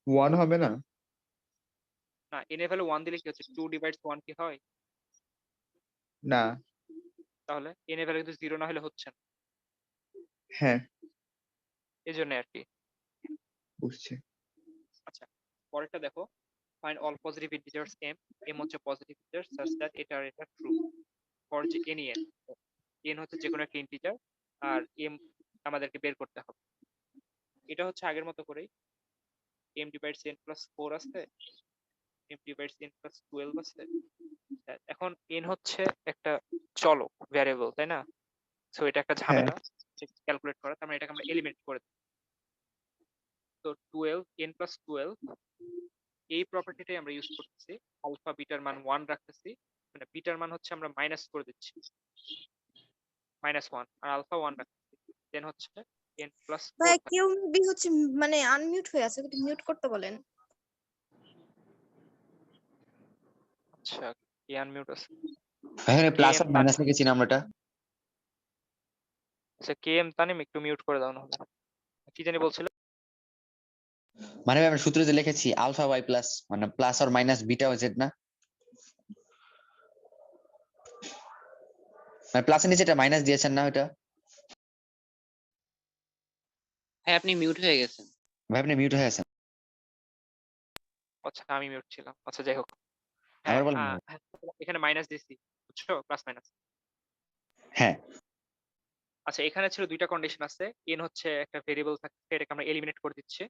1 হবে না? না, n এর ভ্যালু 1 দিলে কি হচ্ছে, 2 ডিভাইড 1 কি হয়? না। তাহলে n এর ভ্যালু কিন্তু 0 না হলে হচ্ছে না, হ্যাঁ এই জন্য আর কি। বুঝছি। আচ্ছা, পরেরটা দেখো, find all positive integers m, m হচ্ছে পজিটিভ ইন্টিজার সাচ দ্যাট এটা আর এটা ট্রু ফর যে এনি n, n হচ্ছে যে কোনো একটা ইন্টিজার আর m আমাদেরকে বের করতে হবে। এটা হচ্ছে আগের মতো করেই m ডিভাইডস n+4 আছে, m ডিভাইডস n+12 আছে। এখন n হচ্ছে একটা চলক ভ্যারিয়েবল, তাই না? সো এটা একটা হ্যাঁ ঝামেলা ক্যালকুলেট করা, তার মানে এটাকে আমরা এলিমেন্ট করে দিই। তো 12 n+12 এই প্রপার্টিটাই আমরা ইউজ করতেছি, আলফা বিটার মান 1 রাখতেছি, মানে বিটার মান হচ্ছে আমরা মাইনাস করে দিচ্ছি, -1, আর আলফা 1 রাখতেছি, দেন হচ্ছে n+4 ভাইয়া থাকে। কেউ বি হচ্ছে মানে আনমিউট হয়ে আছে, একটু মিউট করতে বলেন। আচ্ছা, কে আনমিউট আছে? এখানে প্লাস KM আর মাইনাস লিখেছি না আমরা এটা? আচ্ছা KM তানিম একটু মিউট করে দাও না হলে। কি জানি বলছিল? মানে ভাই আমরা সূত্রে যে লিখেছি আলফা ওয়াই প্লাস মানে প্লাস আর মাইনাস বিটা ওয়াই জেড না, মানে প্লাসের নিচে এটা মাইনাস দিয়েছেন না ওইটা? হ্যাঁ আপনি মিউট হয়ে গেছেন। ভাই আপনি মিউট হয়ে আছেন, আচ্ছা আমি মিউট ছিলাম। আচ্ছা যাই হোক। হ্যাঁ আবার বলেন। হ্যাঁ, এখানে মাইনাস দিছি বুঝছো, প্লাস মাইনাস। হ্যাঁ আচ্ছা এখানে ছিল দুইটা কন্ডিশন আছে, n হচ্ছে একটা ভেরিয়েবল থাকছে, এটাকে আমরা এলিমিনেট করে দিচ্ছি।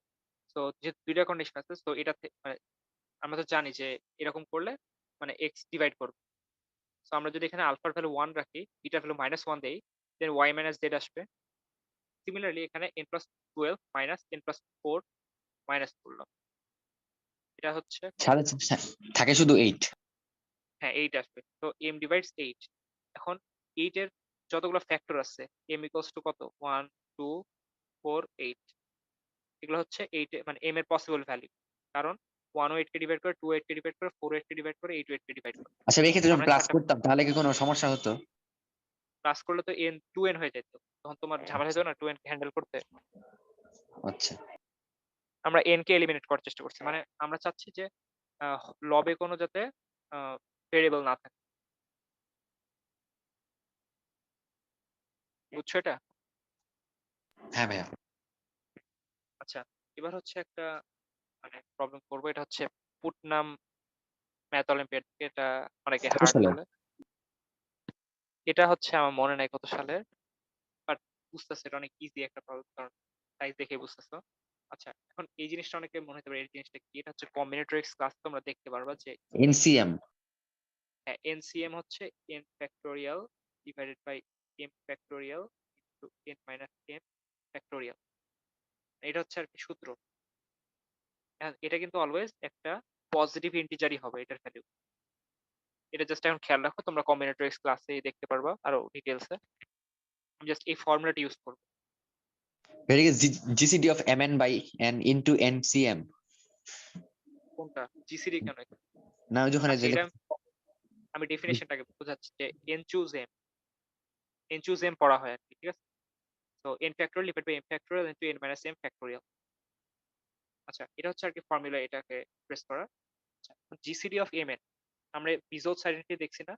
তো যে দুইটা কন্ডিশন আছে, তো এটা মানে আমরা তো জানি যে এরকম করলে মানে x ডিভাইড করবে। তো আমরা যদি এখানে আলফার ভ্যালু 1 রাখি, বিটার ভ্যালু -1 দেই, দেন y - z আসবে। সিমিলারলি এখানে n+12 n+4 মাইনাস করলাম, এটা হচ্ছে সাথে থাকে শুধু 8। হ্যাঁ 8 আসবে। তো m ডিভাইডস 8। এখন 8 এর যতগুলো ফ্যাক্টর আছে m ইকুয়ালস টু কত, 1 2 4 8, এগুলো হচ্ছে 8 মানে m এর পসিবল ভ্যালু। কারণ 1 ও 8 কে ডিভাইড করে, 2 8 কে ডিভাইড করে, 4 8 কে ডিভাইড করে, 8 8 কে ডিভাইড করে। আচ্ছা এই ক্ষেত্রে যখন আমরা প্লাস চারটা করতাম তাহলে কি কোনো সমস্যা হতো? প্লাস করলে তো n 2n হয়ে যেত, তখন তোমার ঝামেলা হতো না 2n কে হ্যান্ডেল করতে। আচ্ছা আমরা n কে এলিমিনেট করার চেষ্টা করছি, মানে আমরা চাচ্ছি যে লবে কোনো যাতে ভেরিয়েবল না থাকে, বুঝছো এটা? হ্যাঁ ভাইয়া। আচ্ছা এবার হচ্ছে একটা মানে প্রবলেম করবো, এটা হচ্ছে পুটনাম ম্যাথ অলিম্পিয়াড, এটা অনেকে কত হার্ড সালে? বলে। এটা হচ্ছে আমার মনে নাই কত সালের, বাট বুঝতেছে এটা অনেক ইজি একটা প্রবলেম, কারণ সাইজ দেখে বুঝতেছো। আচ্ছা এখন এই জিনিসটা অনেকে মনে হতে পারে এই জিনিসটা কি, এটা হচ্ছে কম্বিনেটরিক্স ক্লাস, তোমরা দেখতে পারবা যে এনসিএম। হ্যাঁ এনসিএম হচ্ছে n factorial divided by m factorial into n minus m factorial, এটা হচ্ছে আর কি সূত্র। এটা কিন্তু অলওয়েজ একটা পজিটিভ ইন্টিজারই হবে এটার ভ্যালু। এটা জাস্ট এখন খেয়াল রাখো, তোমরা কম্বিনেটরিক্স ক্লাসে দেখতে পারবা আরো ডিটেলসে। আমি জাস্ট এই ফর্মুলাটা ইউজ করব। Very GCD of mn by n into NCM. কোনটা জিসিডি কেন এখানে? না ওই যখন আচ্ছা এটা আমি ডেফিনেশনটাকে বোঝাচ্ছি যে n চুজ m পড়া হয় আর কি, ঠিক আছে? তো n factorial divide by m factorial into n minus m factorial. আচ্ছা এটা হচ্ছে আর কি ফর্মুলা, এটাকে প্রেস করা। আচ্ছা জিসিডি অফ mn আমরা বিজোটস আইডেন্টিটি দেখছি না,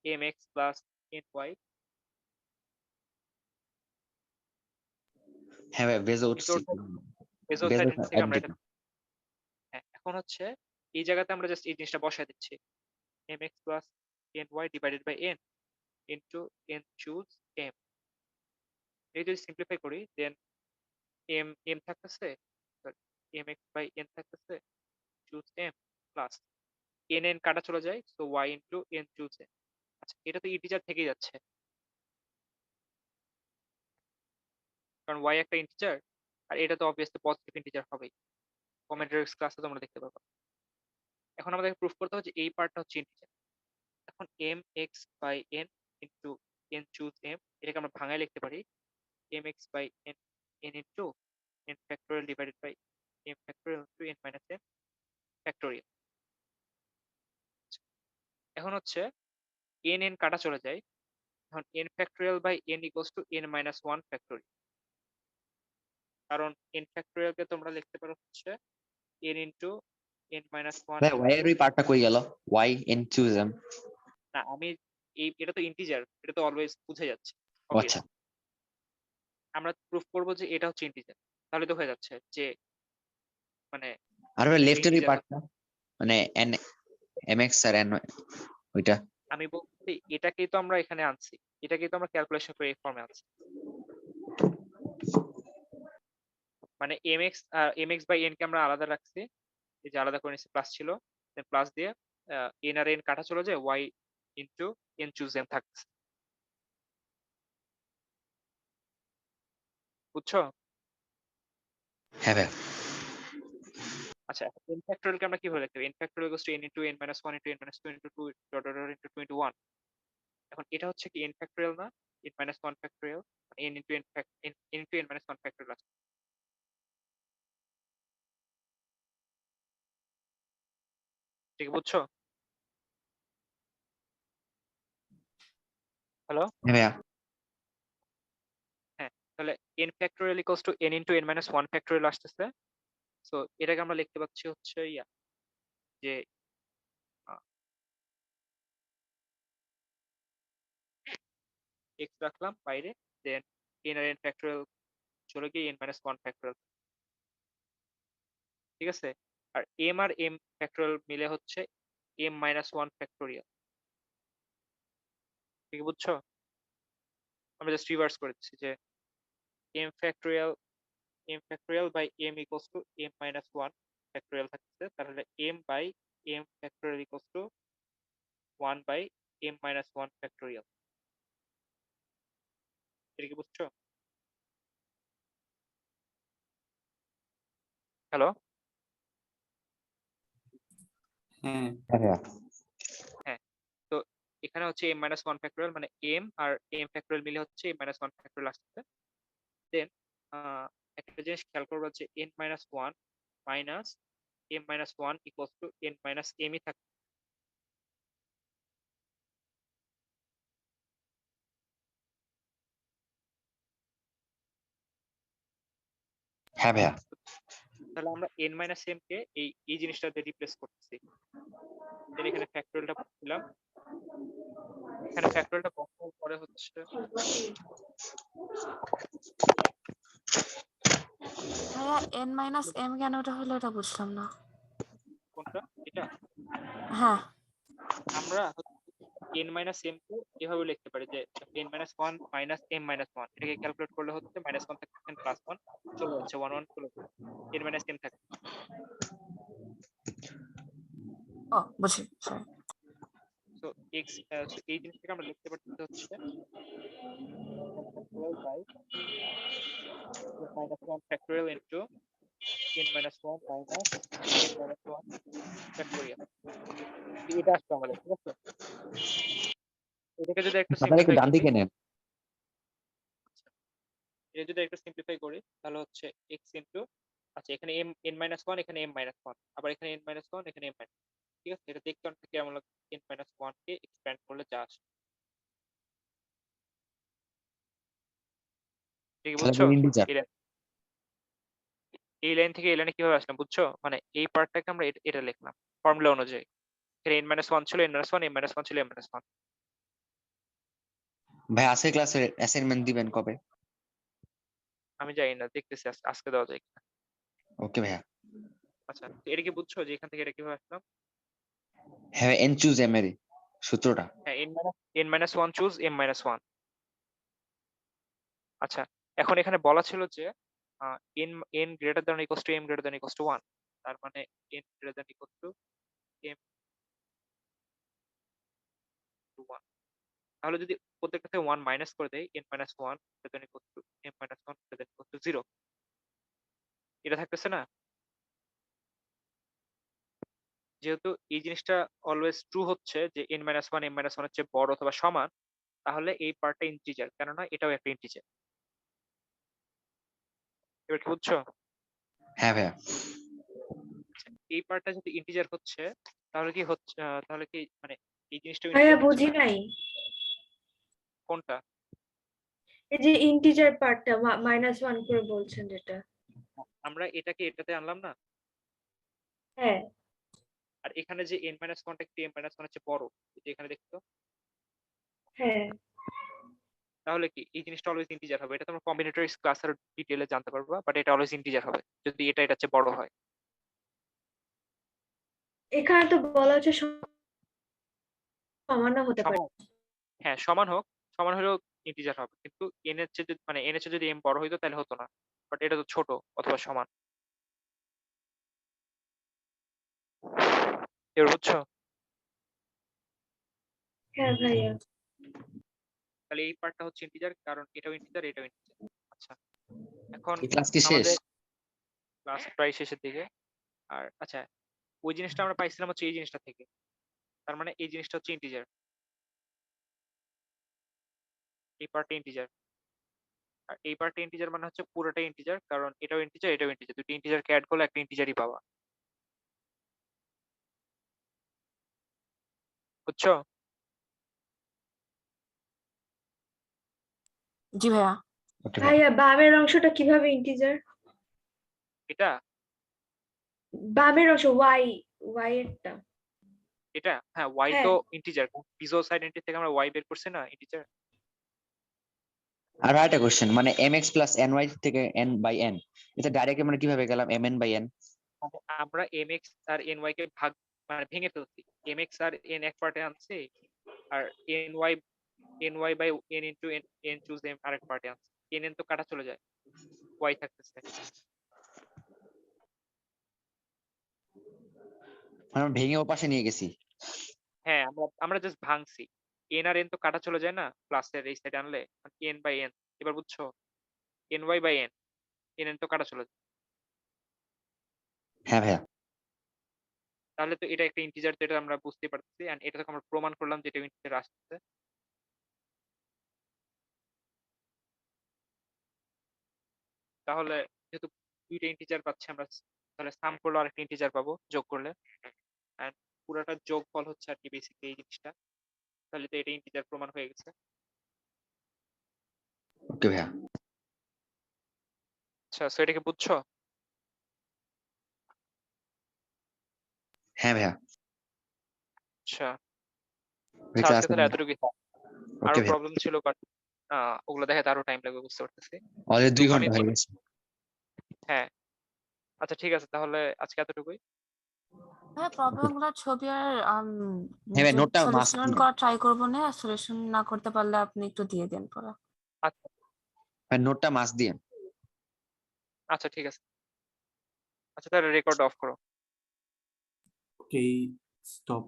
mx প্লাস ny। হ্যাঁ ভাই বেজোটস বিজোটস আইডেন্টিটি থেকে আমরা এটা, হ্যাঁ এখন হচ্ছে এই জায়গাতে আমরা জাস্ট এই জিনিসটা বসায় দিচ্ছি, mx plus ny divided by n into n choose m। এই যদি সিম্পলিফাই করি দেন m থাকতেছে, mx বাই n থাকতেছে, চুজ m প্লাস n কাটা চলে যায়, so y into n choose m। আচ্ছা এটা তো ইন্টিজার থেকেই যাচ্ছে, কারণ y একটা ইন্টিজার, আর এটা তো অবভিয়াসলি পজিটিভ ইন্টিজার হবেই। কমেন্টারিক্স ক্লাসে তোমরা দেখতে পারবে। এখন আমাদের প্রুফ করতে হবে যে এই পার্টটা হচ্ছে ইন্টিজার। এখন mx by n into n choose m, এটাকে আমরা ভাঙায় লিখতে পারি mx by n n into n factorial divided by m factorial into n minus m factorial. এখন হচ্ছে n কাটা চলে যায়, এখন n factorial by n equals to n minus 1 factorial, কারণ n ফ্যাক্টোরিয়ালকে তোমরা লিখতে পারো হচ্ছে n ইনটু n মাইনাস 1 ভাই y এর ওই পার্টটা কই গেল? y n choose m। না আমি এটা তো ইন্টিজার, এটা তো অলওয়েজ বুঝে যাচ্ছে। আচ্ছা আমরা প্রুফ করব যে এটা হচ্ছে ইন্টিজার, তাহলে তো হয়ে যাচ্ছে যে মানে আর ভাই লেফট এর ওই integer পার্টটা মানে n mx আর n ওইটা। আমি বলছি এটাকেই তো আমরা এখানে আনছি, এটাকেই তো আমরা ক্যালকুলেশন করে এই ফর্মে আনছি। মানে mx বাই n কে আমরা আলাদা রাখছি, এই যে আলাদা করে নিচ্ছি, প্লাস ছিল, দেন প্লাস দিয়ে n আর n কাটা চলে যায়, y into n choose m থাকছে, বুঝছো? হ্যাঁ ভাই আচ্ছা n ফ্যাক্টোরিয়াল কে আমরা কিভাবে লিখতে পারি? n factorial equals to n into n minus 1 into n minus 2 into 2 dot dot dot into 21। এখন এটা হচ্ছে কি n ফ্যাক্টোরিয়াল না, n minus 1 factorial, n into n into n minus 1 factorial আছে, ঠিক বুঝছো? হ্যালো, হ্যাঁ ভাইয়া হ্যাঁ, তাহলে n factorial equals to n into n minus 1 factorial আসতেছে। সো এটাকে আমরা লিখতে পাচ্ছি হচ্ছে যে x রাখলাম বাইরে, দেন n আর n ফ্যাক্টোরিয়াল চলে গিয়ে n মাইনাস 1 ফ্যাক্টোরিয়াল, ঠিক আছে? আর m আর m ফ্যাক্টোরিয়াল মিলে হচ্ছে m মাইনাস 1 ফ্যাক্টোরিয়াল, ঠিক বুঝছো? আমরা জাস্ট রিভার্স করে দিচ্ছি যে m factorial by m equals to m minus 1 factorial থাকছে, তাহলে m by m factorial equals to 1 by m minus 1 factorial, এটা কি বুঝছো? হ্যালো, হ্যাঁ হ্যাঁ ভাইয়া হ্যাঁ, তো এখানে হচ্ছে m মাইনাস 1 ফ্যাক্টোরিয়াল মানে m আর m ফ্যাক্টোরিয়াল মিলে হচ্ছে m মাইনাস 1 ফ্যাক্টোরিয়াল আসছে। দেন একটা জিনিস খেয়াল করবো যে n minus 1 minus m minus 1 equals to n minus m ই থাকে। হ্যাঁ ভাইয়া তাহলে আমরা n মাইনাস m কে এই জিনিসটা দিয়ে রিপ্লেস করতেছি। দেন এখানে ফ্যাক্টোরিয়ালটা বসালাম, এখানে ফ্যাক্টোরিয়ালটা বসানোর পরে হচ্ছে ভাইয়া n মাইনাস m কেন ওটা হলো এটা বুঝলাম না। কোনটা এটা হ্যাঁ, আমরা n মাইনাস m কে এভাবে লিখতে পারি যে n minus 1 minus m minus 1, এটাকে ক্যালকুলেট করলে হচ্ছে মাইনাস 1 থেকে প্লাস 1 চলে যাচ্ছে, 1 1 চলে যাচ্ছে, n মাইনাস m থাকে। ও বুঝি, সরি। তো x এই জিনিসটাকে আমরা লিখতে পারছি হচ্ছে factorial by n minus 1 factorial into n minus 1 minus n minus 1 factorial, এটা আসছে আমাদের, ঠিক আছে? এটাকে যদি একটু আপনারা একটু সিম্পলিফাই ডান করি, দিকে নেন এটা যদি একটু সিম্পলিফাই করি তাহলে হচ্ছে x ইনটু, আচ্ছা এখানে m n minus 1, এখানে m minus 1, আবার এখানে n minus 1, এখানে m minus 1, ঠিক আছে? এটা দেখতে অনেকটা কেমন লাগে, n minus 1 কে এক্সপ্যান্ড করলে যা আসে, ঠিক তাহলে বুঝছো? ইন্টিজার এই লাইন থেকে এই লাইনে কিভাবে আসলাম বুঝছো? মানে এই পার্টটাকে আমরা এটা লিখলাম ফর্মুলা অনুযায়ী, এখানে n minus 1 ছিল n minus 1, m minus 1 ছিল m minus 1। ভাই আজকে ক্লাসে অ্যাসাইনমেন্ট দিবেন কবে? আমি জানি না, দেখতেছি আজকে দেওয়া যায় কিনা। ওকে ভাইয়া আচ্ছা, তো এটা কি বুঝছো যে এখান থেকে এটা কিভাবে আসলাম? হ্যাঁ এন চুজ এম এর সূত্রটা হ্যাঁ, n minus 1 choose m minus 1। আচ্ছা, এখন এখানে বলা ছিল যে n greater than equals to m greater than equals to 1, তার মানে n greater than equals to m to 1। তাহলে যদি প্রত্যেকটা থেকে 1 মাইনাস করে দেই, n minus 1 greater than equals to m minus 1 greater than equals two 0, এটা থাকতেছে না? যেহেতু এই জিনিসটা অলওয়েজ ট্রু হচ্ছে যে n minus 1 m minus 1 এর চেয়ে বড় অথবা সমান, তাহলে এই পার্টটা ইন্টিজার, কেননা এটাও একটা ইন্টিজার। এবার কি বুঝছো? হ্যাঁ ভাইয়া আচ্ছা, এই পার্টটা যদি ইন্টিজার হচ্ছে তাহলে কি হচ্ছে, তাহলে কি মানে এই জিনিসটা ভাইয়া ইন্টিজার হচ্ছে বুঝি না? নাই, কোনটা? এই যে ইন্টিজার পার্টটা -1 করে বলছেন যেটা। আমরা এটাকে এটাতে আনলাম না, হ্যাঁ আর এখানে যে n minus 1 টা একটু m minus 1 এর চেয়ে বড়, এই যে এখানে দেখছো, হ্যাঁ তাহলে কি এই জিনিসটা অলওয়েজ ইন্টিজার হবে। এটা তোমরা কম্বিনেটরিক্স ক্লাস আর ডিটেইলে জানতে পারবা, বাট এটা অলওয়েজ ইন্টিজার হবে যদি এটা এটার চেয়ে বড় হয়। এখানে তো বলা হচ্ছে সমানও হতে পারে। সমান, হ্যাঁ সমান হোক, সমান হলেও ইন্টিজার হবে, কিন্তু n এর চেয়ে মানে n এর চেয়ে যদি m বড় হইতো তাহলে হতো না, বাট এটা তো ছোট অথবা সমান। এবার বুঝছো? হ্যাঁ ভাইয়া তাহলে এই পার্টটা হচ্ছে ইন্টিজার, কারণ এটাও ইন্টিজার এটাও ইন্টিজার। আচ্ছা, এখন এই ক্লাস কি শেষ? আমাদের ক্লাস প্রায় শেষের দিকে। আর আচ্ছা, ওই জিনিসটা আমরা পাইছিলাম হচ্ছে এই জিনিসটা থেকে, তার মানে এই জিনিসটা হচ্ছে ইন্টিজার, এই পার্টটা ইন্টিজার। আর এই পার্টটা ইন্টিজার মানে হচ্ছে পুরোটাই ইন্টিজার, কারণ এটাও ইন্টিজার এটাও ইন্টিজার, দুটো ইন্টিজারকে অ্যাড করলে একটা ইন্টিজারই পাবা। বুঝছো? জি ভাইয়া। ওকে ভাইয়া বামের অংশটা কিভাবে ইন্টিজার? এটা বামের অংশ ওয়াই এরটা। এটা হ্যাঁ ওয়াই হ্যাঁ। তো ইন্টিজার, বিজোস আইডেন্টি থেকে আমরা ওয়াই বের করছি না ইন্টিজার। আর একটা কোশ্চেন, মানে mx প্লাস ny থেকে n বাই n, এটা ডাইরেক্ট আমরা কিভাবে গেলাম mn বাই n? আমরা mx আর ny কে ভাগ মানে ভেঙে ফেলছি, mx আর n এক পার্টে আনছি আর ny by n into n choose m আরেক পার্টে আনছি, n তো কাটা চলে যায়, y থাকতেছে। আমরা ভেঙে ও পাশে নিয়ে গেছি। হ্যাঁ আমরা জাস্ট ভাঙছি, n আর n তো কাটা চলে যায় না প্লাসের এই সাইডে আনলে, n বাই n। এবার বুঝছো, ny বাই n, n তো কাটা চলে যায়, হ্যাঁ ভাইয়া। তাহলে তো এটা একটা ইন্টিজার, যেটা আমরা বুঝতে পারতেছি, এন্ড এটা তো আমরা প্রমাণ করলাম যে এটা ইন্টিজার আসছে। তাহলে যেহেতু দুইটা ইন্টিজার পাচ্ছি আমরা, তাহলে সাম করলে আরেকটা ইন্টিজার পাবো যোগ করলে, এন্ড পুরোটা যোগফল হচ্ছে আর কি বেসিক্যালি এই জিনিসটা। তাহলে তো এটা ইন্টিজার প্রমাণ হয়ে গেছে। ওকে ভাইয়া। আচ্ছা সো এটাকে বুঝছো? হ্যাঁ ভাইয়া। আচ্ছা ভাই আচ্ছা, ক্লাস আজকে তাহলে এতটুকুই। ওকে আরো ভাইয়া। প্রবলেম ছিল বাট ওগুলো দেখাতে আরো টাইম লাগবে বুঝতে পারতেছি। অলরেডি 2 ঘন্টা গণিত হয়ে গেছে। হ্যাঁ আচ্ছা ঠিক আছে, তাহলে আজকে এতটুকুই। হ্যাঁ প্রবলেমগুলোর ছবি আর হ্যাঁ ভাই, নোটটা মাস্ট সলিউশন করা ট্রাই করবো না, সলিউশন না করতে পারলে আপনি একটু দিয়ে দেন পরে। আচ্ছা ভাই, নোটটা মাস্ট দিয়ে। আচ্ছা ঠিক আছে, আচ্ছা তাহলে রেকর্ড অফ করো। Okay, stop.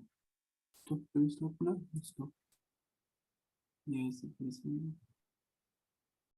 Stop, stop, no, stop. Yes, please.